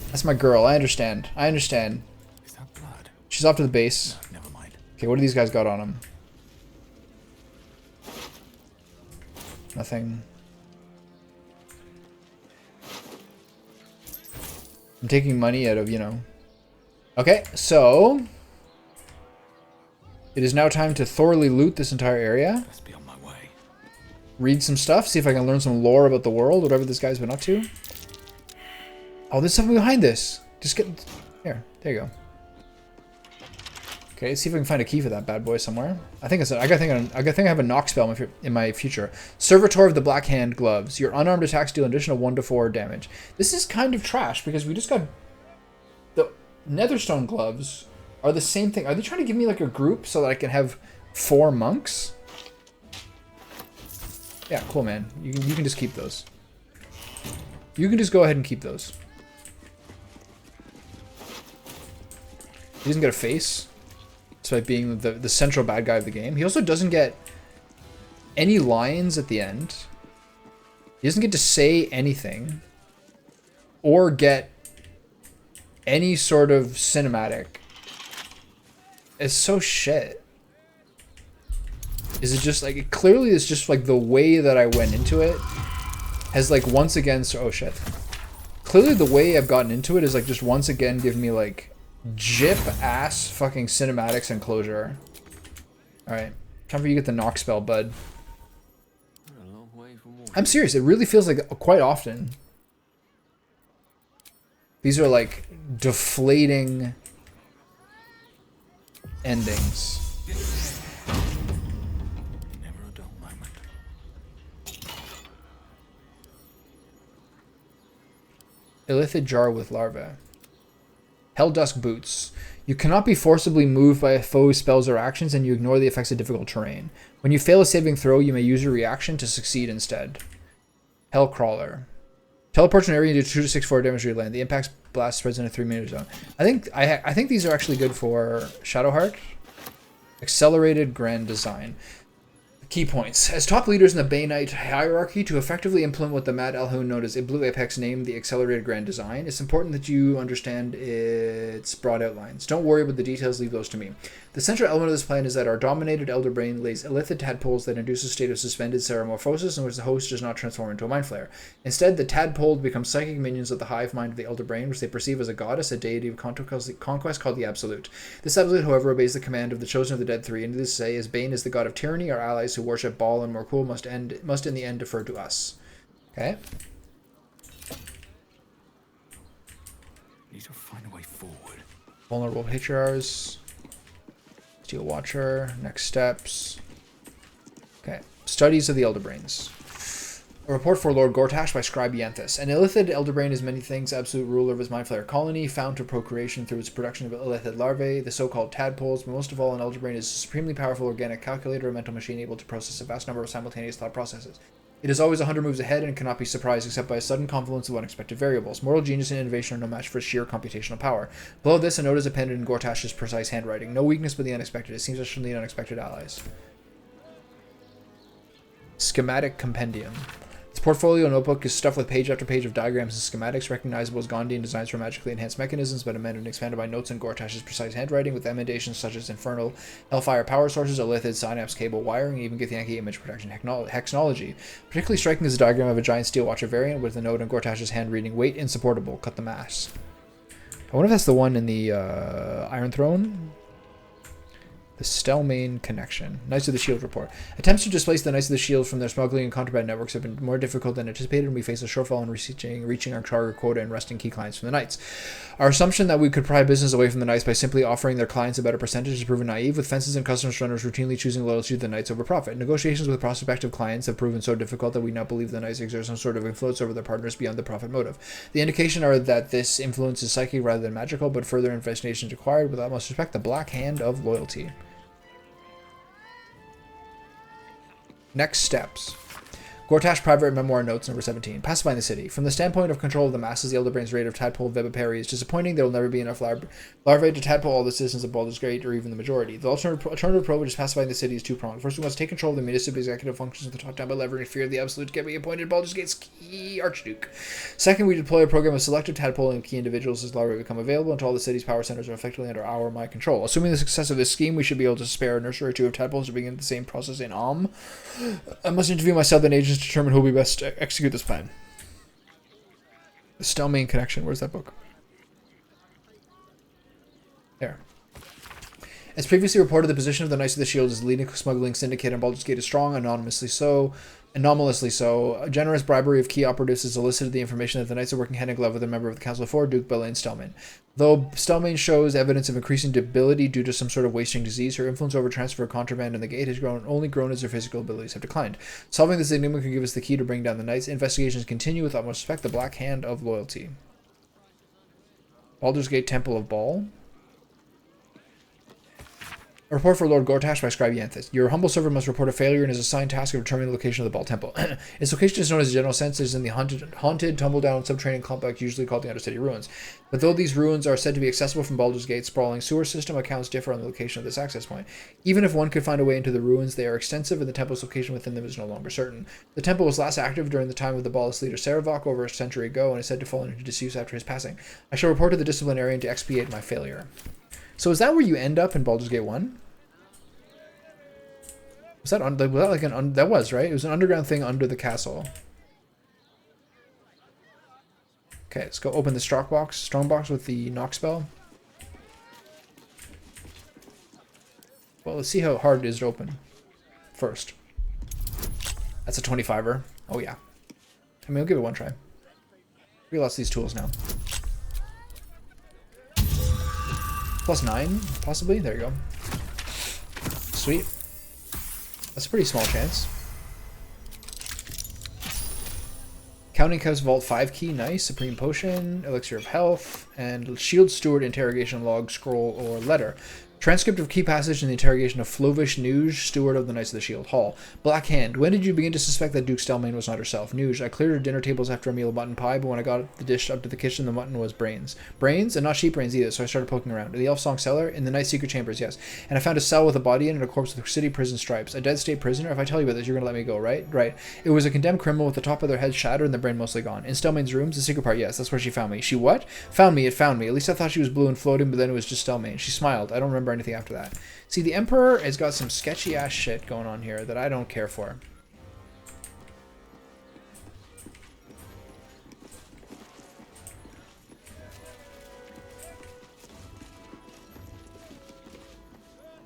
That's my girl. I understand. Is that blood? She's off to the base. No, never mind. Okay, what do these guys got on them? Nothing. I'm taking money out of, you know. Okay, so it is now time to thoroughly loot this entire area. Let's be on my way. Read some stuff, see if I can learn some lore about the world, whatever this guy's been up to. Oh, there's something behind this. Just get here. There you go. Okay, let's see if we can find a key for that bad boy somewhere. I think I have a knock spell in my future. Servitor of the Black Hand Gloves. Your unarmed attacks deal an additional 1 to 4 damage. This is kind of trash because we just got the Netherstone gloves are the same thing. Are they trying to give me like a group so that I can have 4 monks? Yeah, cool, man. You can just keep those. You can just go ahead and keep those. He doesn't get a face, despite being the central bad guy of the game. He also doesn't get any lines at the end. He doesn't get to say anything or get any sort of cinematic. It's so shit. Is it just like, clearly it's just like the way that I went into it has like once again, oh shit. Clearly the way I've gotten into it is like just once again giving me like jip ass fucking cinematics and closure. Alright, time for you to get the knock spell, bud. I'm serious, it really feels like quite often these are like deflating endings. Never a dull moment. Illithid jar with larvae. Helldusk boots. You cannot be forcibly moved by a foe's spells or actions, and you ignore the effects of difficult terrain. When you fail a saving throw, you may use your reaction to succeed instead. Hellcrawler. Teleports an area into 2 to 6 4 damage to your land. The impact blast spreads in a 3-meter zone. I think these are actually good for Shadowheart. Accelerated grand design. Key points. As top leaders in the Bay Knight hierarchy, to effectively implement what the Mad Elhoon note as a Blue Apex named the Accelerated Grand Design, it's important that you understand its broad outlines. Don't worry about the details, leave those to me. The central element of this plan is that our dominated Elder Brain lays illithid tadpoles that induce a state of suspended ceremorphosis in which the host does not transform into a mind flayer. Instead, the tadpoles become psychic minions of the hive mind of the Elder Brain, which they perceive as a goddess, a deity of conquest called the Absolute. This Absolute, however, obeys the command of the Chosen of the Dead Three, and this say, as Bane is the god of tyranny, our allies who worship Baal and Morkul must in the end defer to us. Okay? Need to find a way forward. Vulnerable Patriarchs. Steel Watcher. Next steps. Okay. Studies of the Elder Brains. A report for Lord Gortash by Scribe Yanthus. An illithid Elder Brain is many things, absolute ruler of his Mind Flayer colony, found to procreation through its production of illithid larvae, the so-called tadpoles, but most of all, an Elder Brain is a supremely powerful organic calculator, a mental machine able to process a vast number of simultaneous thought processes. It is always 100 moves ahead and cannot be surprised except by a sudden confluence of unexpected variables. Moral genius and innovation are no match for sheer computational power. Below this, a note is appended in Gortash's precise handwriting. No weakness but the unexpected. It seems us to need unexpected allies. Schematic Compendium. Its portfolio notebook is stuffed with page after page of diagrams and schematics, recognizable as Gondian designs for magically enhanced mechanisms, but amended and expanded by notes in Gortash's precise handwriting, with emendations such as infernal hellfire power sources, illithid synapse cable wiring, and even Githyanki image protection hexnology. Particularly striking is a diagram of a giant steel watcher variant with a note in Gortash's hand reading, "Weight insupportable, cut the mass." I wonder if that's the one in the Iron Throne. The Stelmane Connection. Knights of the Shield report. Attempts to displace the Knights of the Shield from their smuggling and contraband networks have been more difficult than anticipated, and we face a shortfall in reaching our target quota and wresting key clients from the Knights. Our assumption that we could pry business away from the Knights by simply offering their clients a better percentage has proven naive, with fences and customs runners routinely choosing loyalty to the Knights over profit. Negotiations with prospective clients have proven so difficult that we now believe the Knights exert some sort of influence over their partners beyond the profit motive. The indication are that this influence is psychic rather than magical, but further investigation is required. With utmost respect, the Black Hand of Loyalty. Next steps. Gortash Private Memoir Notes number 17. Pacifying the city. From the standpoint of control of the masses, the Elder Brain's rate of tadpole vivipary is disappointing. There will never be enough larvae to tadpole all the citizens of Baldur's Gate, or even the majority. The alternative approach is pacifying the city is two-pronged. First, we must take control of the municipal executive functions of the top down by leveraging fear of the Absolute to get reappointed Baldur's Gate's key Archduke. Second, we deploy a program of selective tadpoling of key individuals as larvae become available until all the city's power centers are effectively under our mind control. Assuming the success of this scheme, we should be able to spare a nursery or two of tadpoles to begin the same process in I must interview my southern agents to determine who will be best to execute this plan. The Stelmane Connection. Where's that book? There. As previously reported, the position of the Knights of the Shield as the leading smuggling syndicate in Baldur's Gate is strong, anomalously so. A generous bribery of key operatives has elicited the information that the Knights are working hand in glove with a member of the Council of Four, Duke Belaine Stelmane. Though Stelmane shows evidence of increasing debility due to some sort of wasting disease, her influence over transfer of contraband in the gate has only grown as her physical abilities have declined. Solving this enigma can give us the key to bring down the Knights. Investigations continue with utmost respect. The Black Hand of Loyalty. Baldur's Gate Temple of Baal. A report for Lord Gortash by Scribe Yanthus. Your humble servant must report a failure and is assigned task of determining the location of the Ball Temple. Its location is known as a general sense. It is in the haunted, tumble-down subterranean complex usually called the Undercity Ruins. But though these ruins are said to be accessible from Baldur's Gate's sprawling sewer system, accounts differ on the location of this access point. Even if one could find a way into the ruins, they are extensive and the temple's location within them is no longer certain. The temple was last active during the time of the Ballist leader Saravok over a century ago and is said to fall into disuse after his passing. I shall report to the disciplinarian to expiate my failure. So is that where you end up in Baldur's Gate 1? Was that like an that was right? It was an underground thing under the castle. Okay, let's go open the strong box with the knock spell. Well, let's see how hard it is to open first. That's a 25er. Oh yeah. I mean, we'll give it one try. We lost these tools now. +9, possibly. There you go. Sweet. That's a pretty small chance. Counting House Vault 5 key, nice. Supreme Potion, Elixir of Health, and Shield Steward interrogation log, scroll, or letter. Transcript of key passage in the interrogation of Flovish Nuge, steward of the Knights of the Shield Hall. Black Hand. When did you begin to suspect that Duke Stelmane was not herself? Nuge. I cleared her dinner tables after a meal of mutton pie, but when I got the dish up to the kitchen, the mutton was brains. Brains? And not sheep brains either, so I started poking around. In the Elf Song cellar? In the Night Secret Chambers, yes. And I found a cell with a body in and a corpse with city prison stripes. A dead state prisoner? If I tell you about this, you're going to let me go, right? Right. It was a condemned criminal with the top of their head shattered and the brain mostly gone. In Stelmane's rooms? The secret part, yes. That's where she found me. She what? Found me. It found me. At least I thought she was blue and floating, but then it was just Stelmane. She smiled. I don't remember anything after that. See, the Emperor has got some sketchy-ass shit going on here that I don't care for.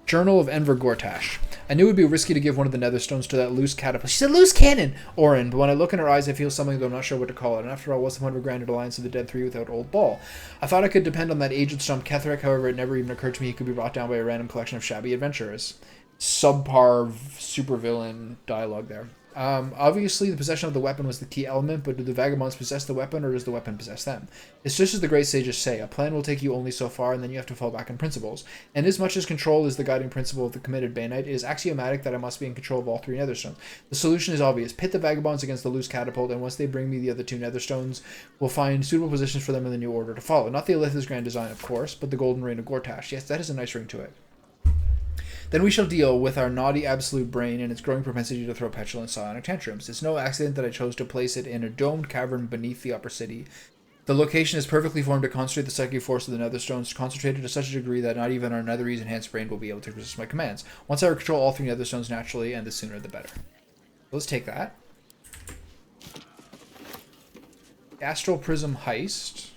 Journal of Enver Gortash. I knew it would be risky to give one of the netherstones to that loose catapult. She's a loose cannon! Orin, but when I look in her eyes, I feel something though I'm not sure what to call it. And after all, what's the point of a grand alliance of the dead three without Old Ball? I thought I could depend on that aged stump Ketheric, however, it never even occurred to me he could be brought down by a random collection of shabby adventurers. Subpar supervillain dialogue there. Obviously, the possession of the weapon was the key element, but do the vagabonds possess the weapon, or does the weapon possess them? It's just as the great sages say, a plan will take you only so far, and then you have to fall back on principles. And as much as control is the guiding principle of the committed Bay Knight, it is axiomatic that I must be in control of all three netherstones. The solution is obvious. Pit the vagabonds against the loose catapult, and once they bring me the other two netherstones, we'll find suitable positions for them in the new order to follow. Not the Elith's grand design, of course, but the golden reign of Gortash. Yes, that has a nice ring to it. Then we shall deal with our naughty absolute brain and its growing propensity to throw petulant psionic tantrums. It's no accident that I chose to place it in a domed cavern beneath the upper city. The location is perfectly formed to concentrate the psychic force of the netherstones, concentrated to such a degree that not even our netherese enhanced brain will be able to resist my commands. Once I control all three netherstones naturally, and the sooner the better. Let's take that. Astral Prism Heist.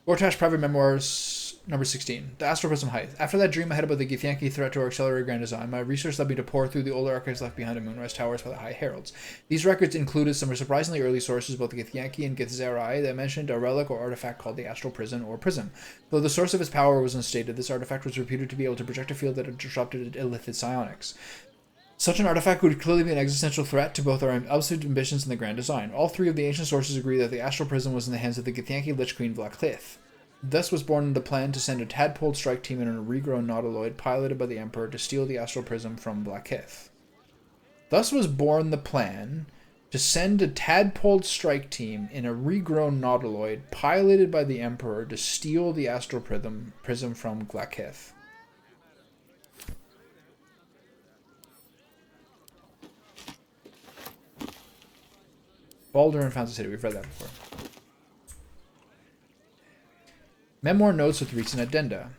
Gortash Private Memoirs, number 16. The Astral Prism Heist. After that dream I had about the Githyanki threat to our accelerated grand design, my research led me to pore through the older archives left behind in Moonrise Towers by the High Heralds. These records included some surprisingly early sources, both the Githyanki and Githzerai, that mentioned a relic or artifact called the Astral Prison or Prism. Though the source of its power was unstated, this artifact was reputed to be able to project a field that had disrupted illicit psionics. Such an artifact would clearly be an existential threat to both our absolute ambitions and the grand design. All three of the ancient sources agree that the Astral Prison was in the hands of the Githyanki Lich Queen Vlaclith. Thus was born the plan to send a tadpole strike team in a regrown nautiloid piloted by the Emperor to steal the Astral Prism from Vlaclith. Thus was born the plan to send a tadpole strike team in a regrown nautiloid piloted by the Emperor to steal the Astral Prism from Vlaclith. Baldur and Fountain City, we've read that before. Memoir notes with recent addenda.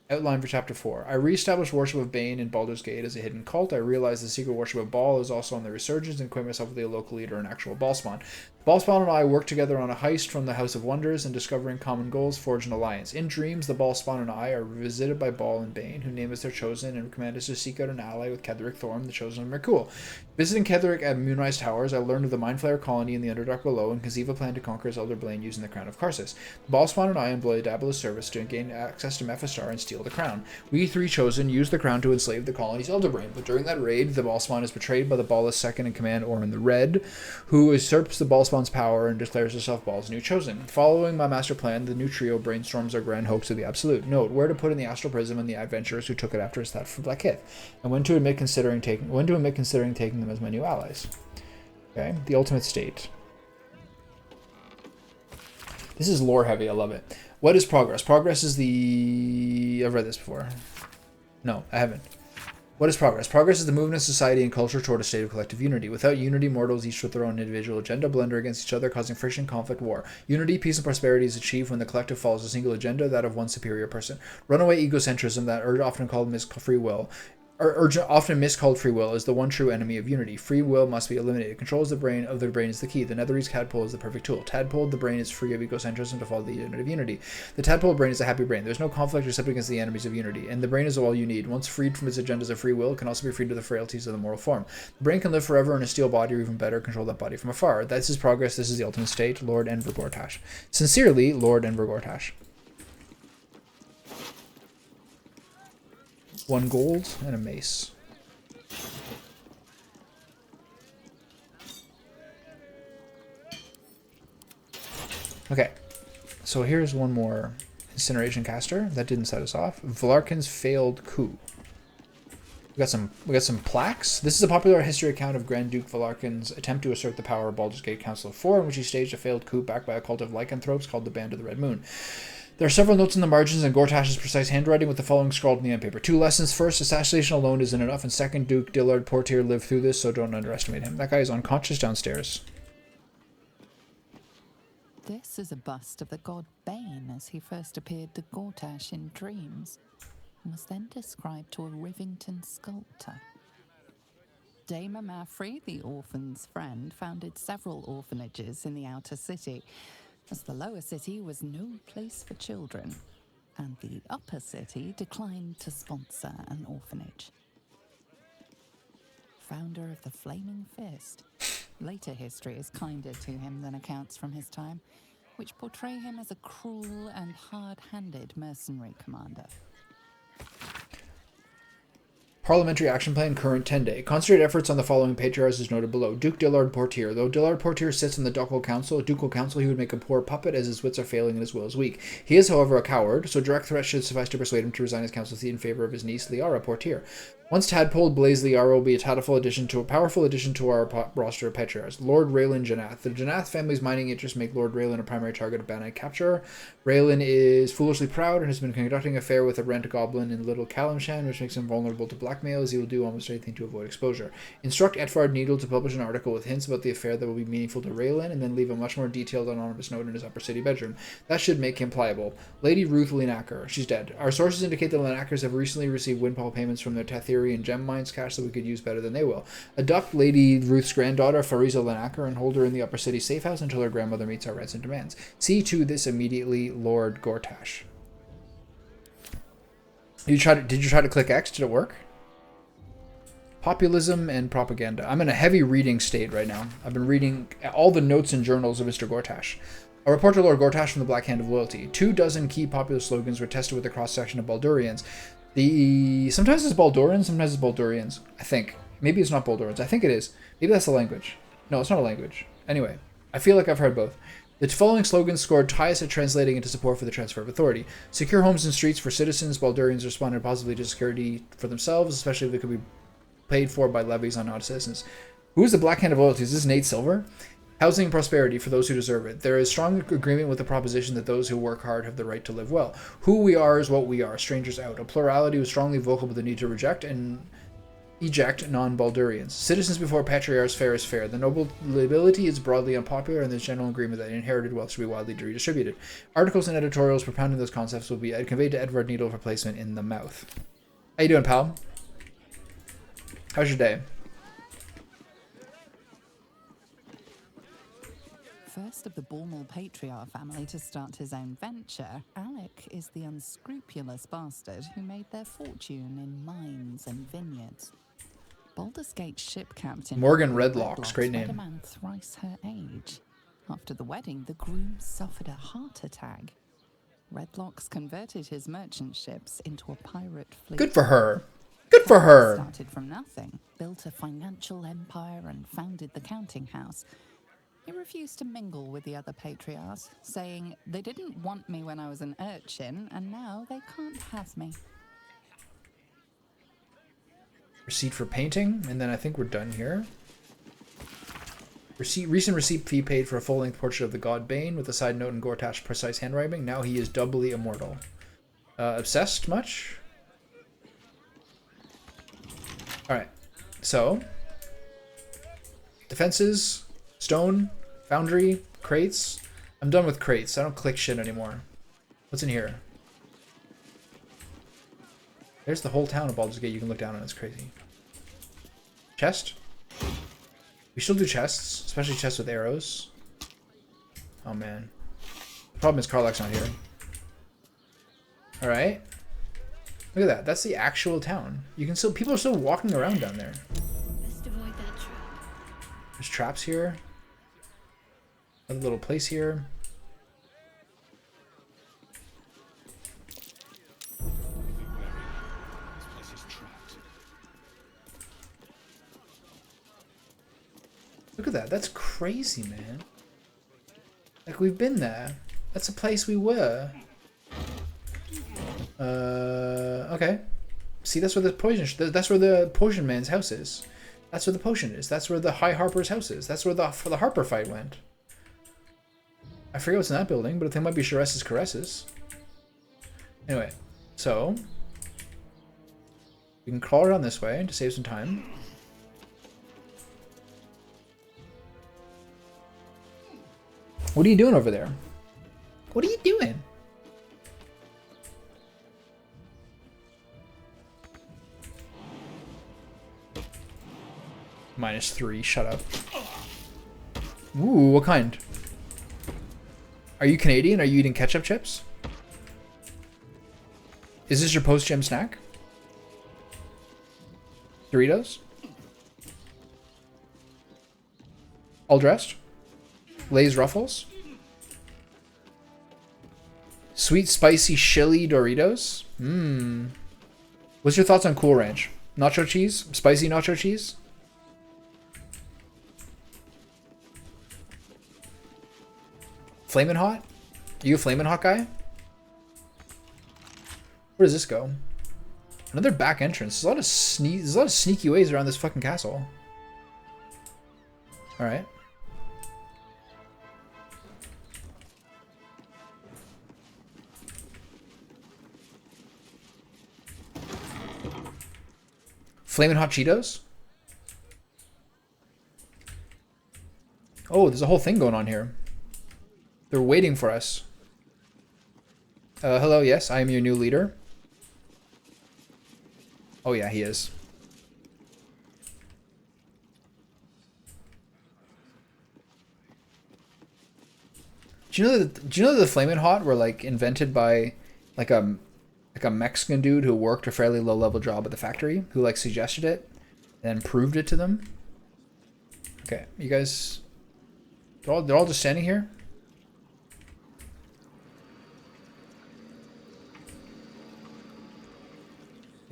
Outline for Chapter 4. I re-established worship of Bane in Baldur's Gate as a hidden cult. I realized the secret worship of Baal is also on the resurgence and acquaint myself with a local leader and actual Baalspawn. Baalspawn and I worked together on a heist from the House of Wonders and discovering common goals forged an alliance. In dreams, the Baalspawn and I are visited by Baal and Bane, who name us their chosen and command us to seek out an ally with Ketheric Thorm, the chosen of Merkul. Visiting Ketheric at Moonrise Towers, I learned of the Mind Flayer colony in the Underdark below and conceive a plan to conquer his elder Blaine using the Crown of Karsus. The Ballspawn and I employ Dabble's service to gain access to Mephistar and steal the crown. We three chosen use the crown to enslave the colony's elder Brain, but during that raid, the Ballspawn is betrayed by the Ballless second in command, Orin the Red, who usurps the Ballspawn's power and declares herself Ball's new chosen. Following my master plan, the new trio brainstorms our grand hoax of the Absolute. Note, where to put in the Astral Prism and the adventurers who took it after his theft from Black Kith, and when to admit considering taking them as my new allies. Okay, the ultimate state. This is lore heavy, I love it. What is progress? Progress is the... I've read this before. No, I haven't. What is progress? Progress is the movement of society and culture toward a state of collective unity. Without unity, mortals, each with their own individual agenda, blunder against each other, causing friction, conflict, war. Unity, peace, and prosperity is achieved when the collective follows a single agenda, that of one superior person. Runaway egocentrism, that are often called free will, often miscalled free will, is the one true enemy of unity. Free will must be eliminated. Control of the brain is the key. The Netherese tadpole is the perfect tool. Tadpole, the brain, is free of egocentrism to follow the unit of unity. The tadpole brain is a happy brain. There's no conflict except against the enemies of unity, and the brain is all you need. Once freed from its agendas of free will, it can also be freed of the frailties of the moral form. The brain can live forever in a steel body, or even better, control that body from afar. This is progress. This is the ultimate state. Lord Enver Gortash. Sincerely, Lord Enver Gortash. 1 gold and a mace. Okay, so here's one more incineration caster. That didn't set us off. Vlarkin's failed coup. We got some plaques. This is a popular history account of Grand Duke Vlarkin's attempt to assert the power of Baldur's Gate Council of Four, in which he staged a failed coup backed by a cult of lycanthropes called the Band of the Red Moon. There are several notes in the margins and Gortash's precise handwriting with the following scrawled in the end paper. 2 lessons. First, assassination alone isn't enough, and second, Duke Dillard Portier lived through this, so don't underestimate him. That guy is unconscious downstairs. This is a bust of the god Bane as he first appeared to Gortash in dreams, and was then described to a Rivington sculptor. Dame Mafrey, the orphan's friend, founded several orphanages in the outer city, as the lower city was no place for children, and the upper city declined to sponsor an orphanage. Founder of the Flaming Fist. Later history is kinder to him than accounts from his time, which portray him as a cruel and hard-handed mercenary commander. Parliamentary Action Plan, current 10-day. Concentrate efforts on the following patriarchs is noted below. Duke Dillard Portier. Though Dillard Portier sits in the ducal council, he would make a poor puppet as his wits are failing and his will is weak. He is, however, a coward, so direct threats should suffice to persuade him to resign his council seat in favor of his niece, Liara Portier. Once tadpoled, Blaze Liara will be a powerful addition to our roster of patriarchs. Lord Raylan Janath. The Janath family's mining interests make Lord Raylan a primary target of Banite capture. Raylan is foolishly proud and has been conducting an affair with a rent goblin in Little Kalimshan, which makes him vulnerable to blackmail, as he will do almost anything to avoid exposure. Instruct Edvard Needle to publish an article with hints about the affair that will be meaningful to Raylan, and then leave a much more detailed anonymous note in his upper city bedroom. That should make him pliable. Lady Ruth Linacker. She's dead. Our sources indicate that Linackers have recently received windfall payments from their Tetheri and gem mines cash that we could use better than they will. Abduct Lady Ruth's granddaughter, Fariza Linacker, and hold her in the upper city safe house until her grandmother meets our rights and demands. See to this immediately, Lord Gortash. Did you try to click X? Did it work? Populism and propaganda. I'm in a heavy reading state right now. I've been reading all the notes and journals of Mr. Gortash. A report to Lord Gortash from the Black Hand of Loyalty. 24 key popular slogans were tested with a cross-section of Baldurians. Sometimes it's Baldurians, sometimes it's Baldurians. I think. Maybe it's not Baldurians. I think it is. Maybe that's a language. No, it's not a language. Anyway, I feel like I've heard both. The following slogans scored highest at translating into support for the transfer of authority. Secure homes and streets for citizens. Baldurians responded positively to security for themselves, especially if they could be paid for by levies on non-citizens. Who is the Black Hand of Loyalty? Is this Nate Silver? Housing and prosperity for those who deserve it. There is strong agreement with the proposition that those who work hard have the right to live well. Who we are is what we are. Strangers out. A plurality was strongly vocal with the need to reject and eject non-Baldurians. Citizens before patriarchs, fair is fair. The nobility is broadly unpopular, and there's general agreement that inherited wealth should be widely redistributed. Articles and editorials propounding those concepts will be conveyed to Edvard Needle for placement in the mouth. How you doing, pal? How's your day? First of the Bormal patriarch family to start his own venture, Alec is the unscrupulous bastard who made their fortune in mines and vineyards. Baldur's Gate ship captain Morgan Redlocks, great wed a name. man thrice her age. After the wedding, the groom suffered a heart attack. Redlocks converted his merchant ships into a pirate fleet. Good for her. Good for her. Started from nothing, built a financial empire, and founded the counting house. He refused to mingle with the other patriarchs, saying they didn't want me when I was an urchin, and now they can't have me. Receipt for painting, and then I think we're done here. Recent receipt fee paid for a full-length portrait of the god Bane with a side note and Gortash precise handwriting. Now he is doubly immortal. Obsessed much? Alright, so defenses, stone, foundry, crates. I'm done with crates. I don't click shit anymore. What's in here? There's the whole town of Baldur's Gate you can look down on. It's crazy. Chest? We still do chests, especially chests with arrows. Oh man. The problem is Karlach's not here. Alright. Look at that. That's the actual town. You can still, people are still walking around down there. Best avoid that trap. There's traps here. A little place here. Look at that. That's crazy, man. Like, we've been there. That's a place we were. Okay. See, that's where the potion. That's where the potion man's house is. That's where the potion is. That's where the High Harper's house is. That's where the Harper fight went. I forget what's in that building, but I think it might be Sharess's caresses. Anyway, so we can crawl around this way to save some time. What are you doing over there? What are you doing? -3, shut up. Ooh, what kind? Are you Canadian? Are you eating ketchup chips? Is this your post-gym snack? Doritos? All dressed? Lay's Ruffles? Sweet, spicy, chili Doritos? Mmm. What's your thoughts on Cool Ranch? Nacho cheese? Spicy nacho cheese? Flamin' Hot? Are you a Flamin' Hot guy? Where does this go? Another back entrance. There's a lot of sneaky ways around this fucking castle. Alright. Flamin' Hot Cheetos? Oh, there's a whole thing going on here. They're waiting for us. Hello, yes, I am your new leader. Oh yeah, he is. Do you know that the Flamin' Hot were like invented by like a Mexican dude who worked a fairly low level job at the factory, who like suggested it and then proved it to them? Okay, you guys, they're all just standing here.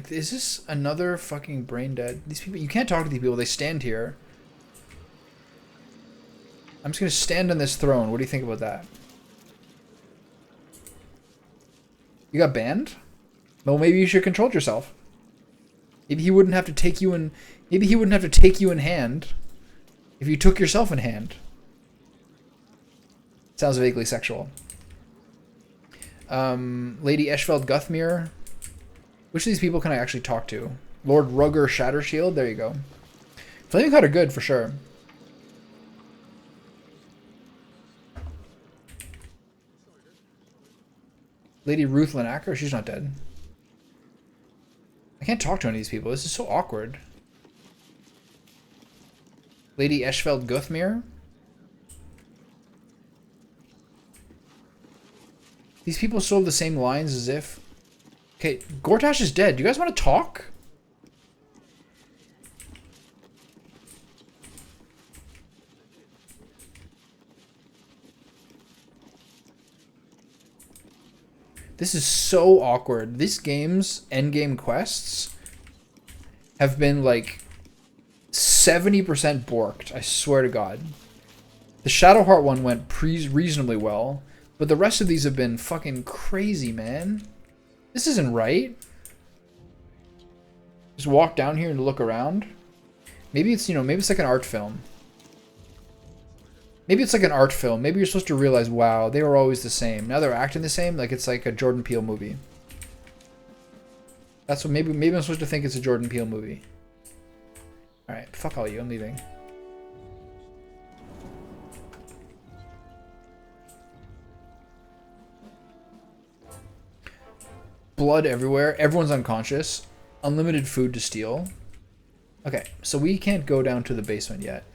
Is this another fucking brain dead? These people, you can't talk to these people. They stand here. I'm just gonna stand on this throne. What do you think about that? You got banned? Well, maybe you should control yourself. Maybe he wouldn't have to take you in. Maybe he wouldn't have to take you in hand if you took yourself in hand. Sounds vaguely sexual. Lady Eschfeld Guthmere. Which of these people can I actually talk to? Lord Rugger Shattershield. There you go. Flaming Hot are good for sure. Lady Ruth Lanacker. She's not dead. I can't talk to any of these people. This is so awkward. Lady Eschfeld Guthmere. These people still have the same lines as if... Okay, Gortash is dead. Do you guys want to talk? This is so awkward. These games, endgame quests, have been like 70% borked. I swear to God. The Shadowheart one went reasonably well, but the rest of these have been fucking crazy, man. This isn't right. Just walk down here and look around. Maybe it's, you know, maybe it's like an art film. Maybe it's like an art film. Maybe you're supposed to realize, wow, they were always the same. Now they're acting the same, like it's like a Jordan Peele movie. That's what maybe I'm supposed to think it's a Jordan Peele movie. Alright, fuck all you, I'm leaving. Blood everywhere. Everyone's unconscious. Unlimited food to steal. Okay, so we can't go down to the basement yet.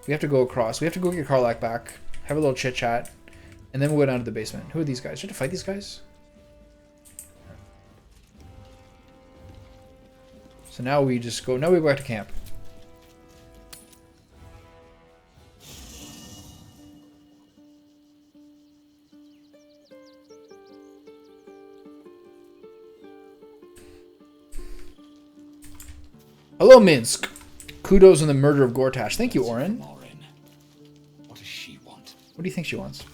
We have to go across. We have to go get Karlach back. Have a little chit chat. And then we'll go down to the basement. Who are these guys? Should I fight these guys? So now we just go. Now we go back to camp. Hello, Minsk. Kudos on the murder of Gortash. Thank you, Oren. What does she want? What do you think she wants?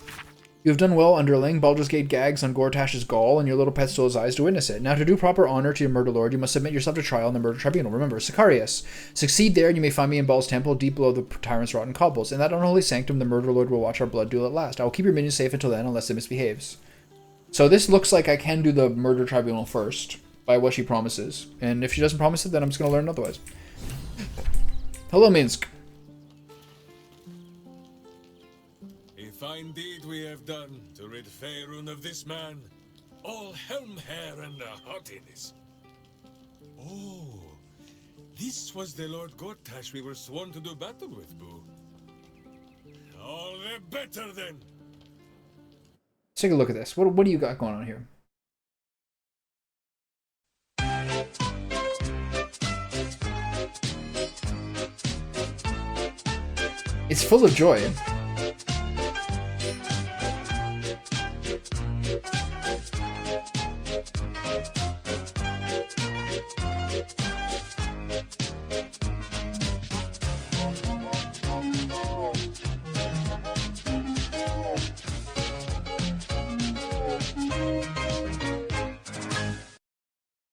You have done well, underling. Baldur's Gate gags on Gortash's gall, and your little pet stole his eyes to witness it. Now, to do proper honor to your murder lord, you must submit yourself to trial in the murder tribunal. Remember, Sicarius. Succeed there, and you may find me in Baal's temple, deep below the tyrant's rotten cobbles. In that unholy sanctum, the murder lord will watch our blood duel at last. I will keep your minions safe until then, unless it misbehaves. So this looks like I can do the murder tribunal first, by what she promises. And if she doesn't promise it, then I'm just going to learn otherwise. Hello, Minsk. A fine deed we have done to rid Faerun of this man. All helm hair and the haughtiness. Oh, this was the Lord Gortash we were sworn to do battle with, Boo. All the better then. Let's take a look at this. What do you got going on here? It's full of joy.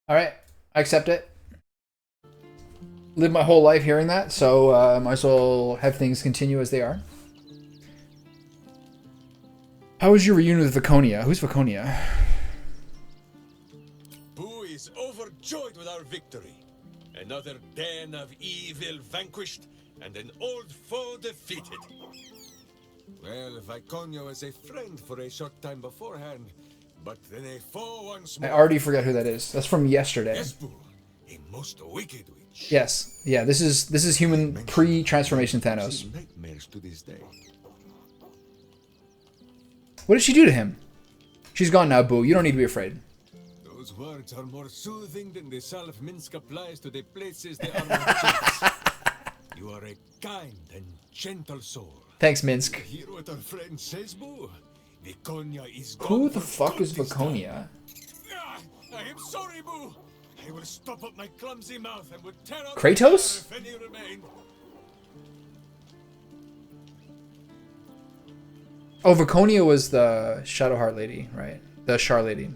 All right, I accept it. Lived my whole life hearing that, so might as well have things continue as they are. How was your reunion with Viconia? Who's Viconia? Boo is overjoyed with our victory. Another den of evil vanquished, and an old foe defeated. Well, Viconia was a friend for a short time beforehand, but then a foe once more. I already forgot who that is. That's from yesterday. Yes, Boo, a most wicked witch. Yes, yeah. This is human pre-transformation Thanos. Nightmares to this day. What did she do to him? She's gone now, Boo. You don't need to be afraid. Those words are more soothing than the salve Minsk applies to the places they are not. You are a kind and gentle soul. Thanks, Minsk. Hear what our friend says, Boo? Viconia is gone. Who the for fuck good is this time. Viconia? I am sorry, Boo. I will stop up my clumsy mouth and would tear out Kratos? if any remain. Oh, Viconia was the Shadowheart lady, right? The Shar lady.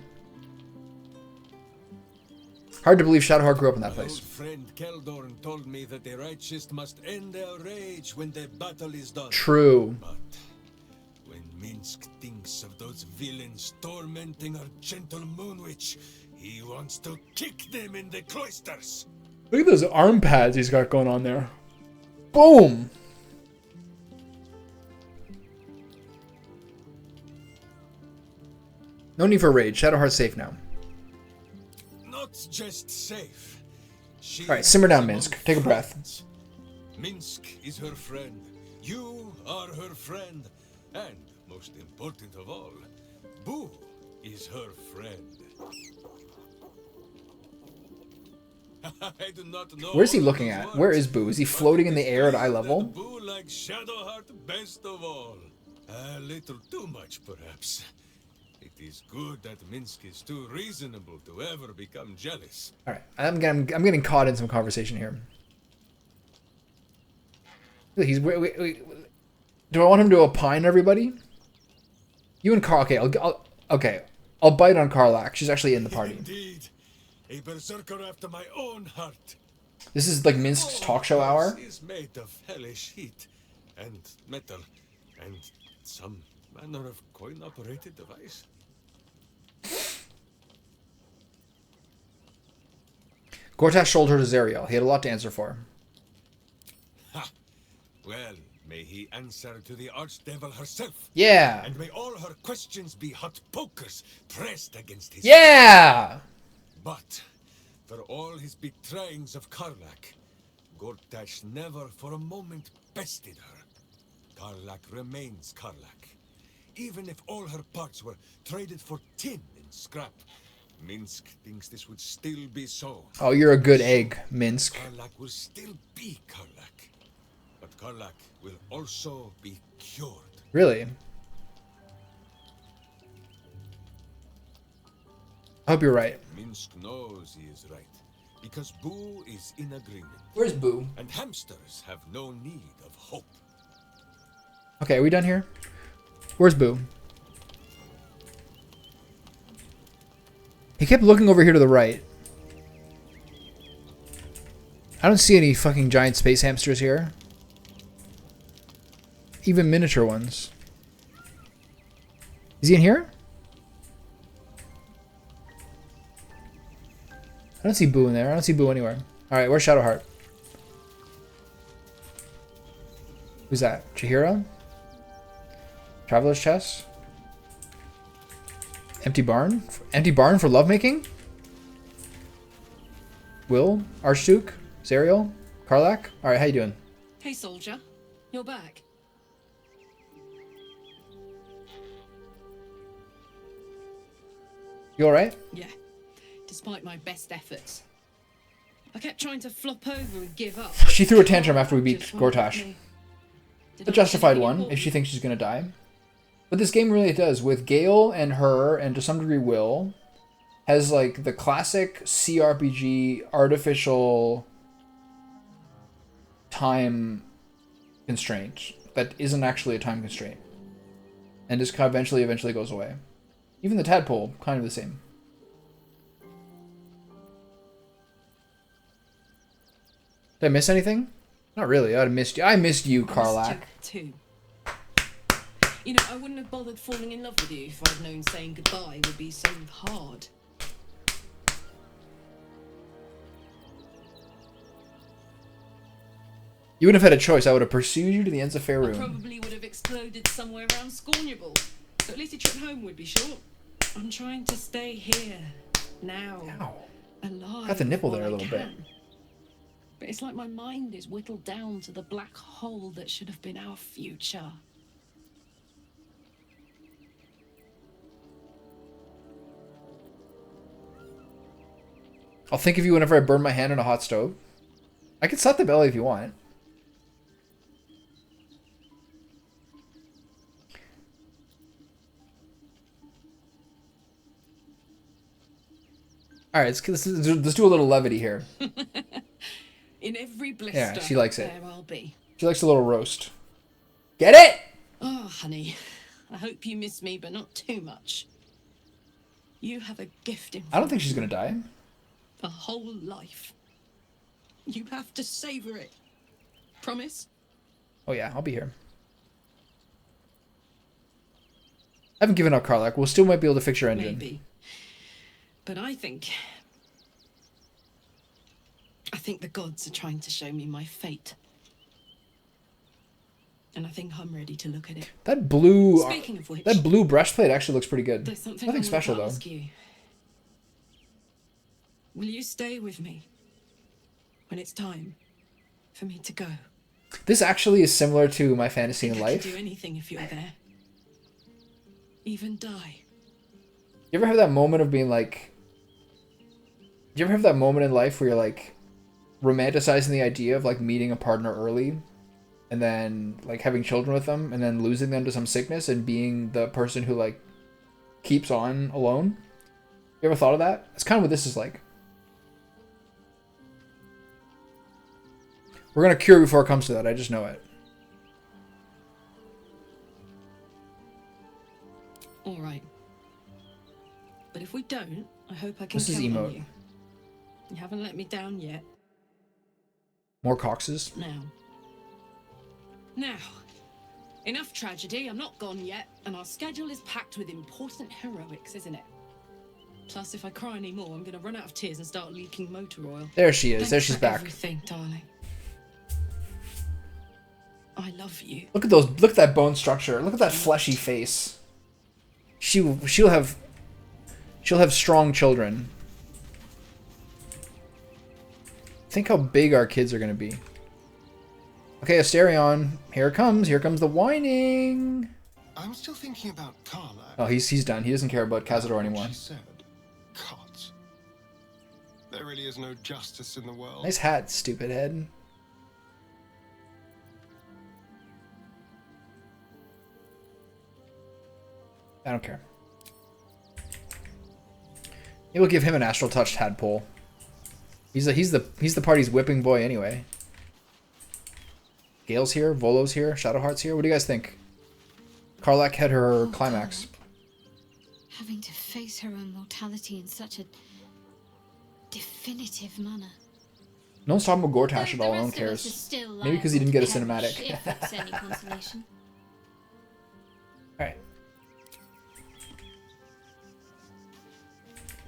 Hard to believe Shadowheart grew up in that My place. old friend Keldorn told me that the righteous must end their rage when the battle is done. True. But when Minsk thinks of those villains tormenting our gentle Moonwitch, he wants to kick them in the cloisters. Look at those arm pads he's got going on there. Boom! No need for rage. Shadowheart's safe now. Not just safe. She Alright, simmer down, is Minsk. among Take a breath. friends. Minsk is her friend. You are her friend. And, most important of all, Boo is her friend. I do not know. Where's he all looking those at? words, Where is Boo? Is he but floating it in the is air at eye clear level? that Boo likes Shadowheart best of all. A little too much, perhaps. It is good that Minsk is too reasonable to ever become jealous. All right, I'm getting caught in some conversation here. He's wait. Do I want him to opine everybody? You and Carl. Okay, I'll bite on Karlak. She's actually in the party. Indeed, a berserker after my own heart. This is like Minsk's talk show hour. Is made of hellish heat and metal and some manner of coin-operated device. Gortash shoulder to Zariel. He had a lot to answer for. Ha! Well, may he answer to the archdevil herself. Yeah. And may all her questions be hot pokers pressed against his... Yeah. But, for all his betrayings of Karlak, Gortash never for a moment bested her. Karlak remains Karlak. Even if all her parts were traded for tin and scrap, Minsk thinks this would still be so. Oh, you're a good egg, Minsk. Karlak will still be Karlak. But Karlak will also be cured. Really? I hope you're right. Minsk knows he is right, because Boo is in agreement. Where's Boo? And hamsters have no need of hope. Okay, are we done here? Where's Boo? He kept looking over here to the right. I don't see any fucking giant space hamsters here. Even miniature ones. Is he in here? I don't see Boo in there. I don't see Boo anywhere. Alright, where's Shadowheart? Who's that? Chihiro? Traveler's chest? Empty barn? Empty barn for lovemaking? Will? Archduke? Zariel? Karlak? Alright, how you doing? Hey, soldier. You're back. You alright? Yeah. Despite my best efforts. I kept trying to flop over and give up. She threw a tantrum after we beat Just won't let Gortash. me. Did A I justified say one, anything if she thinks she's gonna die. But this game really does, with Gale and her, and to some degree Will, has like the classic CRPG artificial time constraint that isn't actually a time constraint. And just kind of eventually goes away. Even the tadpole, kind of the same. Did I miss anything? Not really. I'd have missed you. I missed you, Karlak. Too. You know, I wouldn't have bothered falling in love with you if I'd known saying goodbye would be so hard. You wouldn't have had a choice. I would have pursued you to the ends of I Faerun. probably would have exploded somewhere around Scornable. But at least a trip home would be short. I'm trying to stay here, now, Ow. alive. Got the nipple while there a I little bit. can. But it's like my mind is whittled down to the black hole that should have been our future. I'll think of you whenever I burn my hand on a hot stove. I can slut the belly if you want. Alright, let's do a little levity here. In every blister, Yeah, she likes it. there I'll be. She likes a little roast. Get it? Oh, honey, I hope you miss me, but not too much. You have a gift in I don't think she's gonna die. a whole life. You have to savor it. Promise? Oh yeah, I'll be here. I haven't given up, Karlak. We'll still might be able to fix your engine. Maybe. But I think the gods are trying to show me my fate. And I think I'm ready to look at it. That blue, Speaking of which, that blue breastplate actually looks pretty good. there's something Nothing I special want though. to ask you. Will you stay with me when it's time for me to go? This actually is similar to my fantasy in I could life. do anything if you're there. Even die. You ever have that moment of being like, Do you ever have that moment in life where you're like romanticizing the idea of like meeting a partner early and then like having children with them and then losing them to some sickness and being the person who like keeps on alone? You ever thought of that? That's kind of what this is like. We're gonna cure before it comes to that, I just know it. Alright. But if we don't, I hope I can This is count on emote. you. You haven't let me down yet. More Coxes. Now, enough tragedy, I'm not gone yet, and our schedule is packed with important heroics, isn't it? Plus, if I cry anymore, I'm gonna run out of tears and start leaking motor oil. There she is. Thanks There she's for back. everything, darling. I love you. Look at those. Look at that bone structure. Look at that fleshy face. She'll have strong children. Think how big our kids are gonna be. Okay, Asterion, here it comes. Here comes the whining. I'm still thinking about Carla. Oh, he's done. He doesn't care about Cazador What anymore. she said. God. There really is no justice in the world. Nice hat, stupid head. I don't care. Maybe we'll give him an astral touch tadpole. He's the party's whipping boy anyway. Gale's here, Volo's here, Shadowheart's here. What do you guys think? Karlach had her climax. Having to face her own mortality in such a definitive manner. No one's talking about Gortash The at all. No one rest of us are cares. still Maybe because he didn't liable get a to perish, cinematic. if it's any consolation. Alright.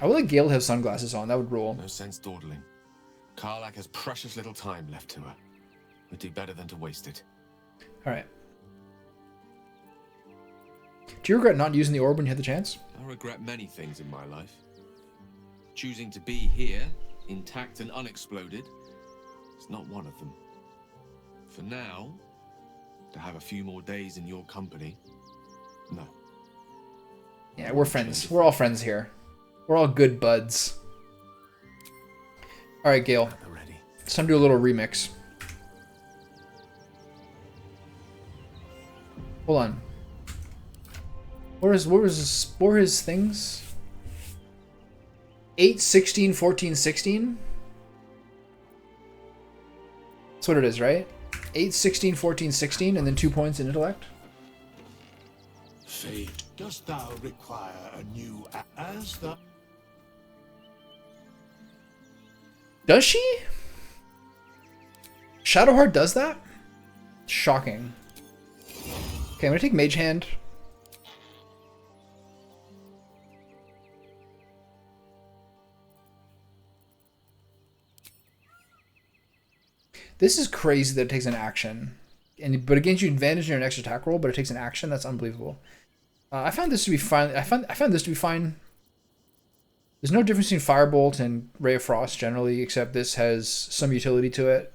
I would like Gale to have sunglasses on. That would rule. No sense dawdling. Karlach has precious little time left to her. We'd do better than to waste it. Alright. Do you regret not using the orb when you had the chance? I regret many things in my life. Choosing to be here, intact and unexploded, is not one of them. For now, to have a few more days in your company, no. Yeah, we're friends. We're all friends here. We're all good buds. Alright, Gale. It's time to do a little remix. Hold on. What were his things? 8, 16, 14, 16? That's what it is, right? 8, 16, 14, 16, and then 2 points in intellect? Fate, dost thou require a new as the... Does she? Shadowheart does that? Shocking. Okay, I'm gonna take Mage Hand. This is crazy that it takes an action. But against you advantage in your next attack roll, but it takes an action. That's unbelievable. I found this to be fine. I found this to be fine. There's no difference between Firebolt and Ray of Frost generally, except this has some utility to it.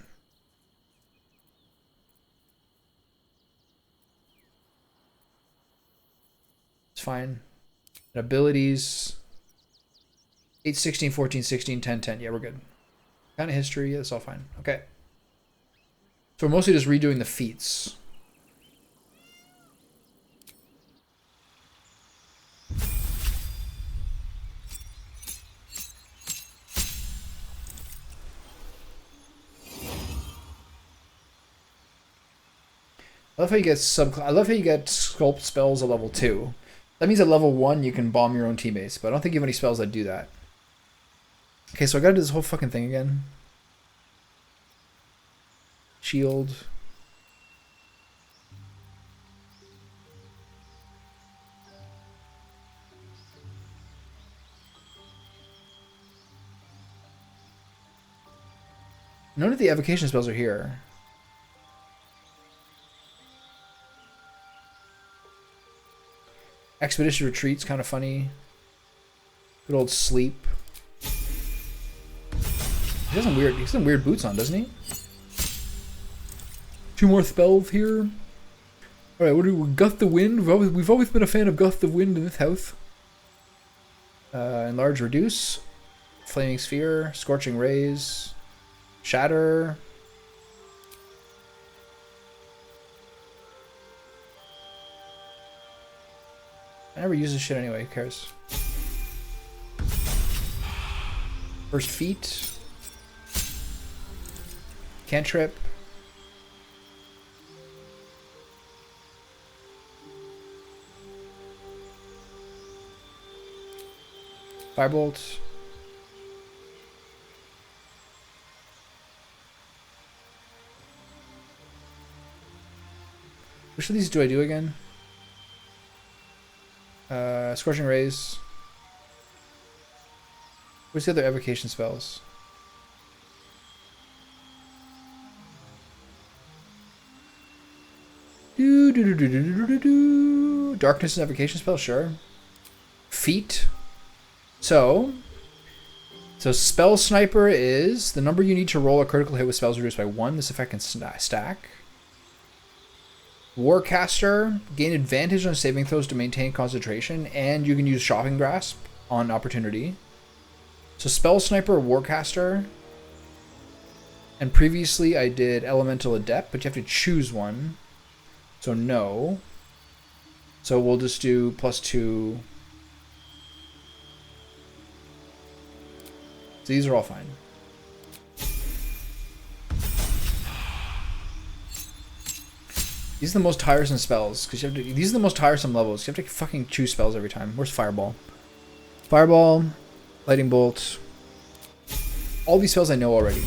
It's fine. And abilities. 8, 16, 14, 16, 10, 10. Yeah, we're good. Kind of history. Yeah, that's all fine. Okay. So we're mostly just redoing the feats. I love how you get sculpt spells at level 2. That means at level 1 you can bomb your own teammates, but I don't think you have any spells that do that. Okay, so I gotta do this whole fucking thing again. Shield. None of the evocation spells are here. Expedition Retreat's kind of funny. Good old Sleep. He has some weird boots on, doesn't he? 2 more spells here. Alright, what do we Gust the Wind? We've always been a fan of Gust of Wind in this house. Enlarge, Reduce. Flaming Sphere, Scorching Rays, Shatter. I never use this shit anyway, who cares? First Feet. Cantrip. Firebolt. Which of these do I do again? Scorching Rays. What's the other evocation spells? Darkness and evocation spell, sure. Feet. So Spell Sniper is the number you need to roll a critical hit with spells reduced by 1. This effect can stack. Warcaster, gain advantage on saving throws to maintain concentration, and you can use Shopping Grasp on opportunity. So Spell Sniper, Warcaster, and previously I did Elemental Adept, but you have to choose one. So no. So we'll just do +2. So these are all fine. These are the most tiresome spells because you have to. These are the most tiresome levels. You have to fucking choose spells every time. Where's Fireball? Fireball, Lightning Bolt. All these spells I know already.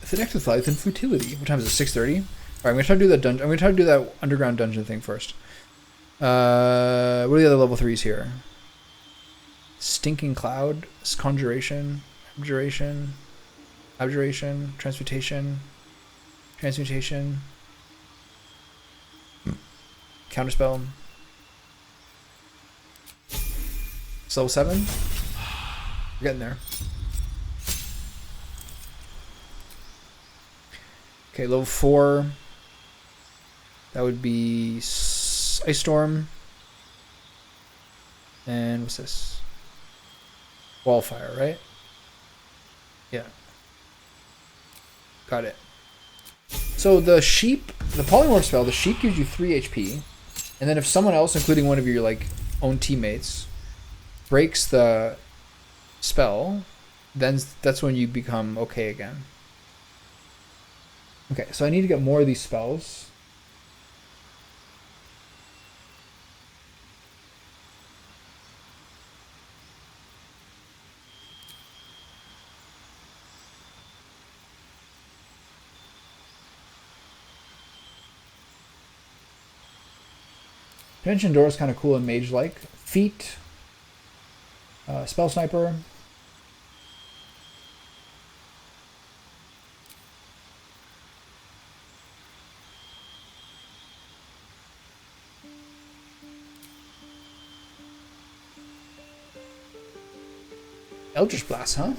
If an exercise in futility. What time is it? 6:30. All right, I'm gonna try to do that dungeon. I'm gonna try to do that underground dungeon thing first. What are the other level 3s here? Stinking Cloud, Conjuration, Abjuration, Transmutation, Counterspell. It's level 7. We're getting there. Okay, level 4. That would be Ice Storm. And what's this? Wallfire, right? Yeah. Got it. So the sheep, the polymorph spell, the sheep gives you 3 HP. And then if someone else, including one of your like own teammates, breaks the spell, then that's when you become okay again. Okay, so I need to get more of these spells. Dimension Door is kind of cool and mage-like. Feet. Spell Sniper. Eldritch Blast, huh?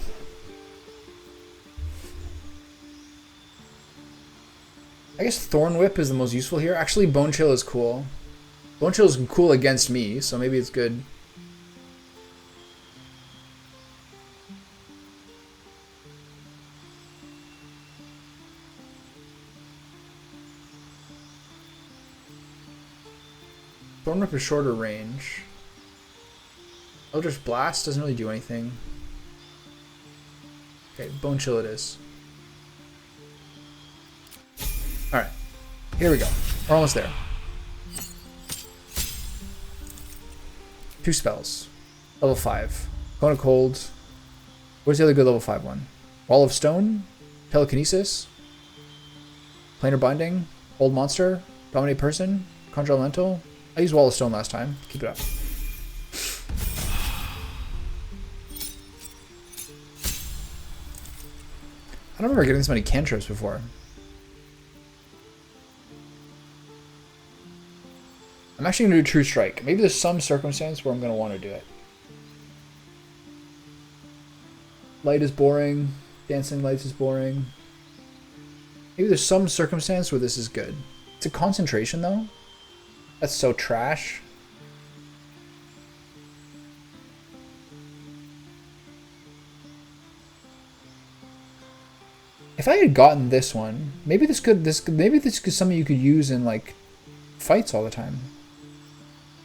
I guess Thorn Whip is the most useful here. Actually, Bone Chill is cool. Bone Chill is cool against me, so maybe it's good. Thorn Whip is shorter range. Eldritch Blast doesn't really do anything. Okay, Bone Chill it is. Alright, here we go. We're almost there. 2 spells. Level 5. Cone of Cold. Where's the other good level 5 one? Wall of Stone. Telekinesis. Planar Binding. Old Monster. Dominate Person. Conjure Elemental. I used Wall of Stone last time. Keep it up. I don't remember getting this many cantrips before. I'm actually going to do True Strike. Maybe there's some circumstance where I'm going to want to do it. Light is boring. Dancing Lights is boring. Maybe there's some circumstance where this is good. It's a concentration though. That's so trash. If I had gotten this one, maybe this is something you could use in like fights all the time.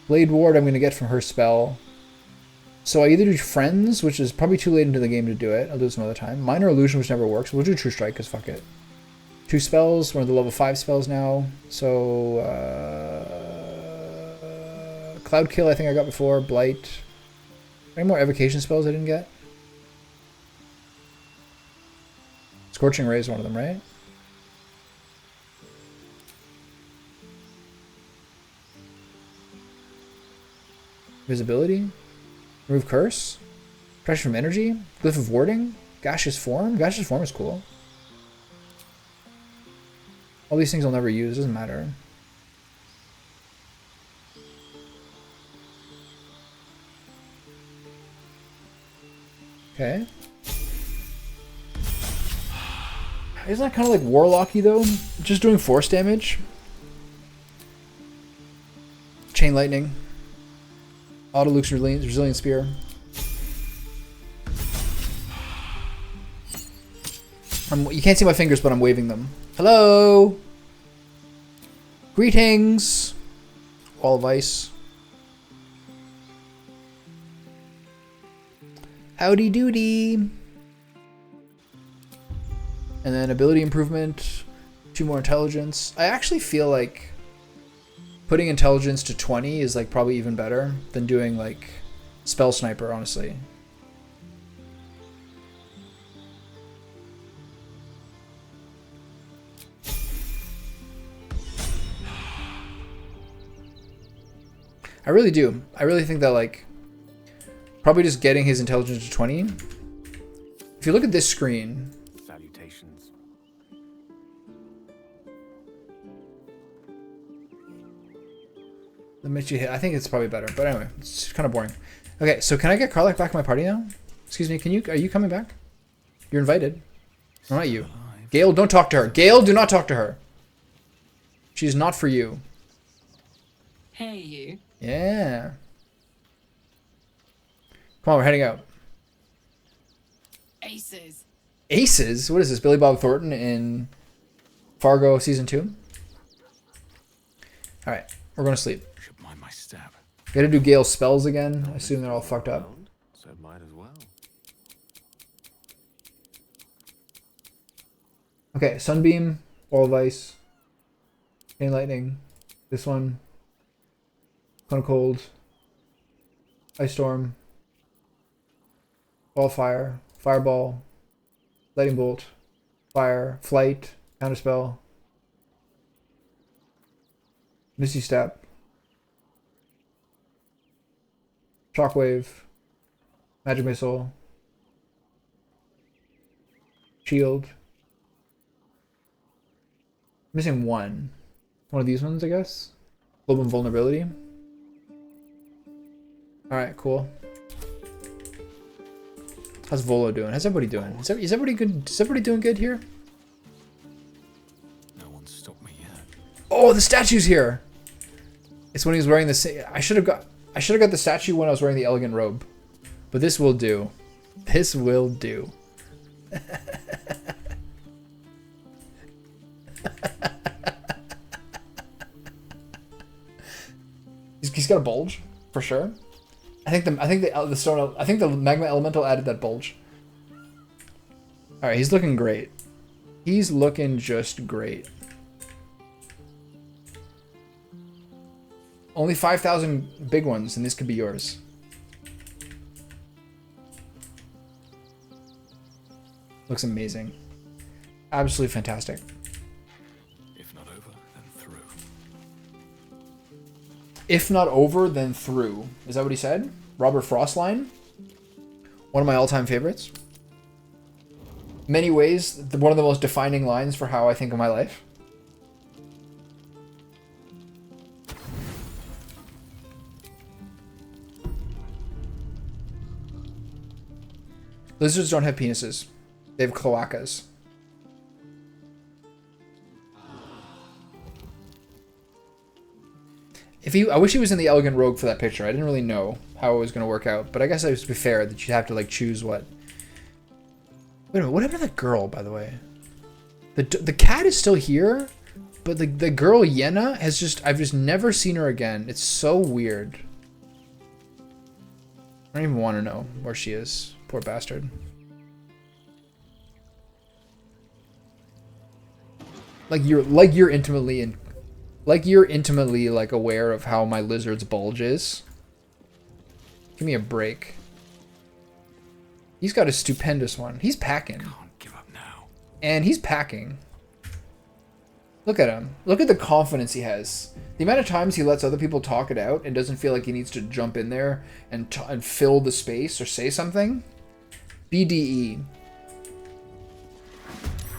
Blade Ward I'm gonna get from her spell. So I either do Friends, which is probably too late into the game to do it. I'll do it some other time. Minor Illusion, which never works. We'll do True Strike, because fuck it. 2 spells. We're in the level 5 spells now. So, Cloud Kill I think I got before. Blight. Any more Evocation spells I didn't get? Scorching Ray is one of them, right? Visibility? Remove Curse? Pressure from Energy? Glyph of Warding? Gaseous Form? Gaseous Form is cool. All these things I'll never use, doesn't matter. Okay. Isn't that kind of like Warlocky though? Just doing force damage? Chain Lightning. Auto Luke's Resilient Spear. You can't see my fingers, but I'm waving them. Hello! Greetings! Wall of Ice. Howdy doody! And then ability improvement. 2 more intelligence. I actually feel like putting intelligence to 20 is like probably even better than doing like spell sniper, honestly. I really do. I really think that like probably just getting his intelligence to 20. If you look at this screen, Salutations. the makes you hit. I think it's probably better, but anyway, it's kind of boring. Okay, so can I get Karlach back in my party now? Excuse me, are you coming back? You're invited. No, not you. Gale, don't talk to her. Gale, do not talk to her. She's not for you. Hey, you. Yeah. Come on, we're heading out. Aces. Aces? What is this? Billy Bob Thornton in Fargo season 2? Alright, we're going to sleep. Should mind my step. Gotta do Gale's spells again. I assume they're all fucked up. So might as well. Okay, Sunbeam, Wall of Ice, Chain Lightning, this one, Cone of Cold, Ice Storm, Ball of Fire, Fireball, Lightning Bolt, Fire, Flight, Counterspell, Misty Step, Shockwave, Magic Missile, Shield. Missing one. One of these ones, I guess. Global Vulnerability. Alright, cool. How's Volo doing? How's everybody doing? Is everybody good? Is everybody doing good here? No one stopped me yet. Oh, the statue's here! It's when he was wearing the... I should have got the statue when I was wearing the elegant robe. But this will do. This will do. He's got a bulge for sure. I think the magma elemental added that bulge. All right, he's looking great. He's looking just great. Only 5,000 big ones, and this could be yours. Looks amazing. Absolutely fantastic. If not over, then through. If not over, then through. Is that what he said? Robert Frost line? One of my all-time favorites. Many ways, one of the most defining lines for how I think of my life. Lizards don't have penises. They have cloacas. I wish he was in the Elegant Rogue for that picture. I didn't really know how it was going to work out, but I guess it was to be fair that you'd have to like choose what. Wait a minute, what happened to that girl, by the way? The cat is still here, but the girl Yenna has I've just never seen her again. It's so weird. I don't even want to know where she is. Poor bastard. Like you're intimately like aware of how my lizard's bulge is. Give me a break. He's got a stupendous one. He's packing. Can't give up now. And he's packing. Look at him. Look at the confidence he has. The amount of times he lets other people talk it out and doesn't feel like he needs to jump in there and fill the space or say something. BDE.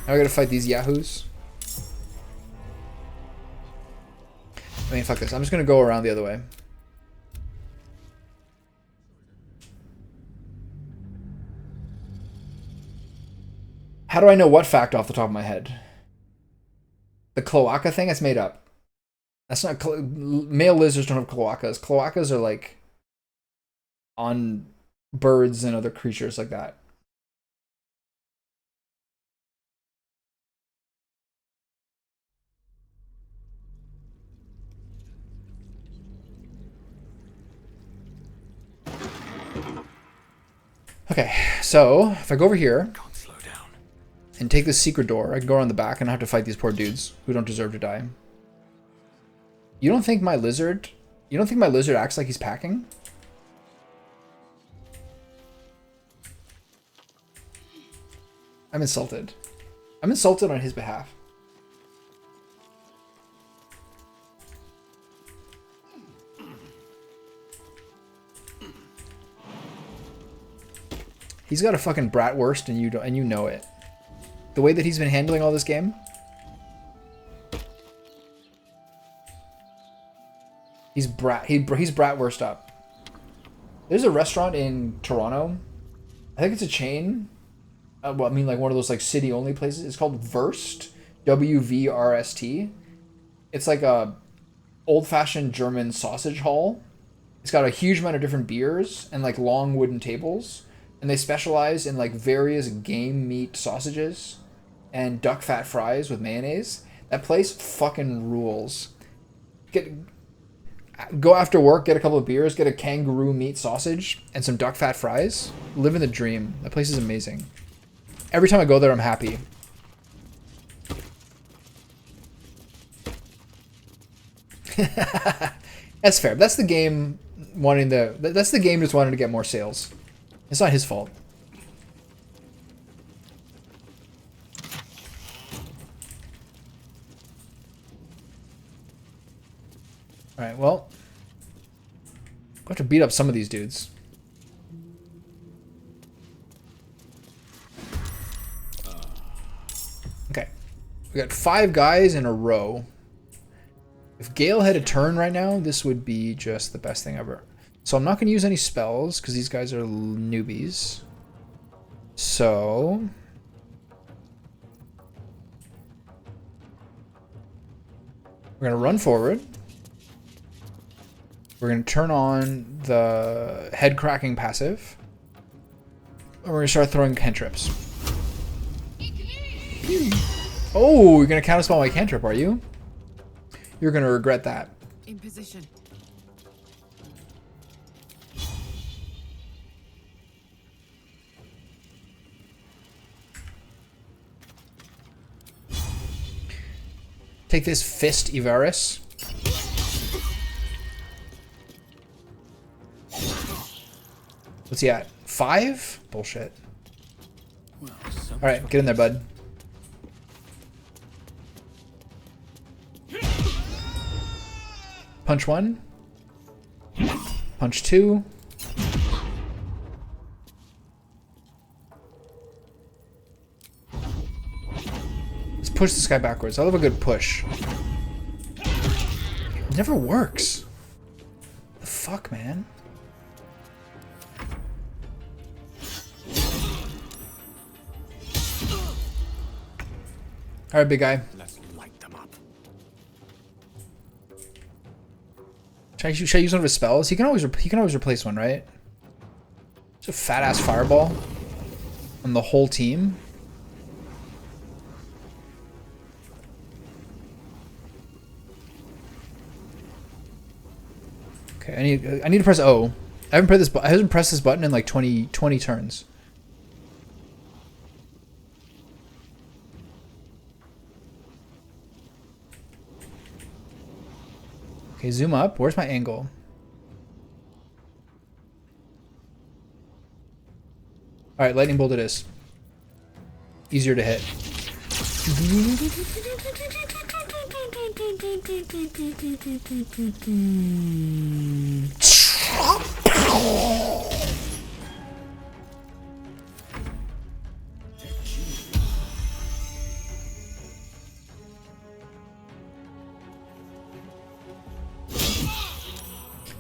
Now I gotta fight these yahoos. I mean, fuck this. I'm just gonna go around the other way. How do I know what fact off the top of my head? The cloaca thing? That's made up. That's not... Male lizards don't have cloacas. Cloacas are like on birds and other creatures like that. Okay, so if I go over here and take this secret door, I can go around the back and I have to fight these poor dudes who don't deserve to die. You don't think my lizard acts like he's packing? I'm insulted. I'm insulted on his behalf. He's got a fucking bratwurst and you know it. The way that he's been handling all this game. He's bratwurst up. There's a restaurant in Toronto. I think it's a chain. Well, I mean like one of those like city only places. It's called Wurst. WVRST. It's like a old-fashioned German sausage hall. It's got a huge amount of different beers and like long wooden tables. And they specialize in like various game meat sausages and duck fat fries with mayonnaise. That place fucking rules. Go after work, get a couple of beers, get a kangaroo meat sausage and some duck fat fries. Living the dream. That place is amazing. Every time I go there, I'm happy. That's fair. That's the game wanting that's the game just wanting to get more sales. It's not his fault. Alright, well. I'll have to beat up some of these dudes. Okay. We got 5 guys in a row. If Gale had a turn right now, this would be just the best thing ever. So I'm not going to use any spells because these guys are newbies. So we're going to run forward. We're going to turn on the head cracking passive. And we're going to start throwing cantrips. Oh, you're going to counterspell my cantrip, are you? You're going to regret that. In position. Take this fist, Ivaris. What's he at? 5? Bullshit. Alright, get in there, bud. Punch 1. Punch 2. Let's push this guy backwards. I love a good push. It never works. The fuck, man? Alright, big guy. Let's light them up. Should I use one of his spells? He can always replace one, right? It's a fat ass fireball on the whole team. Okay, I need to press O. I haven't pressed this button in like 20 turns. Okay, zoom up. Where's my angle? Alright, lightning bolt it is. Easier to hit.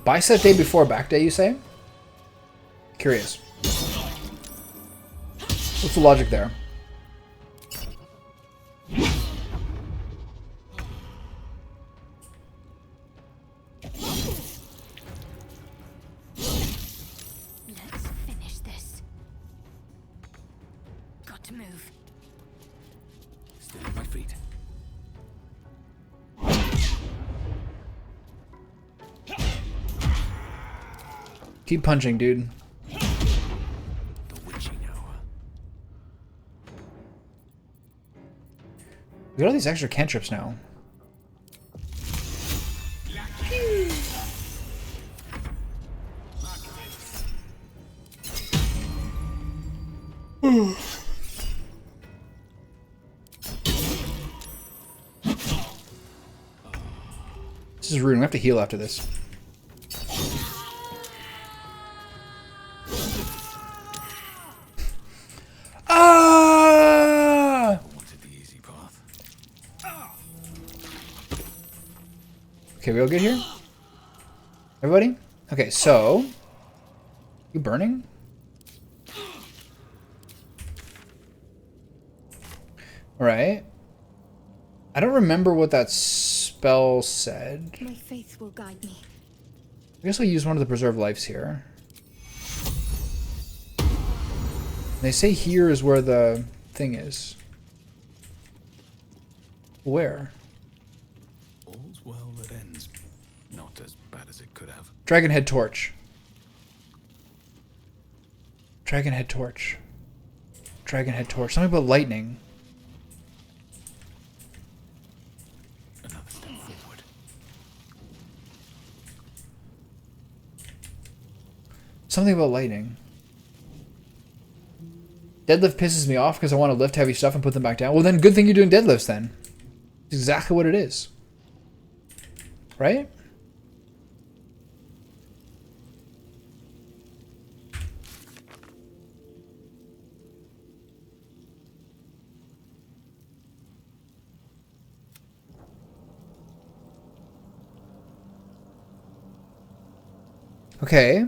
Bicep day before back day, you say? Curious. What's the logic there? Let's finish this. Got to move. Still on my feet. Keep punching, dude. The witching hour. We got all these extra cantrips now. This is rude. We have to heal after this. Ah! Wanted the easy path. Okay, we all good here? Everybody? Okay, so... You burning? Alright. I don't remember what that spell said. My faith will guide me. I guess I'll use one of the preserved lives here. They say here is where the thing is. Where? All's well that ends. Not as bad as it could have. Dragonhead torch. Dragonhead torch. Dragonhead torch. Something about lightning. Another step forward. Something about lightning. Deadlift pisses me off because I want to lift heavy stuff and put them back down. Well, then good thing you're doing deadlifts then. It's exactly what it is. Right? Okay.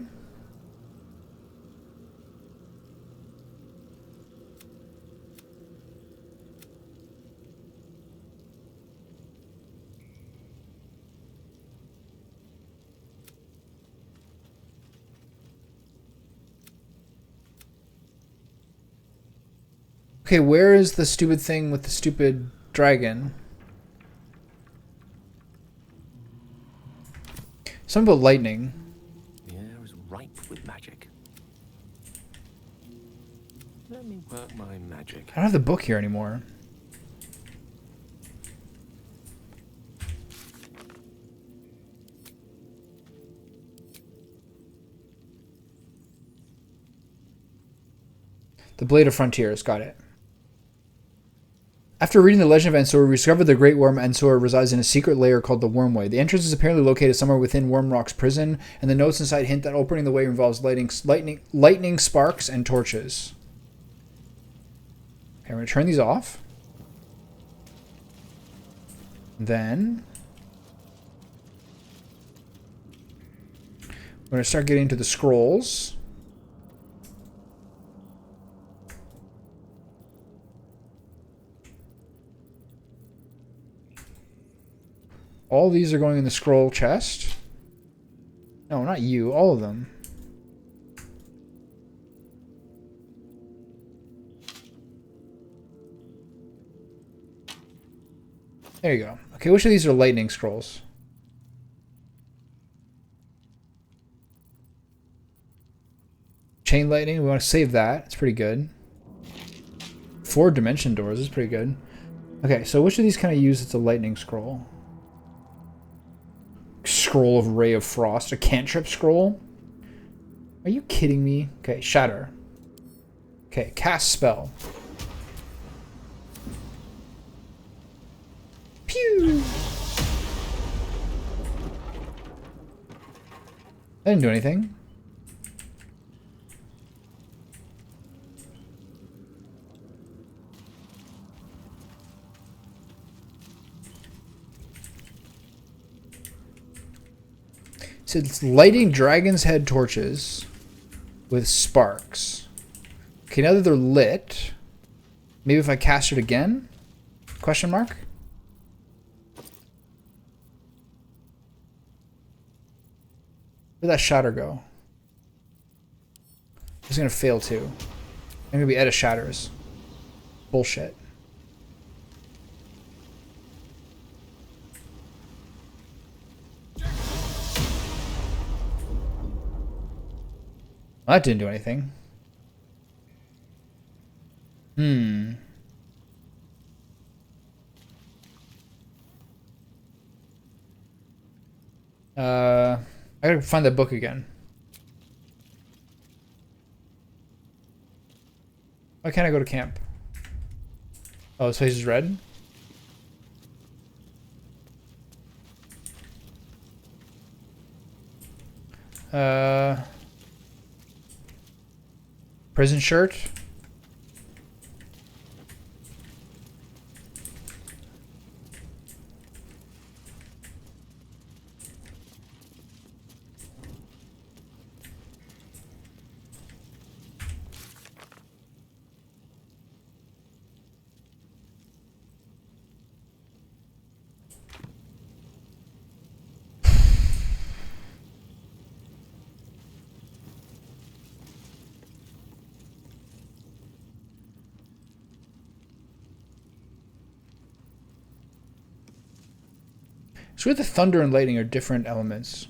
Okay, where is the stupid thing with the stupid dragon? Something about lightning. The air is ripe with magic. Let me work my magic. I don't have the book here anymore. The Blade of Frontiers, got it. After reading the Legend of Ansur, we discovered the Great Worm Ansur resides in a secret lair called the Wormway. The entrance is apparently located somewhere within Wormrock's prison, and the notes inside hint that opening the way involves lightning sparks and torches. Okay, I'm going to turn these off. Then we're going to start getting into the scrolls. All these are going in the scroll chest. No, not you. All of them. There you go. Okay, which of these are lightning scrolls? Chain lightning, we want to save that. It's pretty good. 4 dimension doors is pretty good. Okay, so which of these can I use? It's a lightning scroll. Scroll of Ray of Frost. A cantrip scroll? Are you kidding me? Okay, shatter. Okay, cast spell. Pew! I didn't do anything. So it's lighting dragon's head torches with sparks. Okay, now that they're lit, maybe if I cast it again? Question mark? Where'd that shatter go? It's gonna fail too. I'm gonna be out of shatters. Bullshit. Well, that didn't do anything. I gotta find that book again. Why can't I go to camp? Oh, this place is red? Prison shirt? So the thunder and lightning are different elements.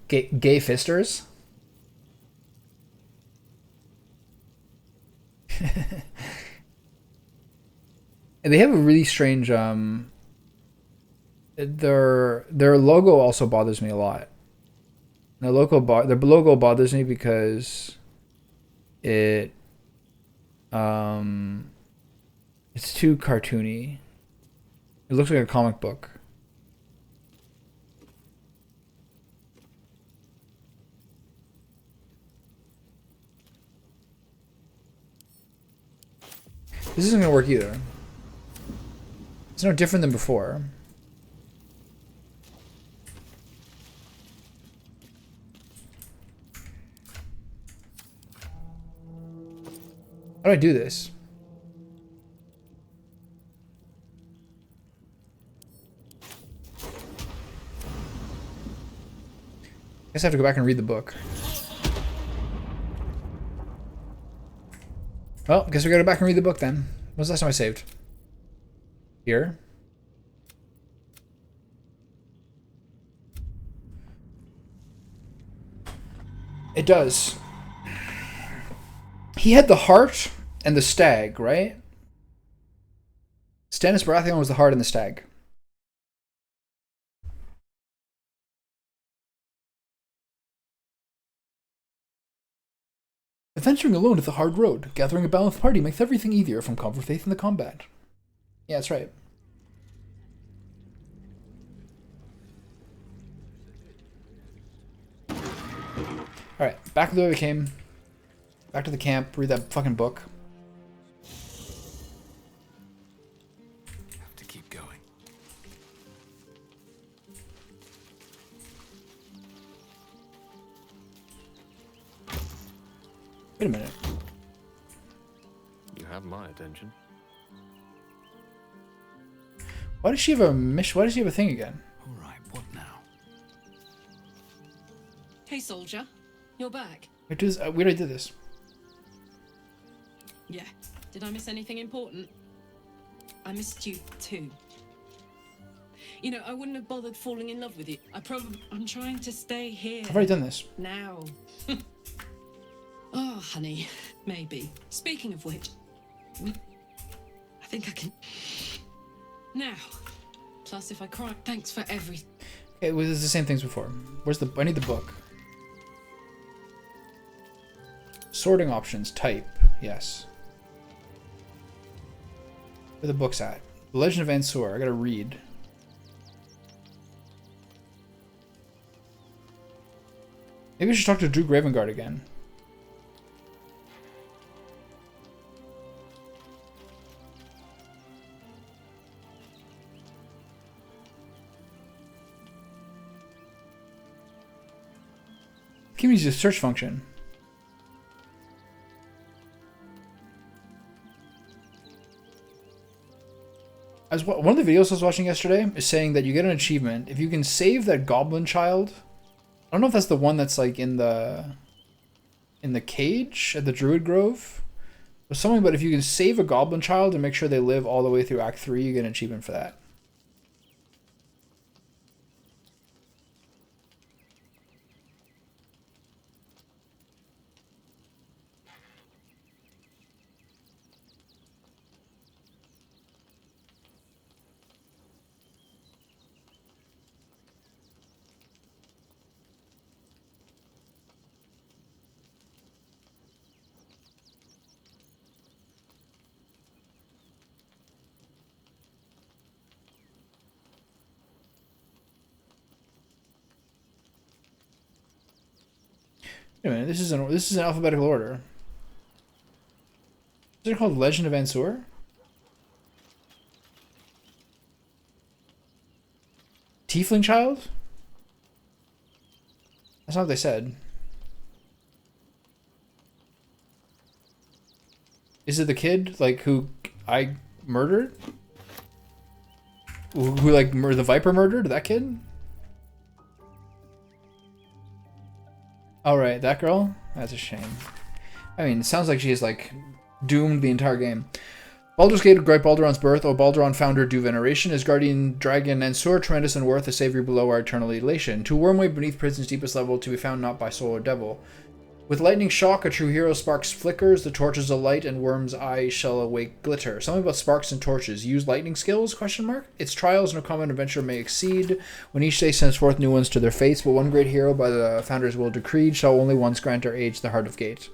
Gay fisters? And they have a really strange their logo also bothers me a lot. Their logo bothers me because it's too cartoony. It looks like a comic book. This isn't gonna work either. It's no different than before. How do I do this? I guess I have to go back and read the book. Well, guess we gotta go back and read the book then. When's the last time I saved? Here. It does. He had the heart and the stag, right? Stannis Baratheon was the heart and the stag. Adventuring alone is a hard road. Gathering a balanced party makes everything easier, from conversation to combat. Yeah, that's right. Alright, back to the way we came. Back to the camp, read that fucking book. Have to keep going. Wait a minute. You have my attention. Why does she have a mission? Why does she have a thing again? All right, what Hey, soldier. You're back. We already did this. Yeah. Did I miss anything important? I missed you too. You know, I wouldn't have bothered falling in love with you. I'm trying to stay here. I've already done this. Now. Oh, honey. Maybe. Speaking of which, I think I can. Now. Plus, if I cry, thanks for everything. Okay, well, it's the same things before. I need the book. Sorting options, type, yes. Where the book's at? The Legend of Ansur, I gotta read. Maybe I should talk to Drew Gravengard again. Can we use the search function? One of the videos I was watching yesterday is saying that you get an achievement if you can save that goblin child. I don't know if that's the one that's like in the cage at the Druid Grove or something, but if you can save a goblin child and make sure they live all the way through Act 3, you get an achievement for that. Wait a minute, this is an alphabetical order. Is it called Legend of Ansur? Tiefling child? That's not what they said. Is it the kid like who I murdered? Who like the Viper murdered? That kid? All right, that girl? That's a shame. I mean, it sounds like she's like doomed the entire game. Baldur's Gate, Great Balduran's birth, O Balduran founder do veneration, his guardian dragon Ansur, tremendous and worth, a savior below our eternal elation. To wormway beneath prison's deepest level, to be found not by soul or devil. With lightning shock, a true hero sparks flickers, the torches alight, and worm's eye shall awake glitter. Something about sparks and torches. Use lightning skills? Question mark. Its trials no common adventure may exceed, when each day sends forth new ones to their fates, but one great hero by the founder's will decreed shall only once grant our age the heart of gate.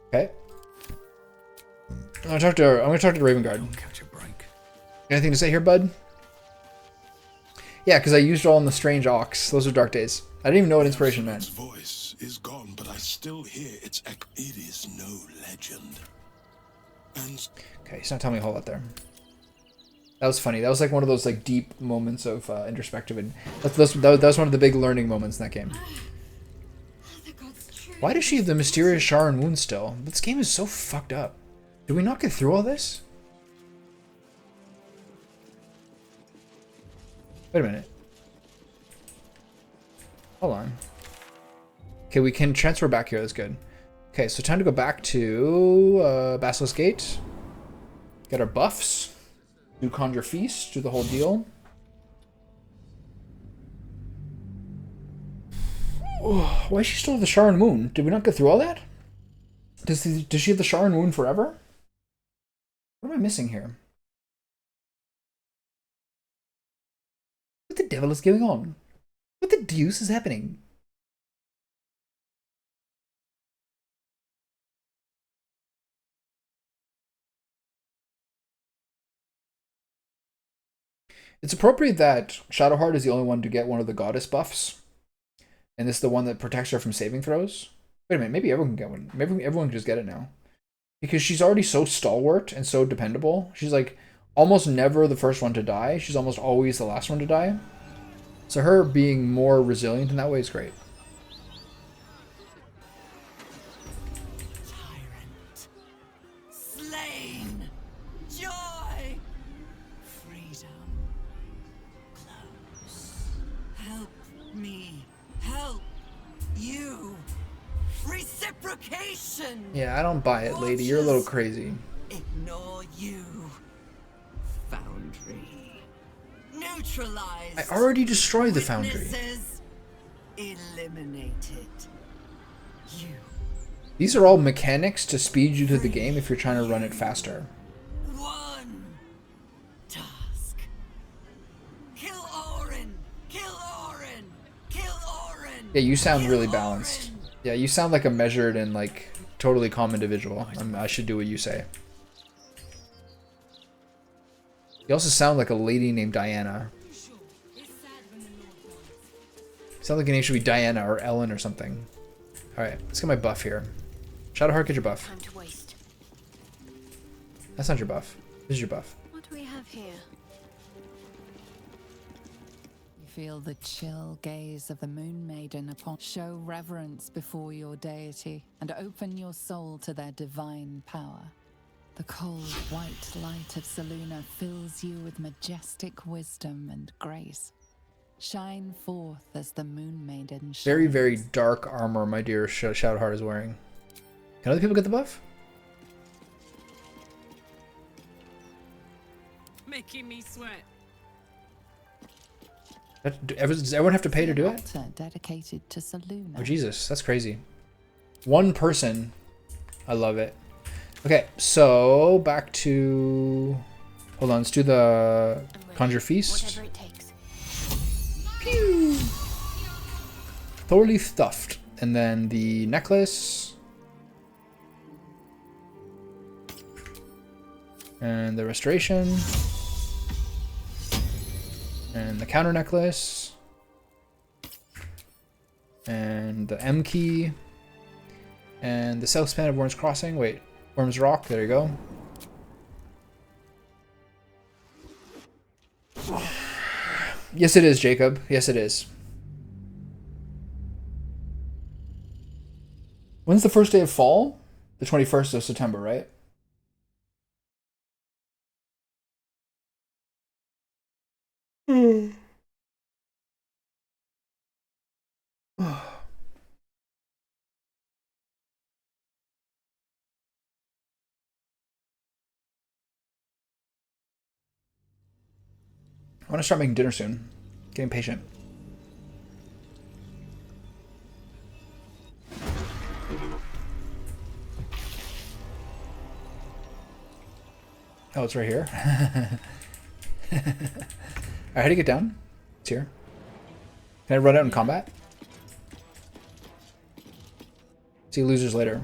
Okay. I'm gonna talk to Ravengard. Catch a break. Anything to say here, bud? Yeah, because I used it all in the Strange Ox. Those are dark days. I didn't even know what inspiration meant. Its voice is gone, but I still hear its echo. It is no legend. And Okay, he's not telling me a whole lot there. That was funny. That was like one of those like deep moments of introspective, and that was one of the big learning moments in that game. Why does she have the mysterious Sharon wound still? This game is so fucked up. Did we not get through all this? Wait a minute. Hold on. Okay, we can transfer back here. That's good. Okay, so time to go back to Basilisk Gate. Get our buffs. Do Conjure Feast. Do the whole deal. Oh, why is she still have the Sharon wound? Did we not get through all that? Does she have the Sharon wound forever? What am I missing here? What the devil is going on? What the deuce is happening? It's appropriate that Shadowheart is the only one to get one of the goddess buffs. And this is the one that protects her from saving throws. Wait a minute, maybe everyone can get one. Maybe everyone can just get it now. Because she's already so stalwart and so dependable. She's like almost never the first one to die. She's almost always the last one to die. So her being more resilient in that way is great. Tyrant. Slain. Joy. Freedom. Close. Help me. Help you. Tactician! Yeah, I don't buy it, lady. You're a little crazy. Ignore you. Foundry. Neutralized. I already destroyed the foundry. Witnesses eliminated. You. These are all mechanics to speed you through the game if you're trying to run it faster. One task. Kill Orin. Kill Orin. Kill Orin. Yeah, you sound Kill really Orin. balanced. Yeah, you sound like a measured and like totally calm individual. I should do what you say. You also sound like a lady named Diana. You sound like your name should be Diana or Ellen or something. Alright, let's get my buff here. Shadowheart, get your buff. Time to waste. That's not your buff. This is your buff. What do we have here? You feel the chill gaze of the Moon Maiden upon. Show reverence before your deity and open your soul to their divine power. The cold white light of Selûne fills you with majestic wisdom and grace. Shine forth as the Moon Maiden shines. Very, very dark armor my dear Shadowheart is wearing. Can other people get the buff? Making me sweat. Does everyone have to pay to do it? Altar dedicated to Selûne. Oh Jesus, that's crazy. One person. I love it. Okay, so back to... Hold on, let's do the Conjure Feast. Whatever it takes. Pew! Thoroughly stuffed. And then the necklace. And the restoration. And the counter necklace. And the M key. And the South Span of Worm's Crossing. Wait, Worm's Rock, there you go. Yes it is, Jacob. Yes it is. When's the first day of fall? The 21st of September, right? I want to start making dinner soon. Getting patient. Oh, it's right here. Alright, how do you get down? It's here. Can I run out in combat? See losers later.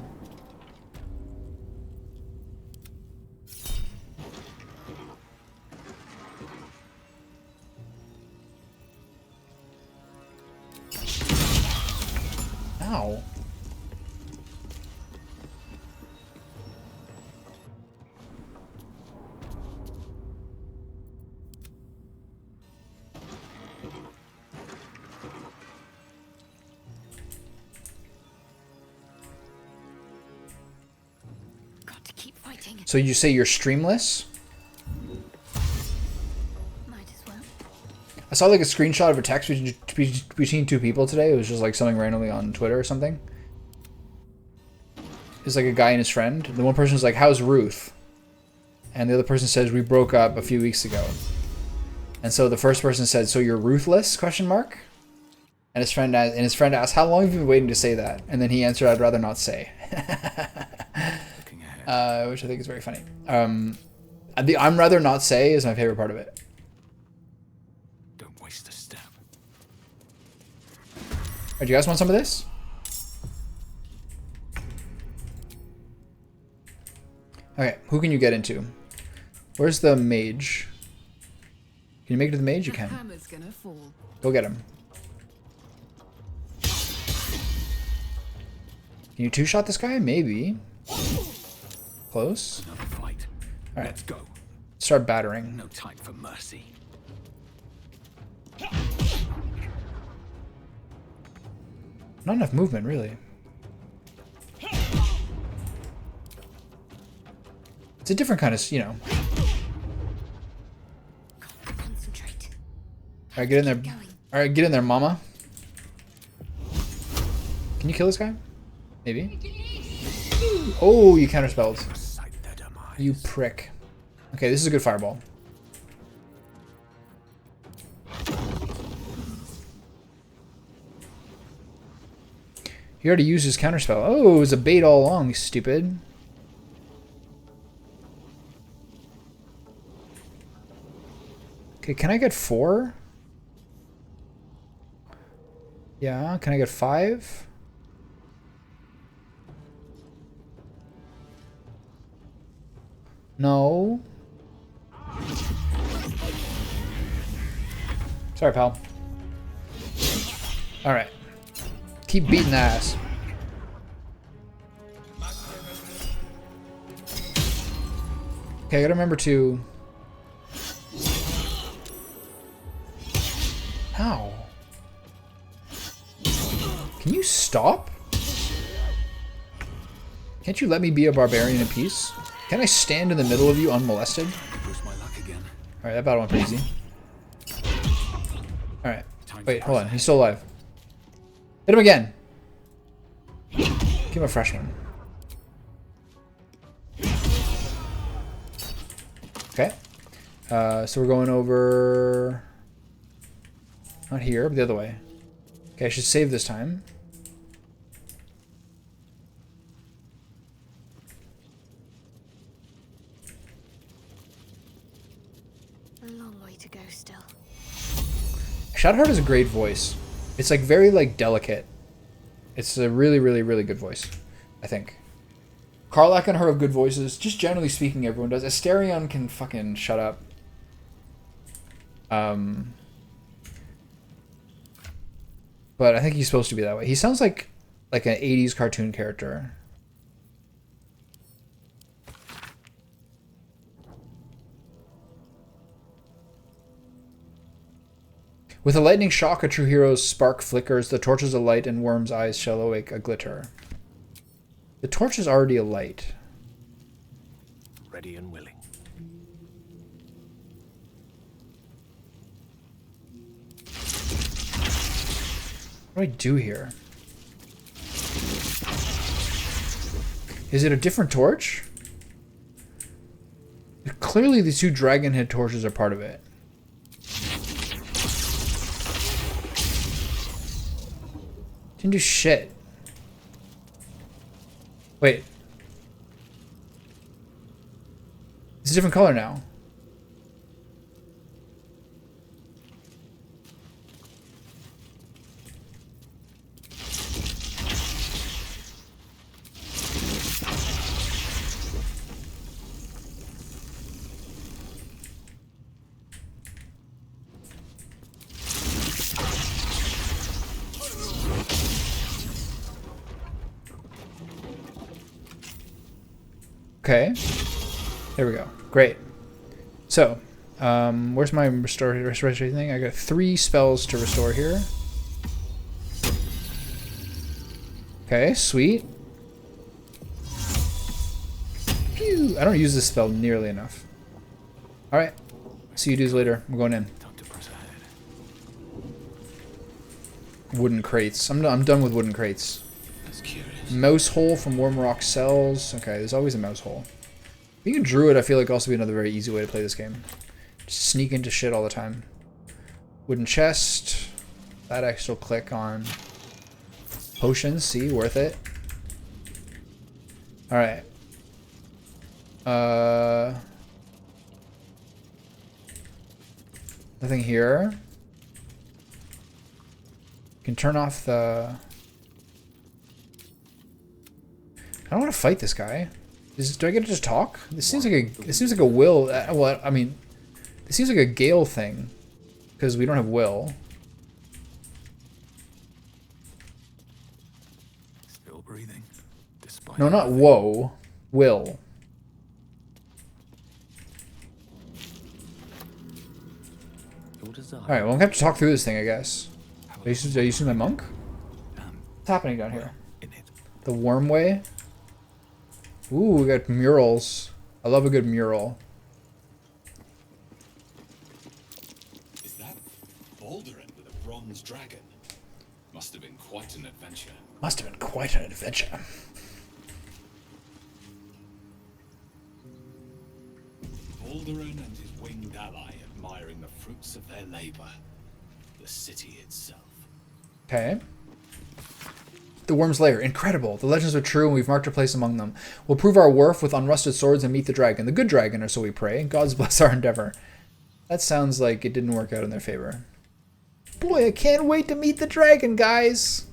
Ow. Got to keep fighting. So you say you're streamless? Might as well. I saw like a screenshot of a text between two people today. It was just like something randomly on Twitter or something. It's like a guy and his friend. The one person's like, "How's Ruth?" And the other person says, "We broke up a few weeks ago." And so the first person said, "So you're ruthless?" question mark. And his friend asked, "How long have you been waiting to say that?" And then he answered, "I'd rather not say." Which I think is very funny. The "I'm rather not say" is my favorite part of it. Don't waste a step. Alright, do you guys want some of this? Okay, who can you get into? Where's the mage? Can you make it to the mage? You can. Hammer's gonna fall. Go get him. Can you two-shot this guy? Maybe. Close. Another fight. All right. Let's go. Start battering. No time for mercy. Not enough movement, really. It's a different kind of, you know. Concentrate. All right, get in there. All right, get in there, mama. Can you kill this guy? Maybe. Oh, you counterspelled. You prick. Okay, this is a good fireball. He already used his counterspell. Oh, it was a bait all along, stupid. Okay, can I get 4? Yeah, can I get 5? No. Sorry, pal. Alright. Keep beating the ass. Okay, I gotta remember to... How? Can you stop? Can't you let me be a barbarian in peace? Can I stand in the middle of you unmolested? Alright, that battle went pretty easy. Alright. Wait, hold on. He's still alive. Hit him again! Give him a fresh one. Okay. So we're going over... Not here, but the other way. Okay, I should save this time. A long way to go still. Shadowheart has a great voice. It's like very like delicate. It's a really, really, really good voice, I think. Karlach and her have good voices. Just generally speaking, everyone does. Asterion can fucking shut up. But I think he's supposed to be that way. He sounds like an 80s cartoon character. With a lightning shock, a true hero's spark flickers. The torch is a light, and Worm's eyes shall awake a glitter. The torch is already a light. Ready and willing. What do I do here? Is it a different torch? Clearly these two dragon head torches are part of it. Didn't do shit. Wait. It's a different color now. Okay, there we go. Great. So, where's my restoration thing? I got 3 spells to restore here. Okay, sweet. Phew, I don't use this spell nearly enough. All right, see you dudes later. I'm going in. Wooden crates. I'm done with wooden crates. Mouse hole from Wormrock cells. Okay, there's always a mouse hole. Being a druid, I feel like also be another very easy way to play this game. Just sneak into shit all the time. Wooden chest. That I still click on. Potions, see, worth it. Alright. Nothing here. Can turn off the... I don't want to fight this guy. Do I get to just talk? This seems like a will. Well, I mean, this seems like a Gale thing, because we don't have will. Still breathing. Despite No, not whoa. Will. All right. Well, I'm gonna have to talk through this thing, I guess. Are you seeing my monk? What's happening down here? The worm way. Ooh, we got murals. I love a good mural. Is that Baldur with a bronze dragon? Must have been quite an adventure. Must have been quite an adventure. Baldurin and his winged ally admiring the fruits of their labor. The city itself. Okay. The Worm's Lair. Incredible. The legends are true and we've marked our place among them. We'll prove our worth with unrusted swords and meet the dragon. The good dragon, or so we pray. Gods bless our endeavor. That sounds like it didn't work out in their favor. Boy, I can't wait to meet the dragon, guys.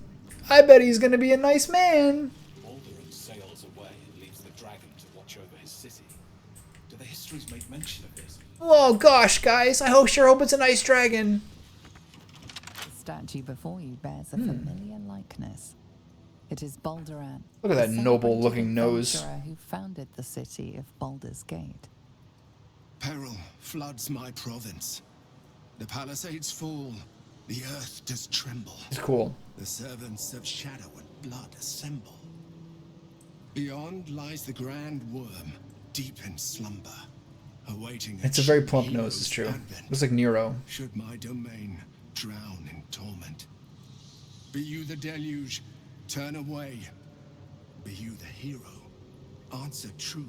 I bet he's going to be a nice man. Baldurin sails away and leaves the dragon to watch over his city. Do the histories make mention of this? Oh gosh, guys. I sure hope it's a nice dragon. The statue before you bears a familiar likeness. It is Balduran. Look at that noble-looking nose. Who founded the city of Baldur's Gate. Peril floods my province. The palisades fall. The earth does tremble. It's cool. The servants of shadow and blood assemble. Beyond lies the grand worm, deep in slumber, awaiting. It's a very plump nose, it's true. Looks like Nero. Should my domain drown in torment, be you the deluge, turn away. Be you the hero, answer true.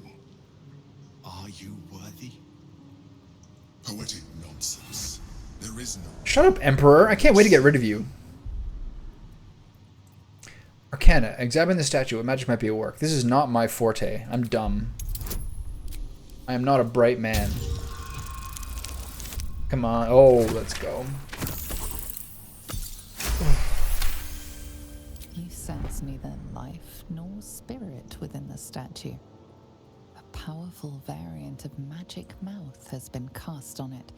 Are you worthy? Poetic nonsense. There is no... Shut up, Emperor. I can't wait to get rid of you. Arcana. Examine the statue. What magic might be at work? This is not my forte. I'm dumb. I am not a bright man. Come on. Oh, let's go. You sense neither life nor spirit within the statue. A powerful variant of magic mouth has been cast on it,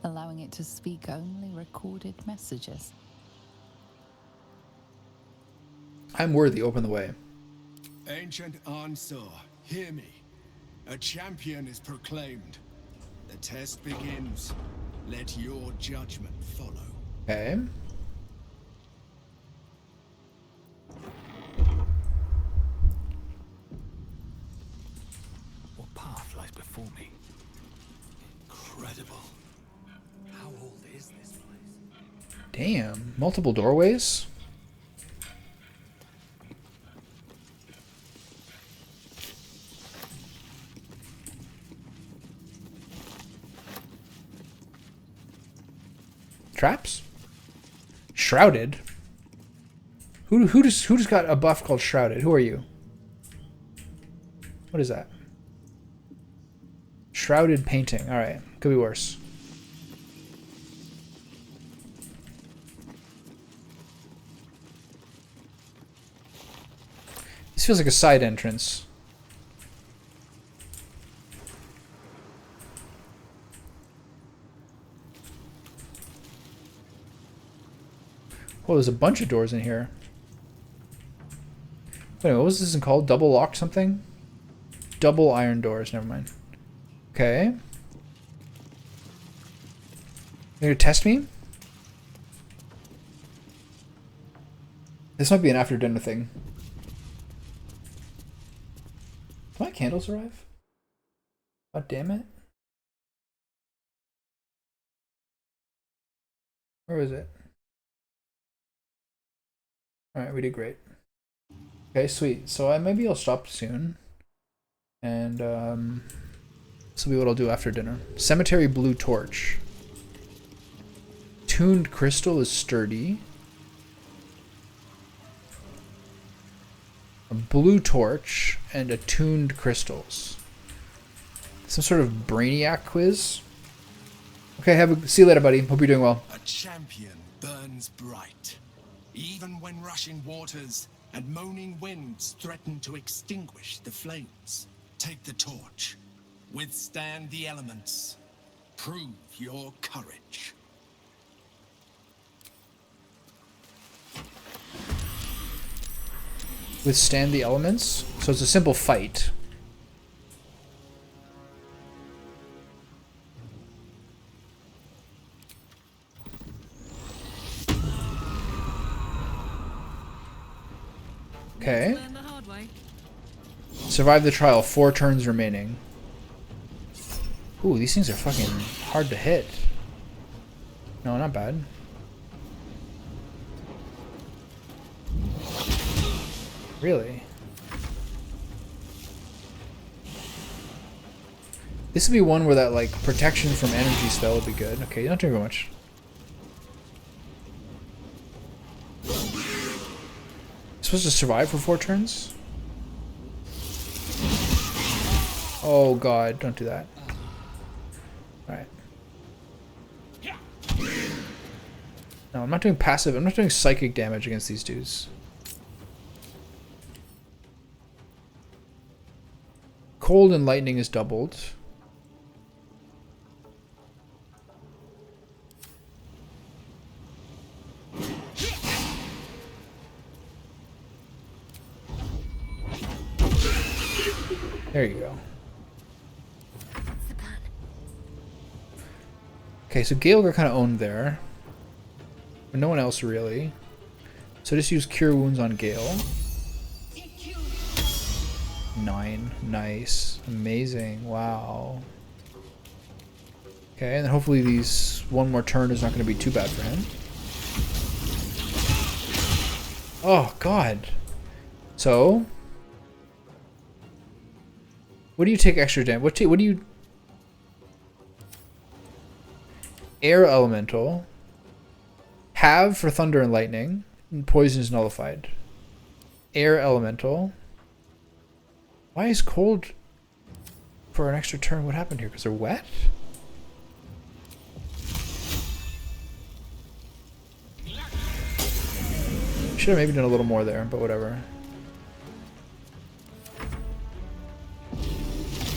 allowing it to speak only recorded messages. I'm worthy. Open the way. Ancient Ansar, hear me. A champion is proclaimed. The test begins. Let your judgment follow. Okay. What path lies before me? Incredible. How old is this place? Damn. Multiple doorways? Traps? Shrouded? Who just got a buff called Shrouded? Who are you? What is that? Shrouded painting. Alright. Could be worse. This feels like a side entrance. Oh, there's a bunch of doors in here. Wait, what was this called? Double locked something? Double iron doors, never mind. Okay. You're gonna test me? This might be an after dinner thing. Do my candles arrive? God damn it. Where is it? Alright, we did great. Okay, sweet. So maybe I'll stop soon. And this will be what I'll do after dinner. Cemetery blue torch. Tuned crystal is sturdy. A blue torch and attuned crystals. Some sort of brainiac quiz. Okay, see you later, buddy. Hope you're doing well. A champion burns bright, even when rushing waters and moaning winds threaten to extinguish the flames. Take the torch, withstand the elements, prove your courage. Withstand the elements? So it's a simple fight. Okay. Learn the hard way. Survive the trial. 4 turns remaining. Ooh, these things are fucking hard to hit. No, not bad. Really? This would be one where that like protection from energy spell would be good. Okay, not doing very much. Supposed to survive for 4 turns? Oh god, don't do that. Alright. No, I'm not doing passive. I'm not doing psychic damage against these dudes. Cold and lightning is doubled. There you go. What's the plan? Okay, so Gale got kind of owned there. But no one else really. So just use Cure Wounds on Gale. 9. Nice. Amazing. Wow. Okay, and then hopefully these one more turn is not going to be too bad for him. Oh, God. So... what do you take extra damage? What do you... Air Elemental. Have for Thunder and Lightning. And Poison is nullified. Air Elemental. Why is Cold for an extra turn? What happened here? Because they're wet? Should have maybe done a little more there, but whatever.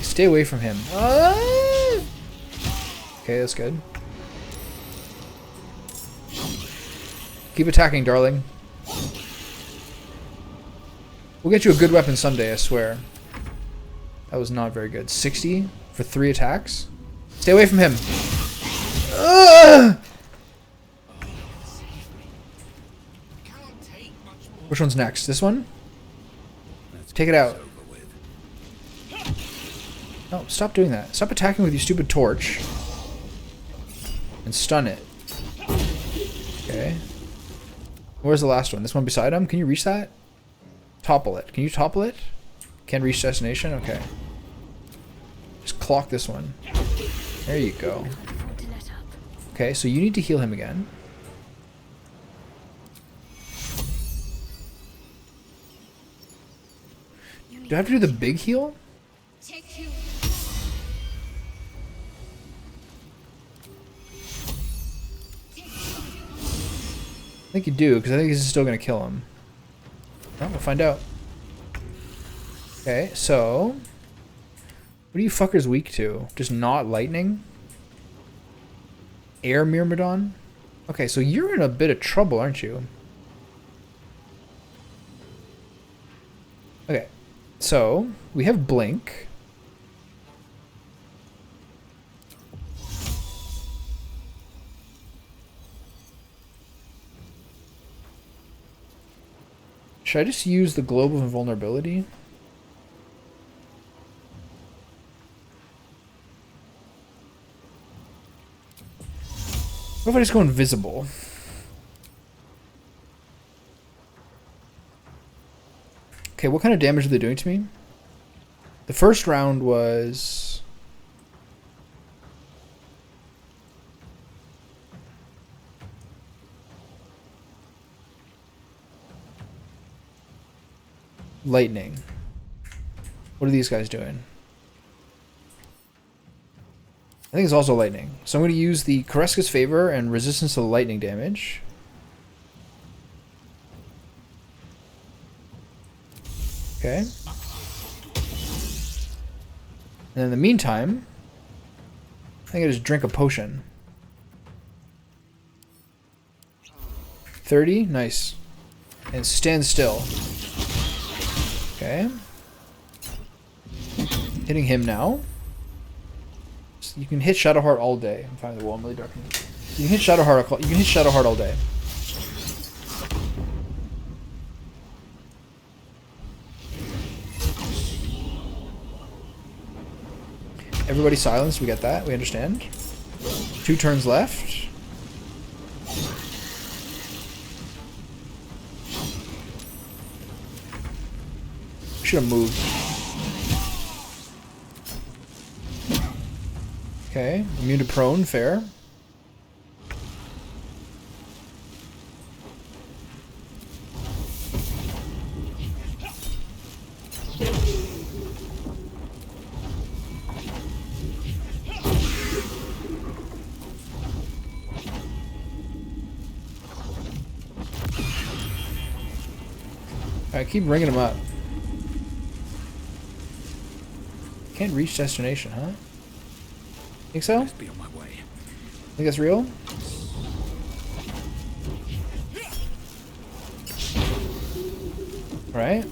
Stay away from him. Okay, that's good. Keep attacking, darling. We'll get you a good weapon someday, I swear. That was not very good. 60 for 3 attacks. Stay away from him. Which one's next? This one? Take it out. No, stop doing that. Stop attacking with your stupid torch. And stun it. Okay. Where's the last one? This one beside him? Can you reach that? Topple it. Can you topple it? Can't reach destination? Okay. Just clock this one. There you go. Okay, so you need to heal him again. Do I have to do the big heal? I think you do, because I think this is still going to kill him. Oh, we'll find out. Okay, so... what are you fuckers weak to? Just not lightning? Air Myrmidon? Okay, so you're in a bit of trouble, aren't you? Okay, so we have Blink. Should I just use the Globe of Invulnerability? What if I just go invisible? Okay, what kind of damage are they doing to me? The first round was... lightning. What are these guys doing? I think it's also lightning. So I'm going to use the Kareska's Favor and resistance to lightning damage. Okay. And in the meantime, I think I just drink a potion. 30, nice. And stand still. Okay. Hitting him now. So you can hit Shadowheart all day. I'm fine with the wall. I'm really darkening. You can hit Shadowheart. You can hit Shadowheart all day. Everybody silenced. We get that. We understand. 2 turns left. Should have moved. Okay, immune to prone, fair. Alright, keep ringing them up. Can't reach destination, huh? Think so? Must be on my way. Think that's real? Right.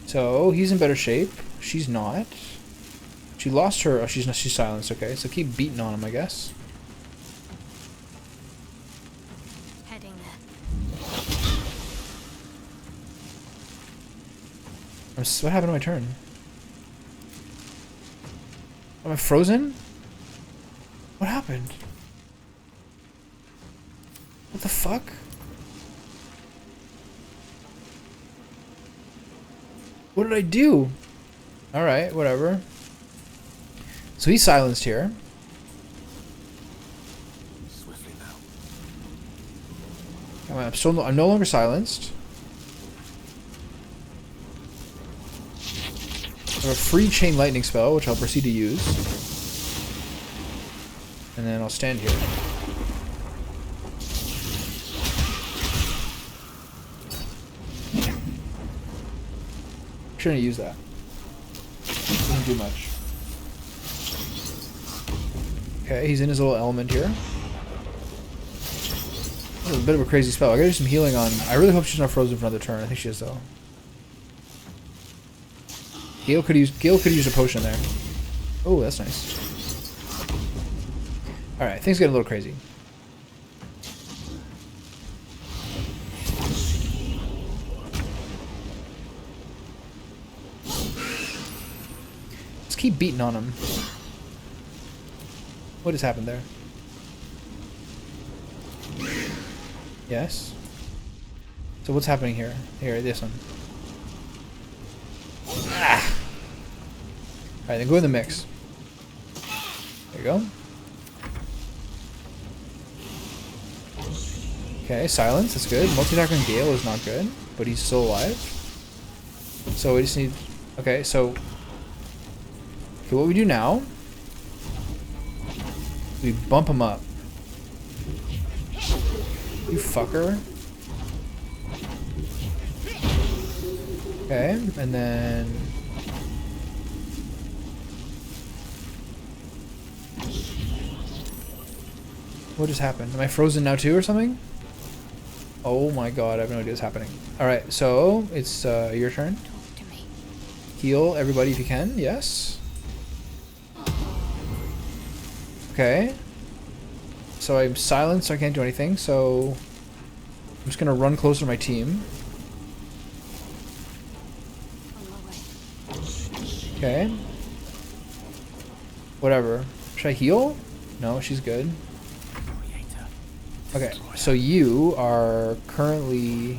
So he's in better shape. She's not. She lost her. Oh, she's not. She's silenced. Okay, so keep beating on him, I guess. Heading there. What happened to my turn? Am I frozen? What happened? What the fuck? What did I do? Alright, whatever. So he's silenced here. Swiftly now. I'm no longer silenced. I have a free chain lightning spell, which I'll proceed to use. And then I'll stand here. Shouldn't use that. Doesn't do much. Okay, he's in his little element here. This is a bit of a crazy spell. I gotta do some healing on. I really hope she's not frozen for another turn. I think she is though. Gale could use a potion there. Oh, that's nice. Alright, things get a little crazy. Let's keep beating on him. What has happened there? Yes. So what's happening here? Here, this one. Ah! Alright, then go in the mix. There you go. Okay, silence, that's good. Multi-attack on Gale is not good, but he's still alive. So we just need... Okay, so... Okay, what we do now... We bump him up. You fucker. Okay, and then... What just happened? Am I frozen now too or something? Oh my god, I have no idea what's happening. Alright, so it's your turn. Heal everybody if you can, yes. Okay. So I'm silenced, so I can't do anything, so... I'm just gonna run closer to my team. Okay. Whatever. Should I heal? No, she's good. Okay, so you are currently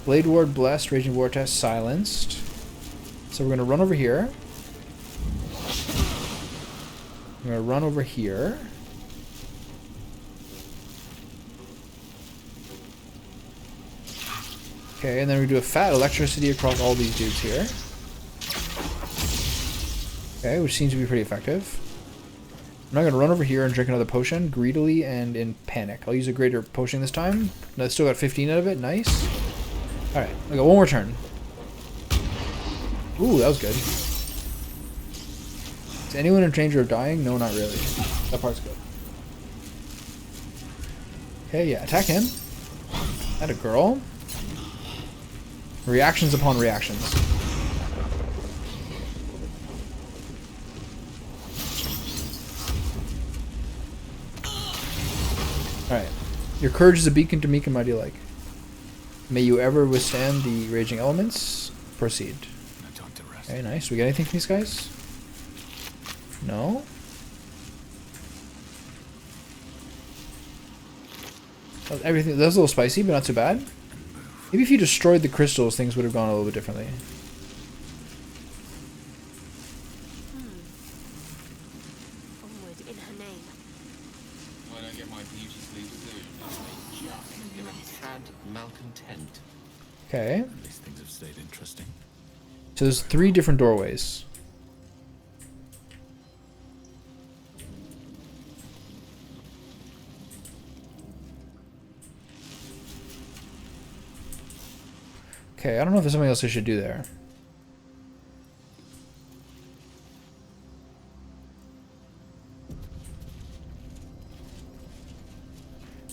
Blade Ward, Blessed, Raging Vortex, Silenced. So we're going to run over here. I'm going to run over here. Okay, and then we do a fat electricity across all these dudes here. Okay, which seems to be pretty effective. I'm not going to run over here and drink another potion greedily and in panic. I'll use a greater potion this time. I still got 15 out of it. Nice. Alright, I got one more turn. Ooh, that was good. Is anyone in danger of dying? No, not really. That part's good. Okay, yeah, attack him. That a girl. Reactions upon reactions. Alright. Your courage is a beacon to meek and mighty alike. May you ever withstand the raging elements. Proceed. Okay, nice. Do we get anything from these guys? No? Everything. That was a little spicy, but not too bad. Maybe if you destroyed the crystals, things would have gone a little bit differently. get my beauty sleeves soon. I may just get a tad malcontent. Okay. At least things have stayed interesting. So there's 3 different doorways. Okay, I don't know if there's something else I should do there.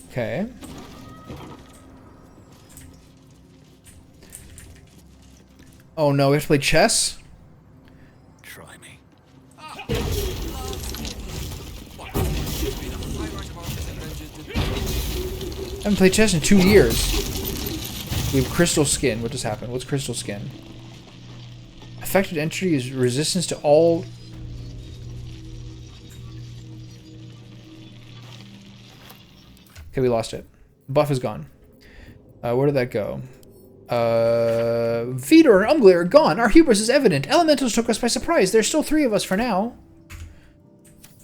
Okay. Oh no, we have to play chess? Try me. I haven't played chess in 2 years. We have crystal skin. What just happened? What's crystal skin? Affected entry is resistance to all... Okay, we lost it. Buff is gone. Where did that go? Vidor and Umgler are gone. Our hubris is evident. Elementals took us by surprise. There's still 3 of us for now.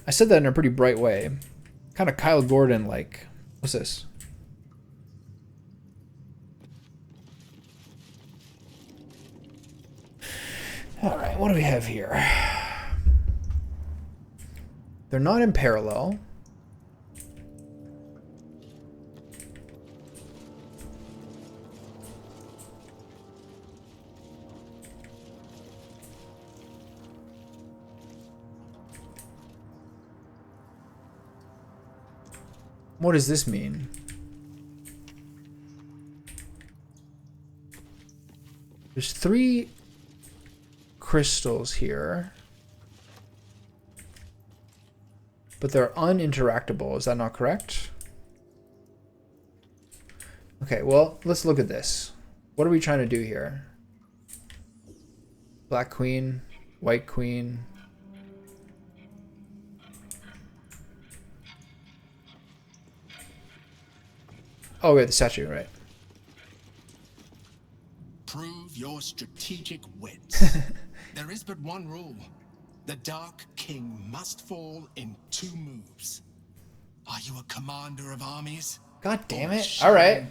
I said that in a pretty bright way. Kind of Kyle Gordon-like. What's this? Alright, what do we have here? They're not in parallel. What does this mean? There's 3 crystals here, but they're uninteractable. Is that not correct? Okay, well, let's look at this. What are we trying to do here? Black queen, white queen. Oh, we have the statue, right? Prove your strategic wits. There is but one rule. The Dark King must fall in 2 moves. Are you a commander of armies? God damn it. Alright.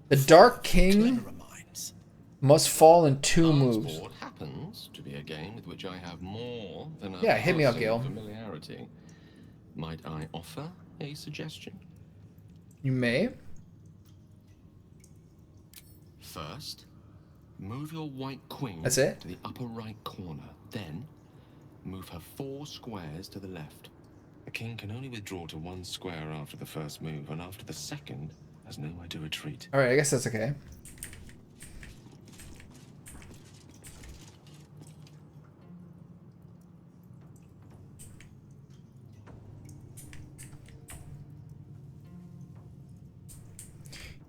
The Dark King must fall in 2 moves. Board happens to be a game with which I have more than a yeah, hit me up, Gale. familiarity. Might I offer a suggestion? You may. First, move your white queen That's it? to the upper right corner. Then, move her 4 squares to the left. The king can only withdraw to 1 square after the first move, and after the second, has nowhere to retreat. Alright, I guess that's okay.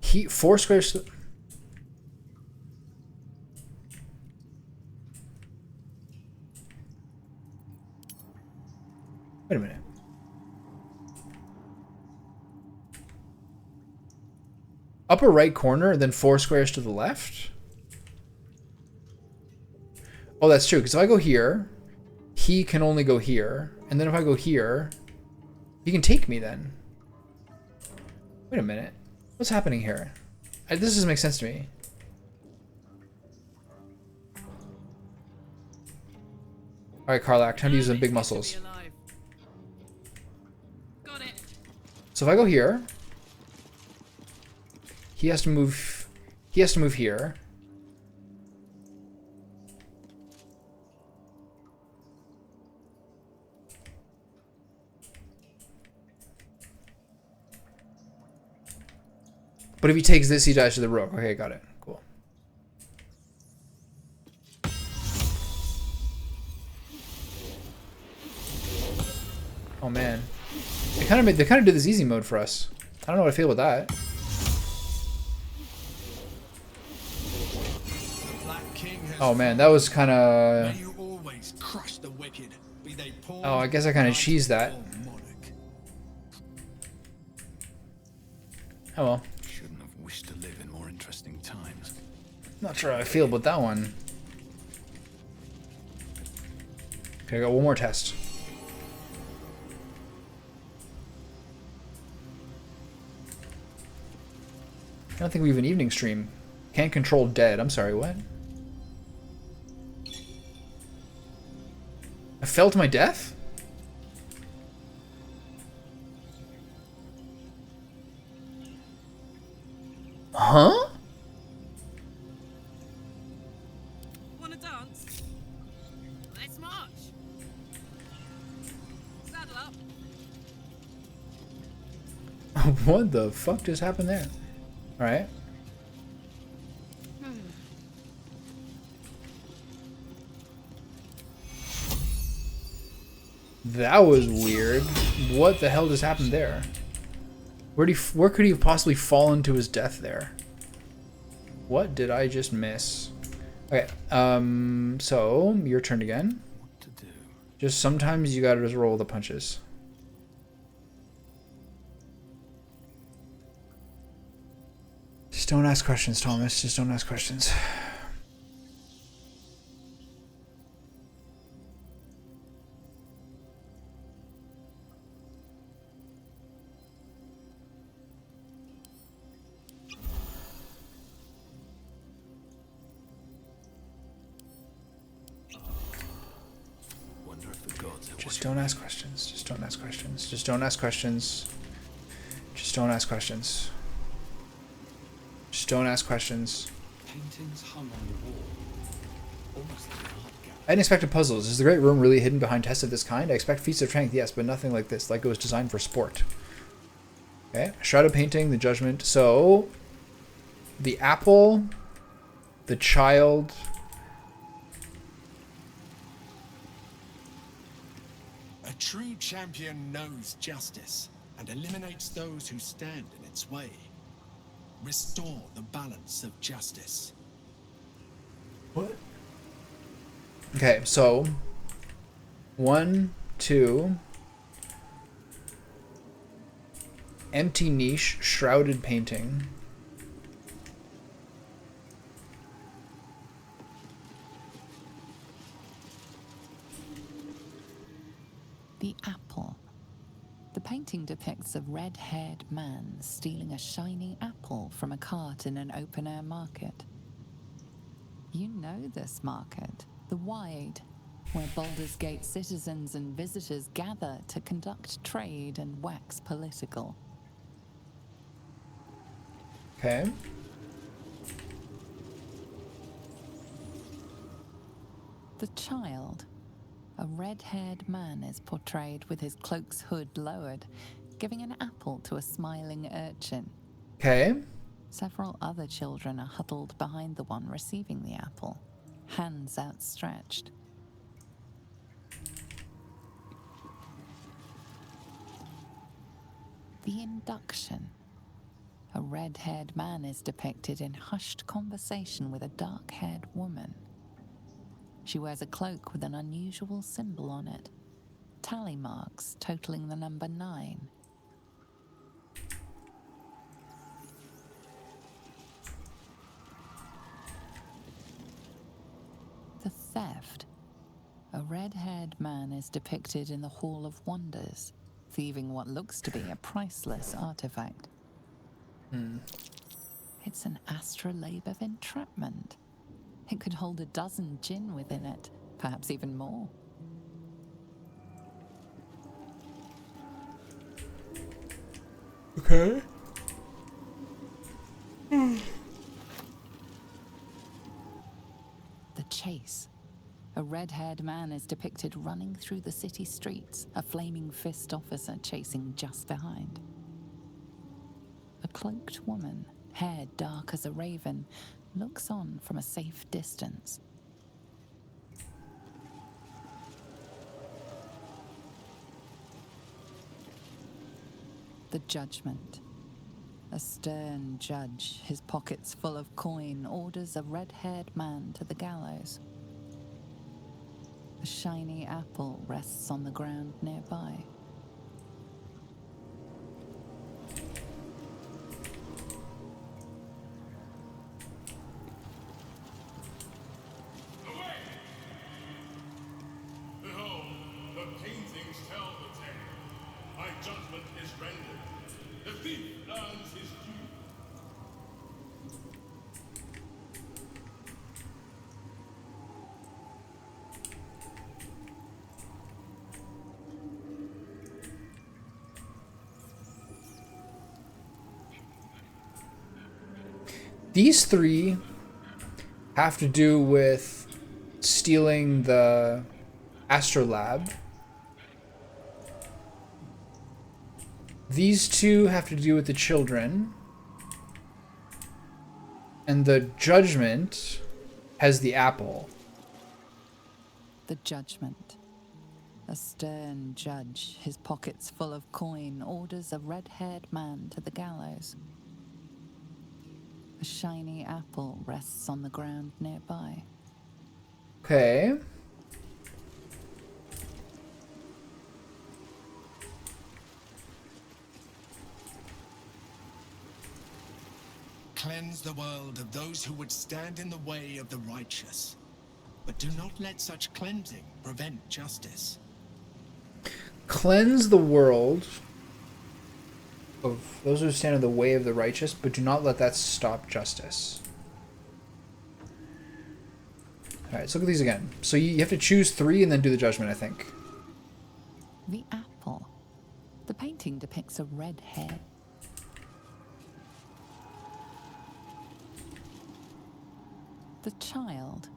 He 4 squares. Wait a minute. Upper right corner, then 4 squares to the left? Oh, that's true, because if I go here, he can only go here. And then if I go here, he can take me then. Wait a minute. What's happening here? This doesn't make sense to me. Alright, Karlak, time to use the big muscles. So if I go here, he has to move here. But if he takes this, he dies to the rook. Okay, got it. Cool. Oh man. They kind of did this easy mode for us. I don't know what I feel with that. Oh man, that was kind of... Oh, I guess I kind of cheesed that. Oh well. Shouldn't have wished to live in more interesting times. Not sure how I feel about that one. Okay, I got one more test. I don't think we have an evening stream. Can't control dead. I'm sorry, what? I fell to my death? Huh? Wanna dance? Let's march. Saddle up. What the fuck just happened there? Alright. That was weird. What the hell just happened there? Where could he have possibly fallen to his death there? What did I just miss? Okay, so your turn again. What to do? Just sometimes you gotta just roll the punches. Just don't ask questions, Thomas. Just don't ask questions. Wonder if the gods are Just don't ask questions. Just don't ask questions. Just don't ask questions. Just don't ask questions. Just don't ask questions. Paintings hung on the wall. Almost like an art gallery. Unexpected puzzles. Is the great room really hidden behind tests of this kind? I expect feats of strength, yes, but nothing like this. Like it was designed for sport. Okay. Shadow painting, the judgment. So, the apple, the child. A true champion knows justice and eliminates those who stand in its way. Restore the balance of justice. What? Okay, so 1, 2, empty niche, shrouded painting. The apple. The painting depicts a red-haired man stealing a shiny apple from a cart in an open-air market. You know this market, the Wide, where Baldur's Gate citizens and visitors gather to conduct trade and wax political. Okay. The child. A red-haired man is portrayed with his cloak's hood lowered, giving an apple to a smiling urchin. Okay. Several other children are huddled behind the one receiving the apple, hands outstretched. The induction. A red-haired man is depicted in hushed conversation with a dark-haired woman. She wears a cloak with an unusual symbol on it, tally marks totaling the number 9. The theft. A red-haired man is depicted in the Hall of Wonders, thieving what looks to be a priceless artifact. It's an astrolabe of entrapment. It could hold a dozen djinn within it, perhaps even more. Okay. The chase. A red-haired man is depicted running through the city streets, a flaming fist officer chasing just behind. A cloaked woman, hair dark as a raven, looks on from a safe distance. The judgment. A stern judge, his pockets full of coin, orders a red-haired man to the gallows. A shiny apple rests on the ground nearby. These three have to do with stealing the astrolabe. These two have to do with the children. And the judgment has the apple. The judgment. A stern judge, his pockets full of coin, orders a red-haired man to the gallows. A shiny apple rests on the ground nearby. Okay. Cleanse the world of those who would stand in the way of the righteous. But do not let such cleansing prevent justice. Cleanse the world of those who stand in the way of the righteous, but do not let that stop justice. Alright, let's look at these again. So you have to choose 3 and then do the judgment, I think. The apple. The painting depicts a red hair. The child.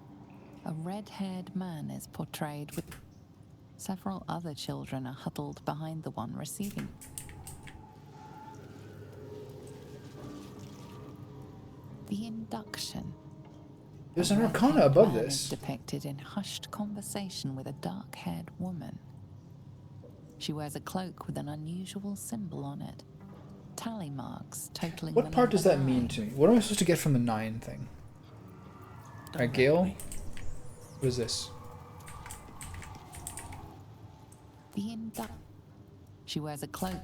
A red-haired man is portrayed with several other children are huddled behind the one receiving. The induction. There's an arcana above Man this. is depicted in hushed conversation with a dark-haired woman. She wears a cloak with an unusual symbol on it. Tally marks totaling What the part does number that mean 9. to me? What am I supposed to get from the 9 thing? Alright, Gale? What is this? The induct. She wears a cloak.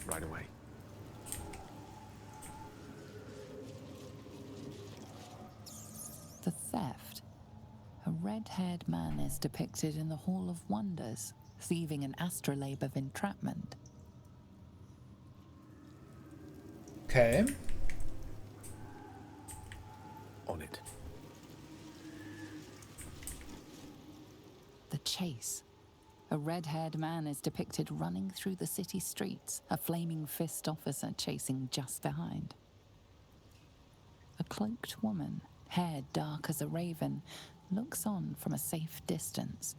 Right away. The theft. A red-haired man is depicted in the Hall of Wonders, thieving an astrolabe of entrapment. Okay. On it. The chase. A red-haired man is depicted running through the city streets, a flaming fist officer chasing just behind. A cloaked woman, hair dark as a raven, looks on from a safe distance.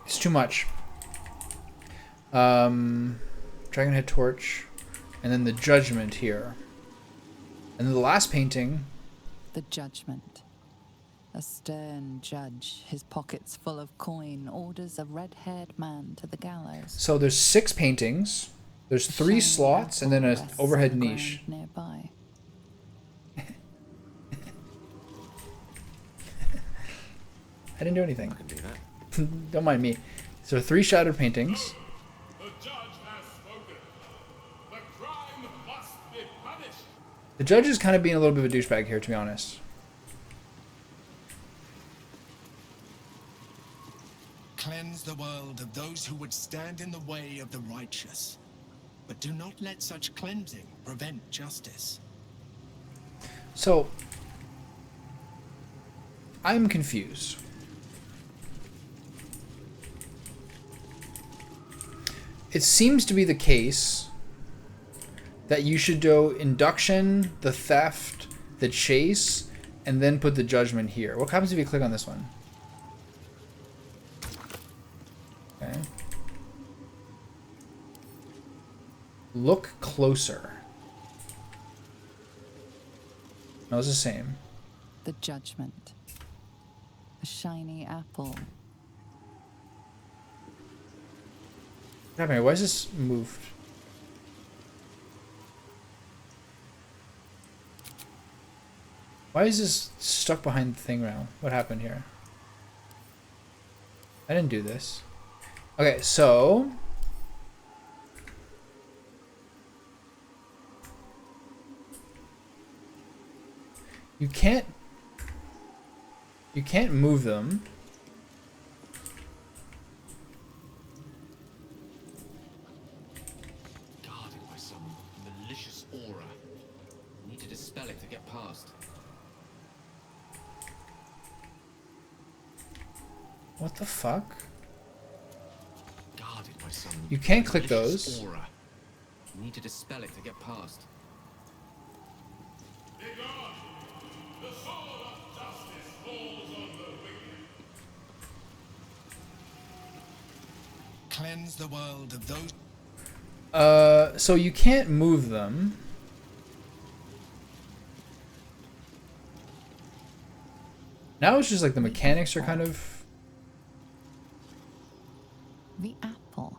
It's too much. Dragonhead Torch. And then the Judgment here. And then the last painting. The Judgment. A stern judge, his pockets full of coin, orders a red-haired man to the gallows. So there's 6 paintings. There's 3 Shiny slots and then apple an rests overhead on the niche. ground nearby. I didn't do anything. I can do that. Don't mind me. So 3 shattered paintings. The judge has spoken. The crime must be punished. The judge is kind of being a little bit of a douchebag here, to be honest. Cleanse the world of those who would stand in the way of the righteous. But do not let such cleansing prevent justice. So, I'm confused. It seems to be the case that you should do induction, the theft, the chase, and then put the judgment here. What happens if you click on this one? Okay. Look closer. No, it's the same. The Judgment. A shiny apple. What happened here? Why is this moved? Why is this stuck behind the thing now? What happened here? I didn't do this. Okay, so... You can't move them. Guarded by some malicious aura. Need to dispel it to get past. What the fuck? Guarded by some You can click malicious those. aura. You need to dispel it to get past. Cleanse the world of those. So you can't move them. Now it's just like the mechanics are kind of... The apple.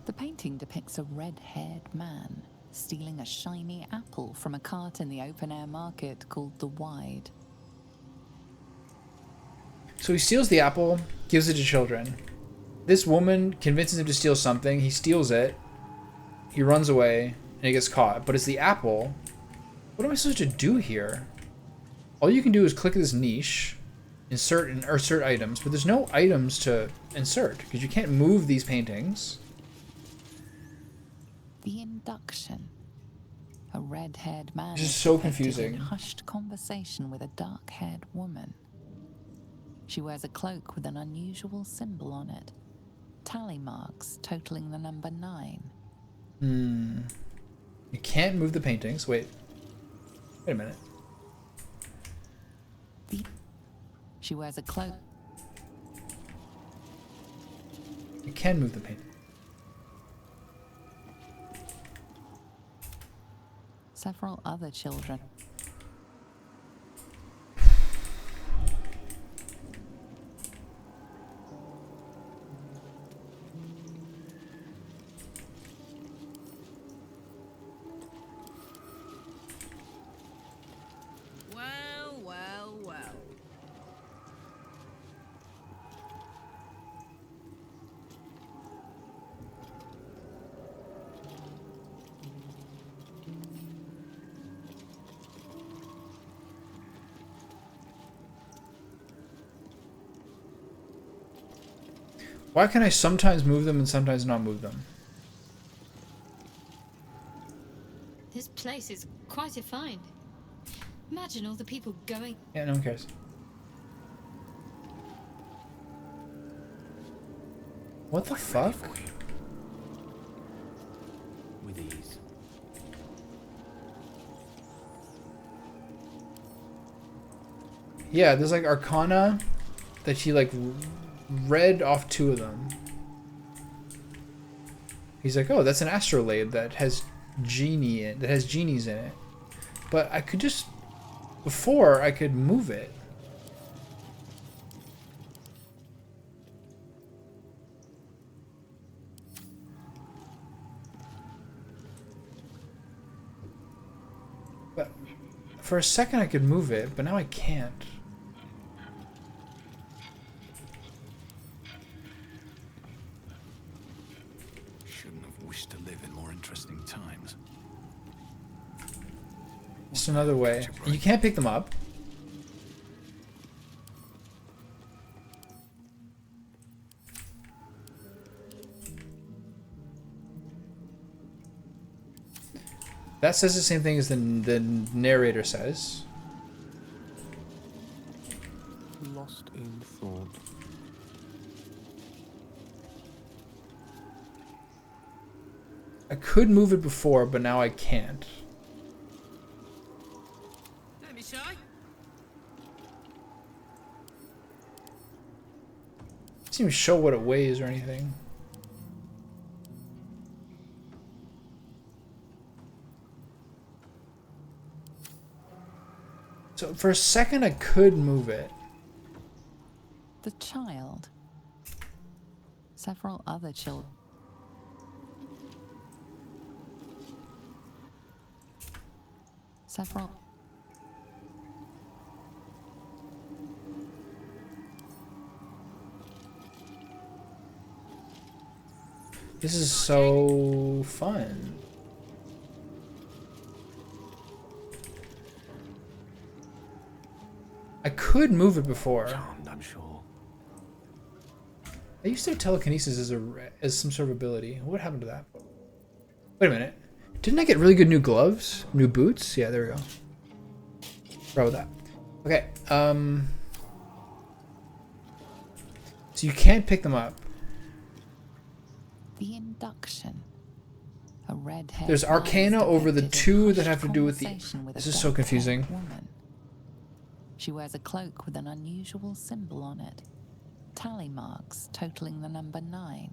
The painting depicts a red-haired man stealing a shiny apple from a cart in the open-air market called the Wide. So he steals the apple, gives it to children. This woman convinces him to steal something. He steals it. He runs away, and he gets caught. But it's the apple. What am I supposed to do here? All you can do is click this niche, insert items, but there's no items to insert because you can't move these paintings. The induction. A red-haired man This is so depicted confusing. in hushed conversation with a dark-haired woman. She wears a cloak with an unusual symbol on it. Tally marks totaling the number 9. You can't move the paintings. Wait a minute. She wears a cloak. You can move the painting. Several other children. Well, well, well. Why can I sometimes move them and sometimes not move them? This place is quite a find. Imagine all the people going. Yeah, no one cares. What the fuck? With ease. Yeah, there's like Arcana that he like read off 2 of them. He's like, oh, that's an astrolabe that has genies in it. But I could just, before I could move it. But for a second I could move it, but now I can't. Shouldn't have wished to live in more interesting times. Just another way. You can't pick them up. That says the same thing as the narrator says. Lost in thought. I could move it before, but now I can't. Don't be shy. It doesn't even show what it weighs or anything. So for a second I could move it. The child. Several other children. Several. This is so fun. I could move it before. Charmed, I'm sure. I used to have telekinesis as some sort of ability. What happened to that? Wait a minute. Didn't I get really good new gloves? New boots? Yeah, there we go. Right with that. Okay, so you can't pick them up. The induction. A red-haired There's Arcana over the two that have to do with the... conversation This is so confusing. woman. She wears a cloak with an unusual symbol on it. Tally marks totaling the number 9.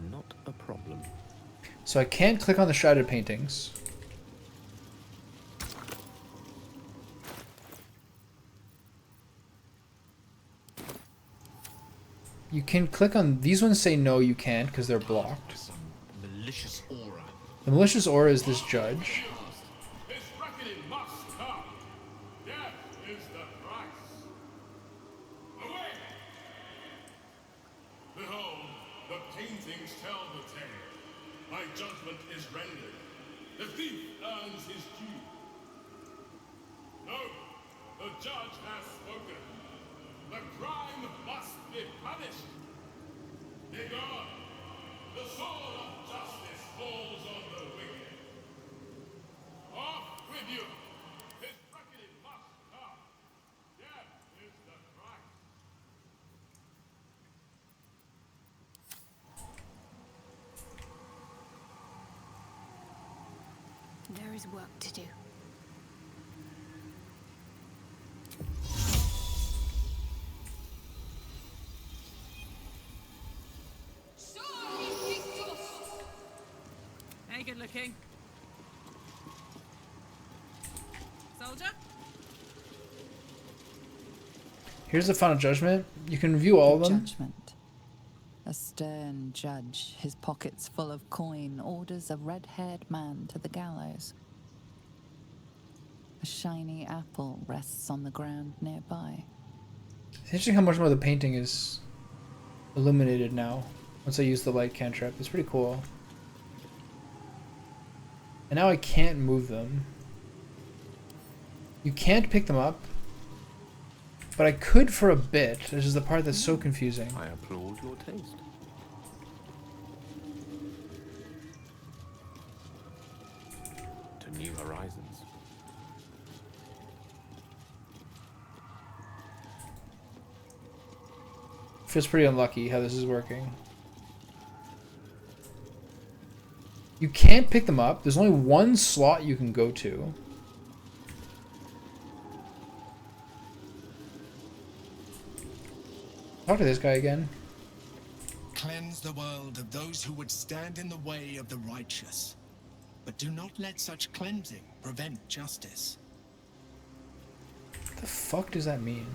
Not a problem. So I can't click on the shrouded paintings. You can click on... These ones say no, you can't, because they're blocked. Some malicious aura. The malicious aura is this judge. His reckoning must come. Death is the price. Away! Behold, the paintings tell the tale. My judgment is rendered. The thief earns his due. No, the judge has spoken. The crime must be punished. Begone! The sword of justice falls on the wicked. Off with you! His reckoning must come. Death is the price. There is work to do. Hey, good looking. Soldier? Here's the final judgment. You can view all of them. Judgment. A stern judge, his pockets full of coin, orders a red-haired man to the gallows. A shiny apple rests on the ground nearby. It's interesting how much more the painting is illuminated now once I use the light cantrip. It's pretty cool. And now I can't move them. You can't pick them up. But I could for a bit. This is the part that's so confusing. I applaud your taste. To new horizons. Feels pretty unlucky how this is working. You can't pick them up. There's only one slot you can go to. Talk to this guy again. Cleanse the world of those who would stand in the way of the righteous. But do not let such cleansing prevent justice. What the fuck does that mean?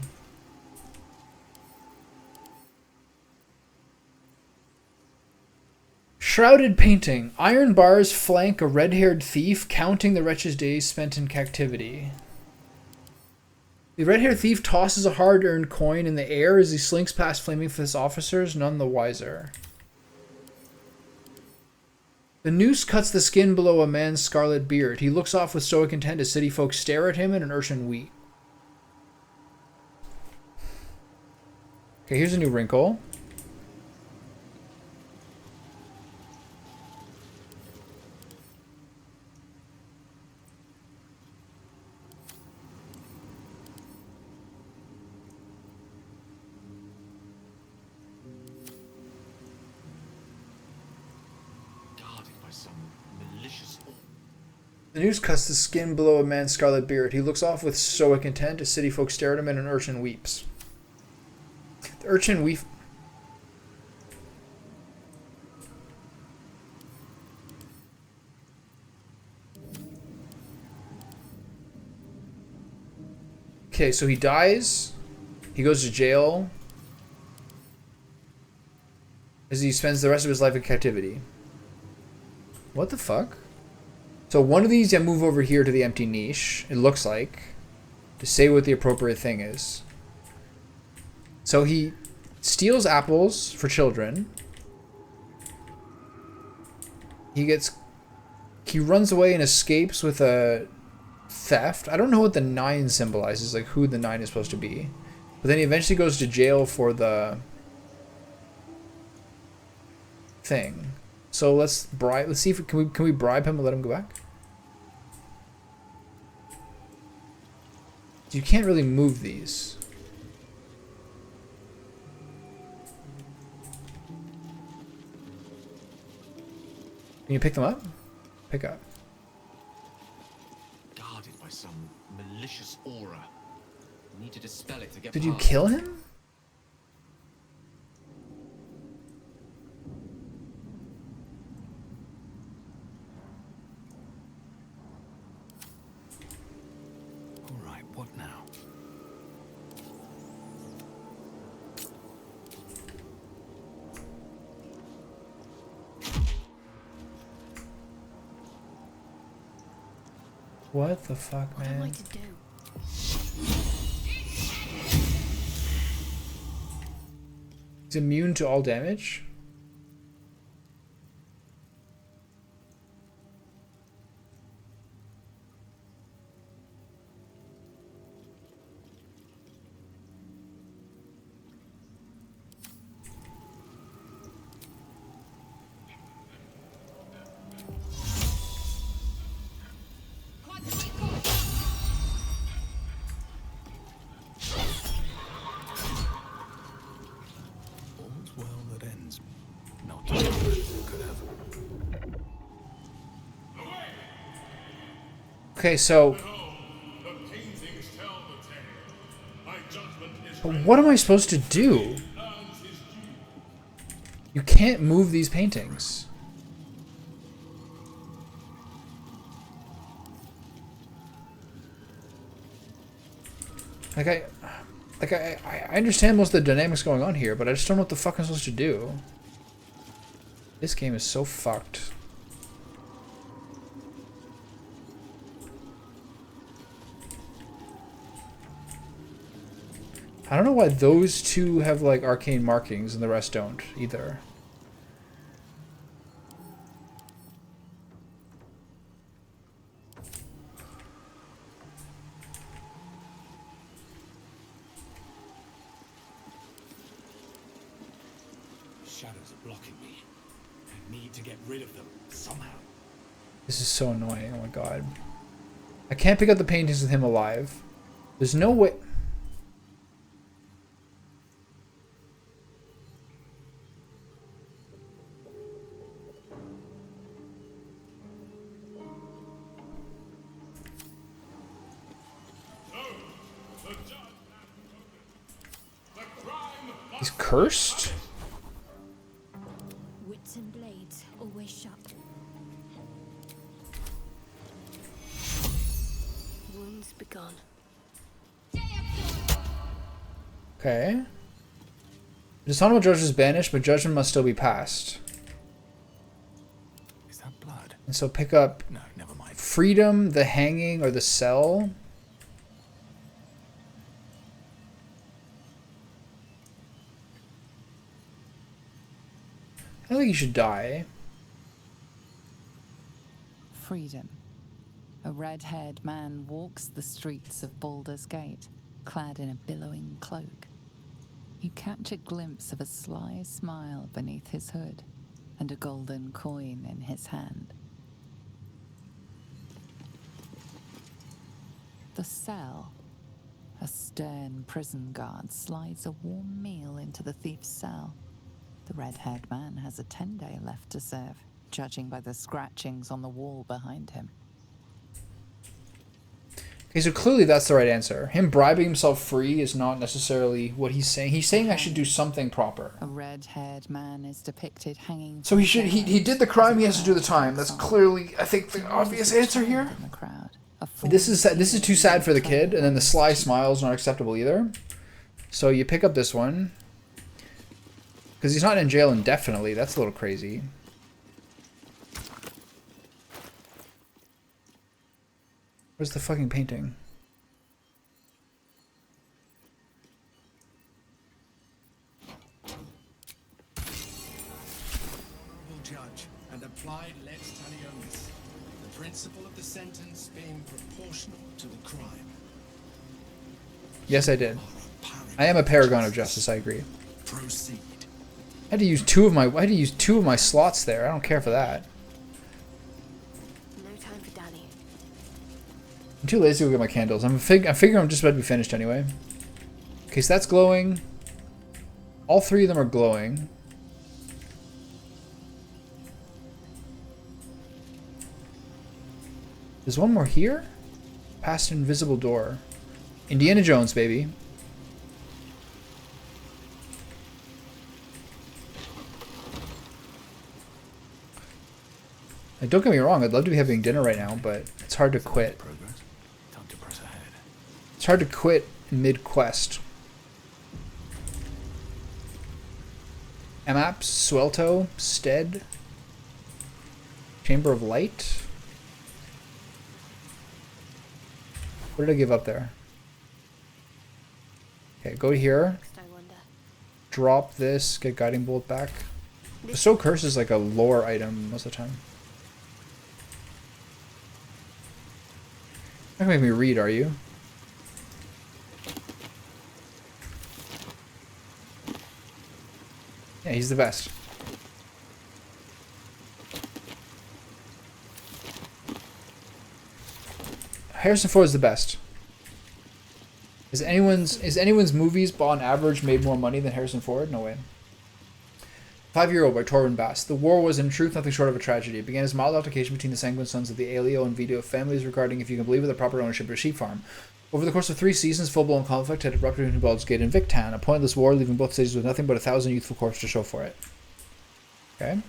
Shrouded painting. Iron bars flank a red-haired thief, counting the wretch's days spent in captivity. The red-haired thief tosses a hard-earned coin in the air as he slinks past flaming fist officers, none the wiser. The noose cuts the skin below a man's scarlet beard. He looks off with stoic intent as city folk stare at him and an urchin weep. Okay, here's a new wrinkle. The noose cuts the skin below a man's scarlet beard. He looks off with stoic intent as city folk stare at him and an urchin weeps. The urchin weep. Okay, so he dies. He goes to jail. As he spends the rest of his life in captivity. What the fuck? So one of these, I move over here to the empty niche, it looks like, to say what the appropriate thing is. So he steals apples for children. He runs away and escapes with a theft. I don't know what the 9 symbolizes, like who the 9 is supposed to be. But then he eventually goes to jail for the thing. So let's bribe. Let's see if can we bribe him and let him go back. You can't really move these. Can you pick them up? Pick up. Guarded by some malicious aura. I need to dispel it to get Did you past. kill him? All right, what now? What the fuck, What am I man? to do? He's immune to all damage. All's well that ends. Not as well as it could have. Okay, so The paintings tell the tale. My judgment is but what am I supposed to do? earns his due. You can't move these paintings. I understand most of the dynamics going on here, but I just don't know what the fuck I'm supposed to do. This game is so fucked. I don't know why those two have like arcane markings and the rest don't either. Shadows are blocking me. I need to get rid of them somehow. This is so annoying. Oh my god. I can't pick up the paintings with him alive. There's no way. He's cursed? Wits and blades always sharp. Wounds begun. Okay. Dishonorable judge is banished, but judgment must still be passed. Is that blood? And so pick up No, never mind. freedom, the hanging, or the cell. I don't think you should die. Freedom. A red-haired man walks the streets of Baldur's Gate, clad in a billowing cloak. You catch a glimpse of a sly smile beneath his hood and a golden coin in his hand. The cell. A stern prison guard slides a warm meal into the thief's cell. The red-haired man has a 10-day left to serve, judging by the scratchings on the wall behind him. Okay, so clearly that's the right answer. Him bribing himself free is not necessarily what he's saying. He's saying I should do something proper. A red-haired man is depicted hanging. So he did the crime, he has to do the time. That's clearly, I think, the obvious answer here. In the crowd. This is too sad for the kid, and then the sly smile is not acceptable either. So you pick up this one. Because he's not in jail indefinitely. That's a little crazy. Where's the fucking painting? Honorable judge and applied lex talionis, the principle of the sentence being proportional to the crime. Yes, I did. I am a paragon of justice, I agree. Proceed. I had to use two of my slots there. I don't care for that. No time for Danny. I'm too lazy to go get my candles. I figure I'm just about to be finished anyway. Okay, so that's glowing. All three of them are glowing. There's one more here? Past an invisible door. Indiana Jones, baby. Like, don't get me wrong, I'd love to be having dinner right now, but it's hard to quit. Time to press ahead. It's hard to quit mid-quest. Amaps, Swelto, Stead, Chamber of Light. What did I give up there? Okay, go here. Drop this, get Guiding Bolt back. Bestow Curse is like a lore item most of the time. Not gonna make me read, are you? Yeah, he's the best. Harrison Ford is the best. Is anyone's movies on average made more money than Harrison Ford? No way. 5-Year-Old by Torben Bass. The war was in truth nothing short of a tragedy. It began as a mild altercation between the sanguine sons of the Aelio and Vito families regarding, if you can believe it, the proper ownership of a sheep farm. Over the course of 3 seasons, full-blown conflict had erupted between Baldur's Gate and Victan, a pointless war leaving both cities with nothing but 1,000 youthful corpses to show for it. Okay.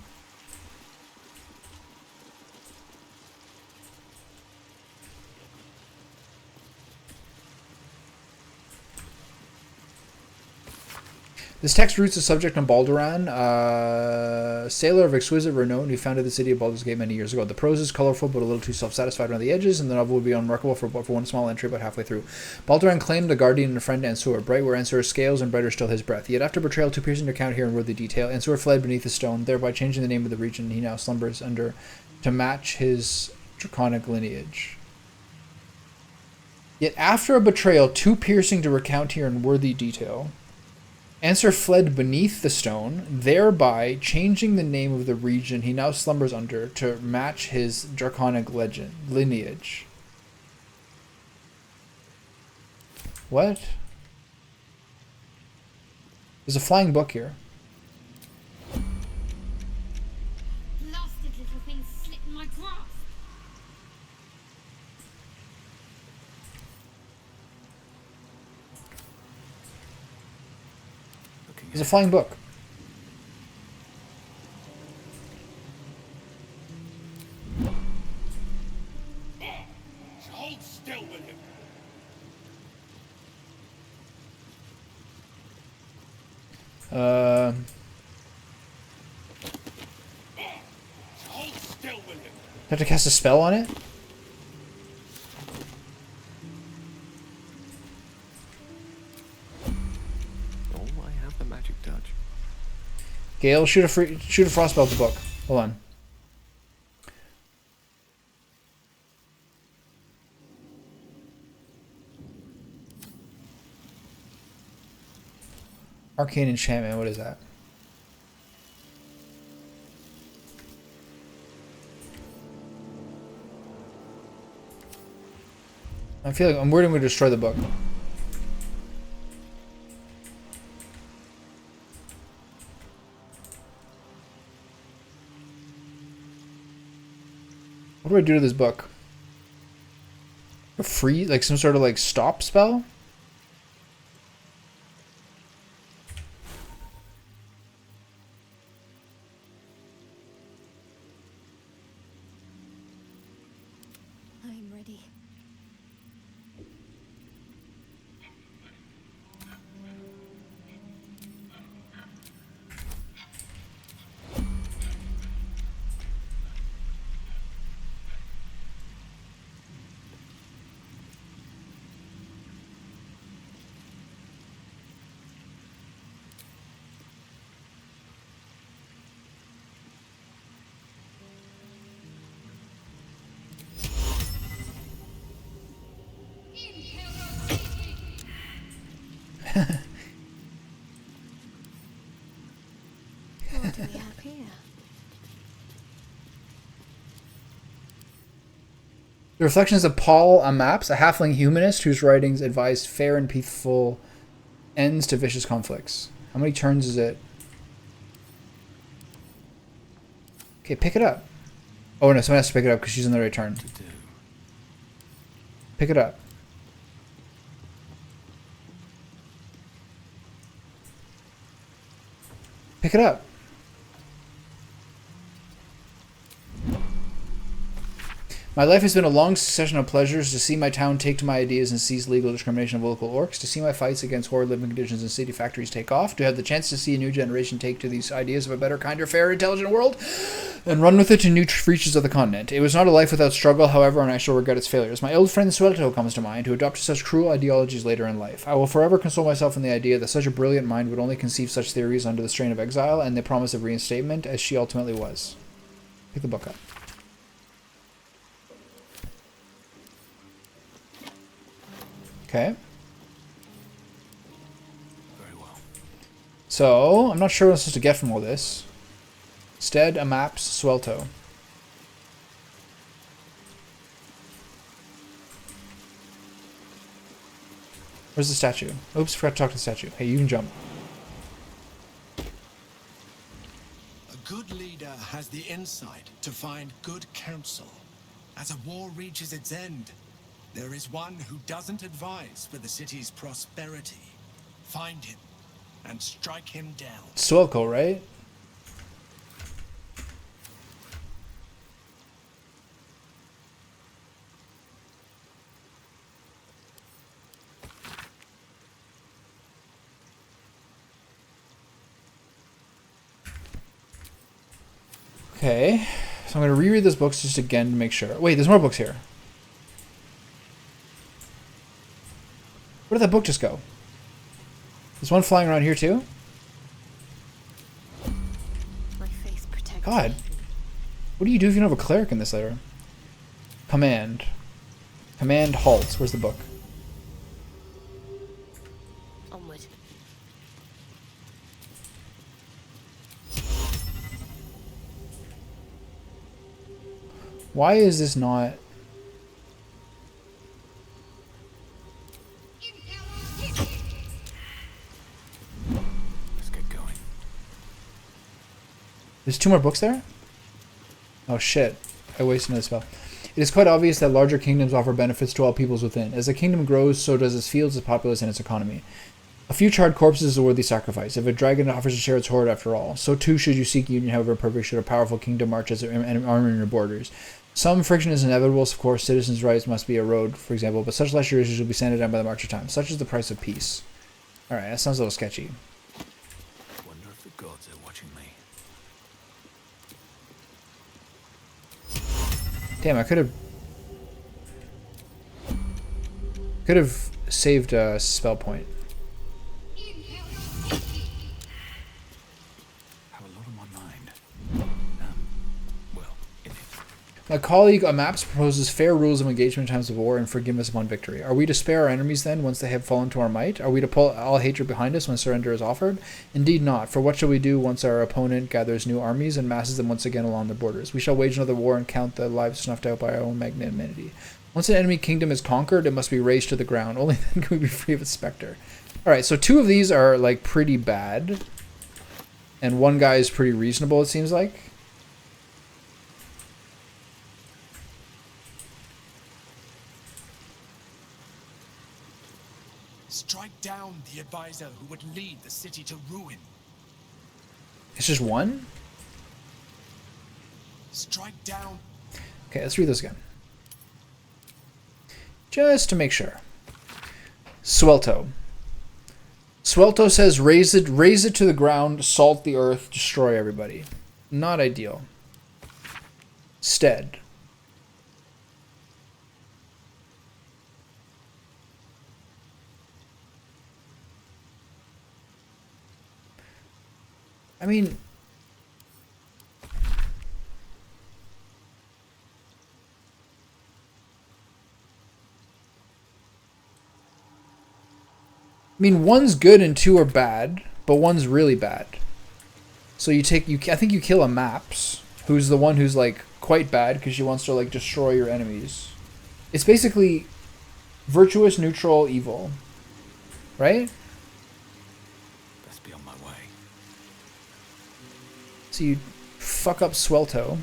This text roots the subject on Balduran, a sailor of exquisite renown who founded the city of Baldur's Gate many years ago. The prose is colorful but a little too self-satisfied around the edges, and the novel would be unremarkable for one small entry about halfway through. Balduran claimed a guardian and a friend, Ansur. Bright were Ansur's scales, and brighter still his breath. Yet after betrayal too piercing to count here in worthy detail, Ansur fled beneath the stone, thereby changing the name of the region he now slumbers under to match his draconic lineage. Yet after a betrayal too piercing to recount here in worthy detail, Ansur fled beneath the stone, thereby changing the name of the region he now slumbers under to match his draconic lineage. What? There's a flying book here. Blasted little thing slipped in my grasp. There's a flying book. Hold still with him. Hold still with him. Have to cast a spell on it? Gale, shoot a frostspell at the book. Hold on. Arcane enchantment, what is that? I feel like I'm worried I'm going to destroy the book. What do I do to this book? A free, like some sort of like stop spell? I'm ready. The Reflections of Paul on Maps, a halfling humanist whose writings advised fair and peaceful ends to vicious conflicts. How many turns is it? Okay, pick it up. Oh no, someone has to pick it up because she's in the right turn. Pick it up. Pick it up. My life has been a long succession of pleasures: to see my town take to my ideas and seize legal discrimination of local orcs, to see my fights against horrid living conditions in city factories take off, to have the chance to see a new generation take to these ideas of a better, kinder, fairer, intelligent world, and run with it to new reaches of the continent. It was not a life without struggle, however, and I shall regret its failures. My old friend Suelto comes to mind, who adopted such cruel ideologies later in life. I will forever console myself in the idea that such a brilliant mind would only conceive such theories under the strain of exile and the promise of reinstatement, as she ultimately was. Pick the book up. Okay. Very well. So, I'm not sure what I'm supposed to get from all this. Instead, a maps Suelto. Where's the statue? Oops, forgot to talk to the statue. Hey, you can jump. A good leader has the insight to find good counsel. As a war reaches its end, there is one who doesn't advise for the city's prosperity. Find him and strike him down. Suelko, right? Okay, so I'm going to reread this book just again to make sure. Wait, there's more books here. Where did that book just go? There's one flying around here too? My face protects God. What do you do if you don't have a cleric in this later? Command. Command halts. Where's the book? Onward. Why is this not... Let's get going. There's 2 more books there? Oh shit. I wasted another spell. It is quite obvious that larger kingdoms offer benefits to all peoples within. As a kingdom grows, so does its fields, its populace, and its economy. A few charred corpses is a worthy sacrifice, if a dragon offers to share its hoard after all. So too should you seek union, however perfect, should a powerful kingdom march as an army in your borders. Some friction is inevitable, of course, citizens' rights must be eroded, for example, but such lesser issues will be sanded down by the march of time. Such is the price of peace. Alright, that sounds a little sketchy. Wonder if the gods are watching me. Damn, I could have saved a spell point. Have a lot on my mind. Well, in it. My colleague Amaps proposes fair rules of engagement in times of war and forgiveness upon victory. Are we to spare our enemies then once they have fallen to our might? Are we to pull all hatred behind us when surrender is offered? Indeed not, for what shall we do once our opponent gathers new armies and masses them once again along the borders? We shall wage another war and count the lives snuffed out by our own magnanimity. Once an enemy kingdom is conquered, it must be razed to the ground. Only then can we be free of its specter. Alright, so 2 of these are like pretty bad. And 1 guy is pretty reasonable, it seems like. Strike down the advisor who would lead the city to ruin. It's just 1? Strike down. Okay, let's read this again. Just to make sure. Suelto. Suelto says raise it to the ground, salt the earth, destroy everybody. Not ideal. Stead. I mean, one's good and 2 are bad, but 1's really bad. So I think you kill a Maps, who's the one who's like quite bad because she wants to like destroy your enemies. It's basically virtuous, neutral, evil. Right? Best be on my way. So you fuck up Swelto.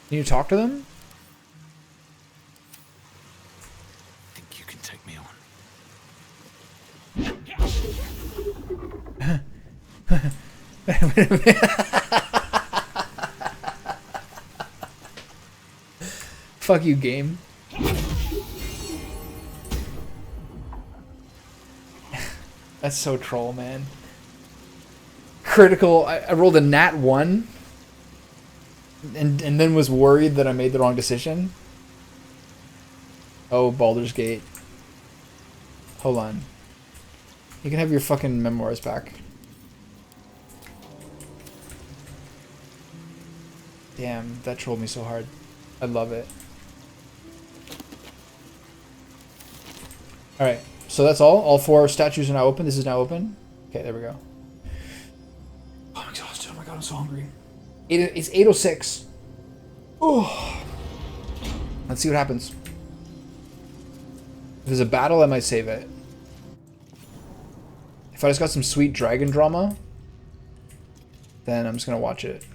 Can you talk to them? Think you can take me on? Fuck you, game. That's so troll, man. Critical. I rolled a nat 1. And then was worried that I made the wrong decision. Oh, Baldur's Gate. Hold on. You can have your fucking memoirs back. Damn, that trolled me so hard. I love it. Alright, so that's all. All 4 statues are now open. This is now open. Okay, there we go. Oh, I'm exhausted. Oh my god, I'm so hungry. It's 8:06. Oh. Let's see what happens. If there's a battle, I might save it. If I just got some sweet dragon drama, then I'm just gonna watch it.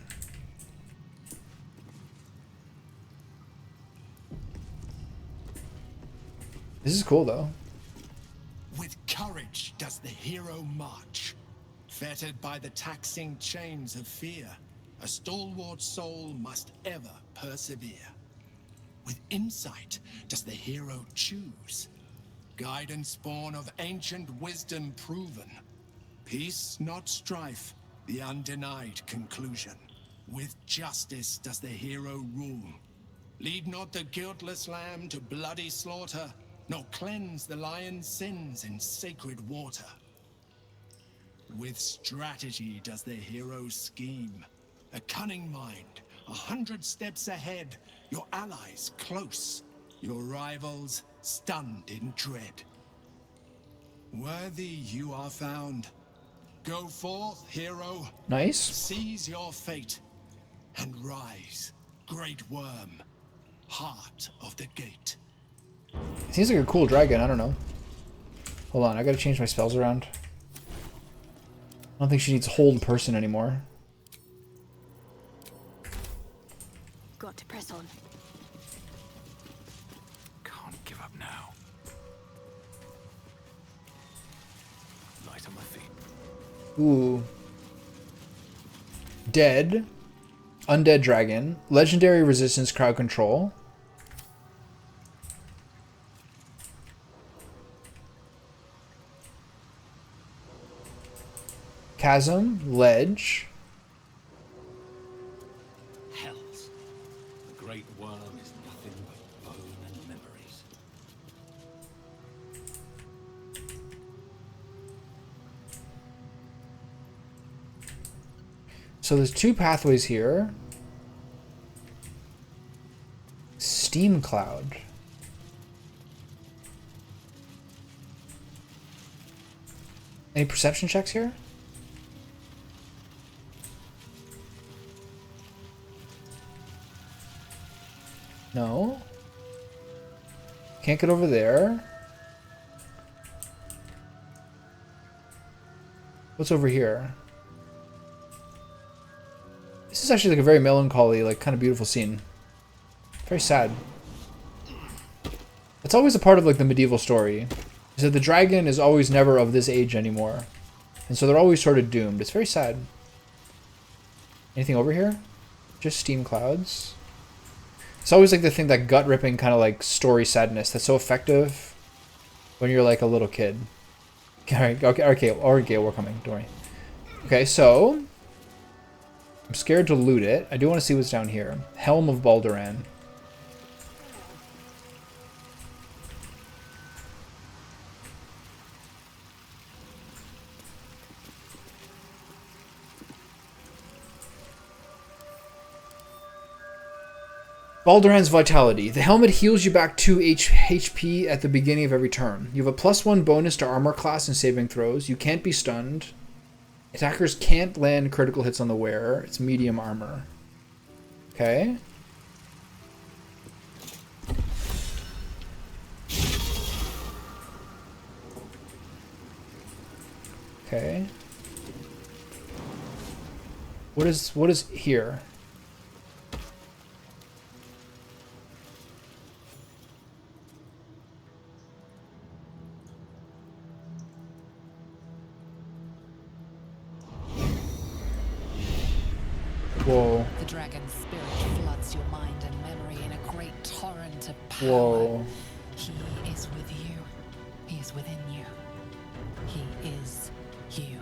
This is cool though. With courage does the hero march, fettered by the taxing chains of fear. A stalwart soul must ever persevere. With insight does the hero choose, guidance born of ancient wisdom proven. Peace, not strife, the undenied conclusion. With justice does the hero rule. Lead not the guiltless lamb to bloody slaughter, nor cleanse the lion's sins in sacred water. With strategy does the hero scheme. A cunning mind, 100 steps ahead, your allies close, your rivals stunned in dread. Worthy you are found. Go forth, hero. Nice. Seize your fate and rise, great worm, heart of the gate. Seems like a cool dragon, I don't know. Hold on, I gotta change my spells around. I don't think she needs hold person anymore. Got to press on. Can't give up now. Light on my feet. Ooh. Dead. Undead dragon. Legendary resistance crowd control. Chasm. Ledge. Hells. The great worm is nothing but bone and memories. So there's 2 pathways here. Steam cloud. Any perception checks here? No. Can't get over there. What's over here? This is actually like a very melancholy, like kind of beautiful scene. Very sad. It's always a part of like the medieval story, is that the dragon is always never of this age anymore. And so they're always sort of doomed. It's very sad. Anything over here? Just steam clouds. It's always like the thing, that gut-ripping kind of like story sadness that's so effective when you're like a little kid. Alright, okay, we're coming, don't worry. Okay, so I'm scared to loot it. I do want to see what's down here. Helm of Balduran. Baldur's Vitality. The helmet heals you back 2 HP at the beginning of every turn. You have a +1 bonus to armor class and saving throws. You can't be stunned. Attackers can't land critical hits on the wearer. It's medium armor. Okay. Okay. What is here? Whoa. The dragon's spirit floods your mind and memory in a great torrent of power. Whoa. He is with you. He is within you. He is you.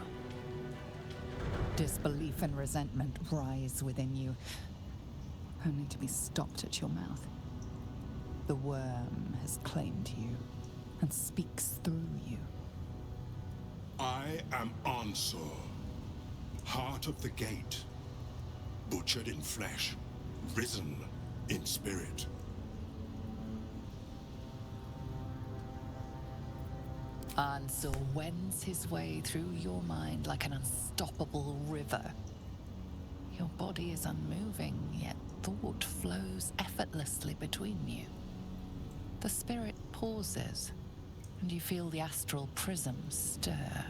Disbelief and resentment rise within you, only to be stopped at your mouth. The worm has claimed you and speaks through you. I am Ansur, heart of the gate, butchered in flesh, risen in spirit. Ansur wends his way through your mind like an unstoppable river. Your body is unmoving, yet thought flows effortlessly between you. The spirit pauses, and you feel the astral prism stir.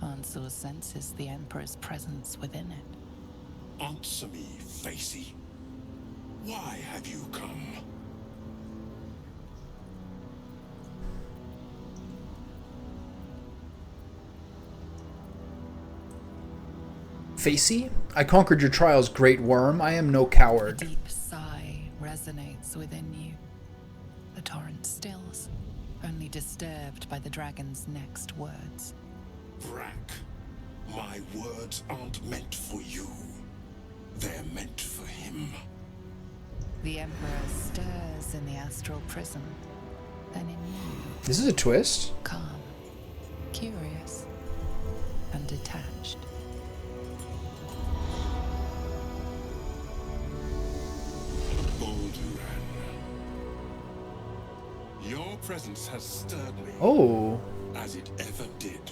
Ansur senses the Emperor's presence within it. Answer me, Facey. Why have you come? Facey? I conquered your trials, great worm. I am no coward. A deep sigh resonates within you. The torrent stills, only disturbed by the dragon's next words. Brack, my words aren't meant for you. They're meant for him. The Emperor stirs in the astral prism, then in you. This is a twist. Calm, curious, and detached. Baldur, your presence has stirred me. Oh. As it ever did.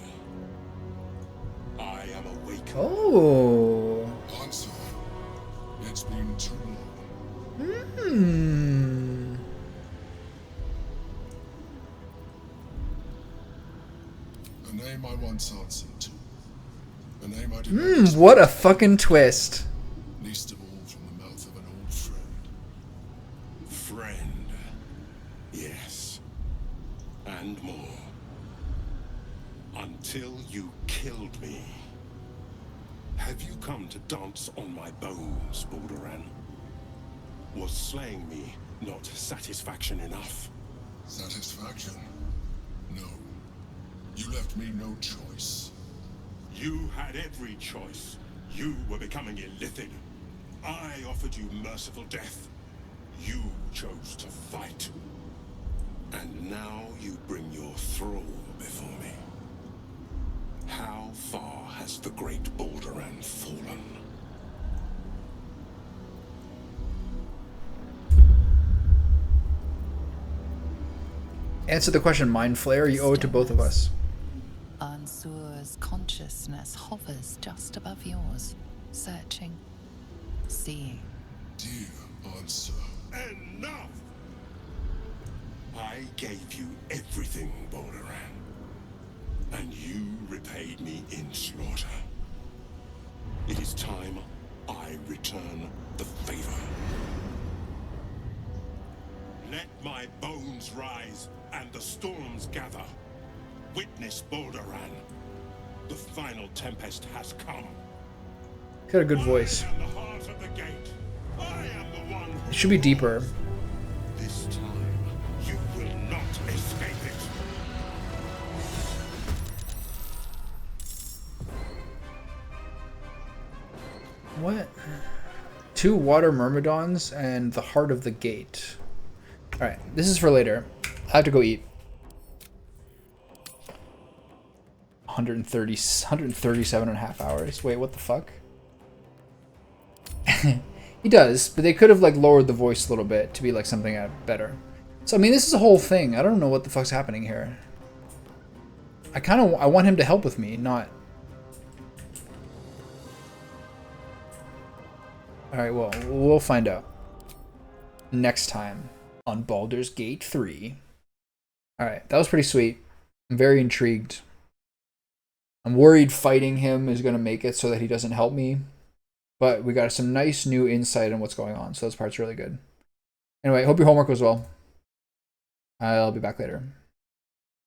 I am awake. Oh. Answer. It's been too long. Hmm. A name I once answered to. A name I did What a fucking twist. least of all from the mouth of an old friend. Friend. Yes. And more. Until you killed me. Have you come to dance on my bones, Balduran? Was slaying me not satisfaction enough? Satisfaction? No. You left me no choice. You had every choice. You were becoming illithid. I offered you merciful death. You chose to fight. And now you bring your thrall before me. How far has the great Balduran fallen? Answer the question, Mind Flayer. You owe it to both of us. Ansur's consciousness hovers just above yours, searching, seeing. Dear Ansur. Enough! I gave you everything, Balduran. And you repaid me in slaughter. It is time I return the favor. Let my bones rise and the storms gather. Witness Balduran. The final tempest has come. Got a good voice. I am the heart of the gate. I am the one who... It should be deeper. This time, you will not escape it. What? 2 water myrmidons and the heart of the gate. Alright, this is for later. I have to go eat. 137 and a half hours. Wait, what the fuck? He does, but they could have like lowered the voice a little bit to be like something better. So I mean, this is a whole thing. I don't know what the fuck's happening here. I want him to help with me, not. All right, well, we'll find out next time on Baldur's Gate 3. All right, that was pretty sweet. I'm very intrigued. I'm worried fighting him is going to make it so that he doesn't help me. But we got some nice new insight on what's going on, so this part's really good. Anyway, hope your homework was well. I'll be back later.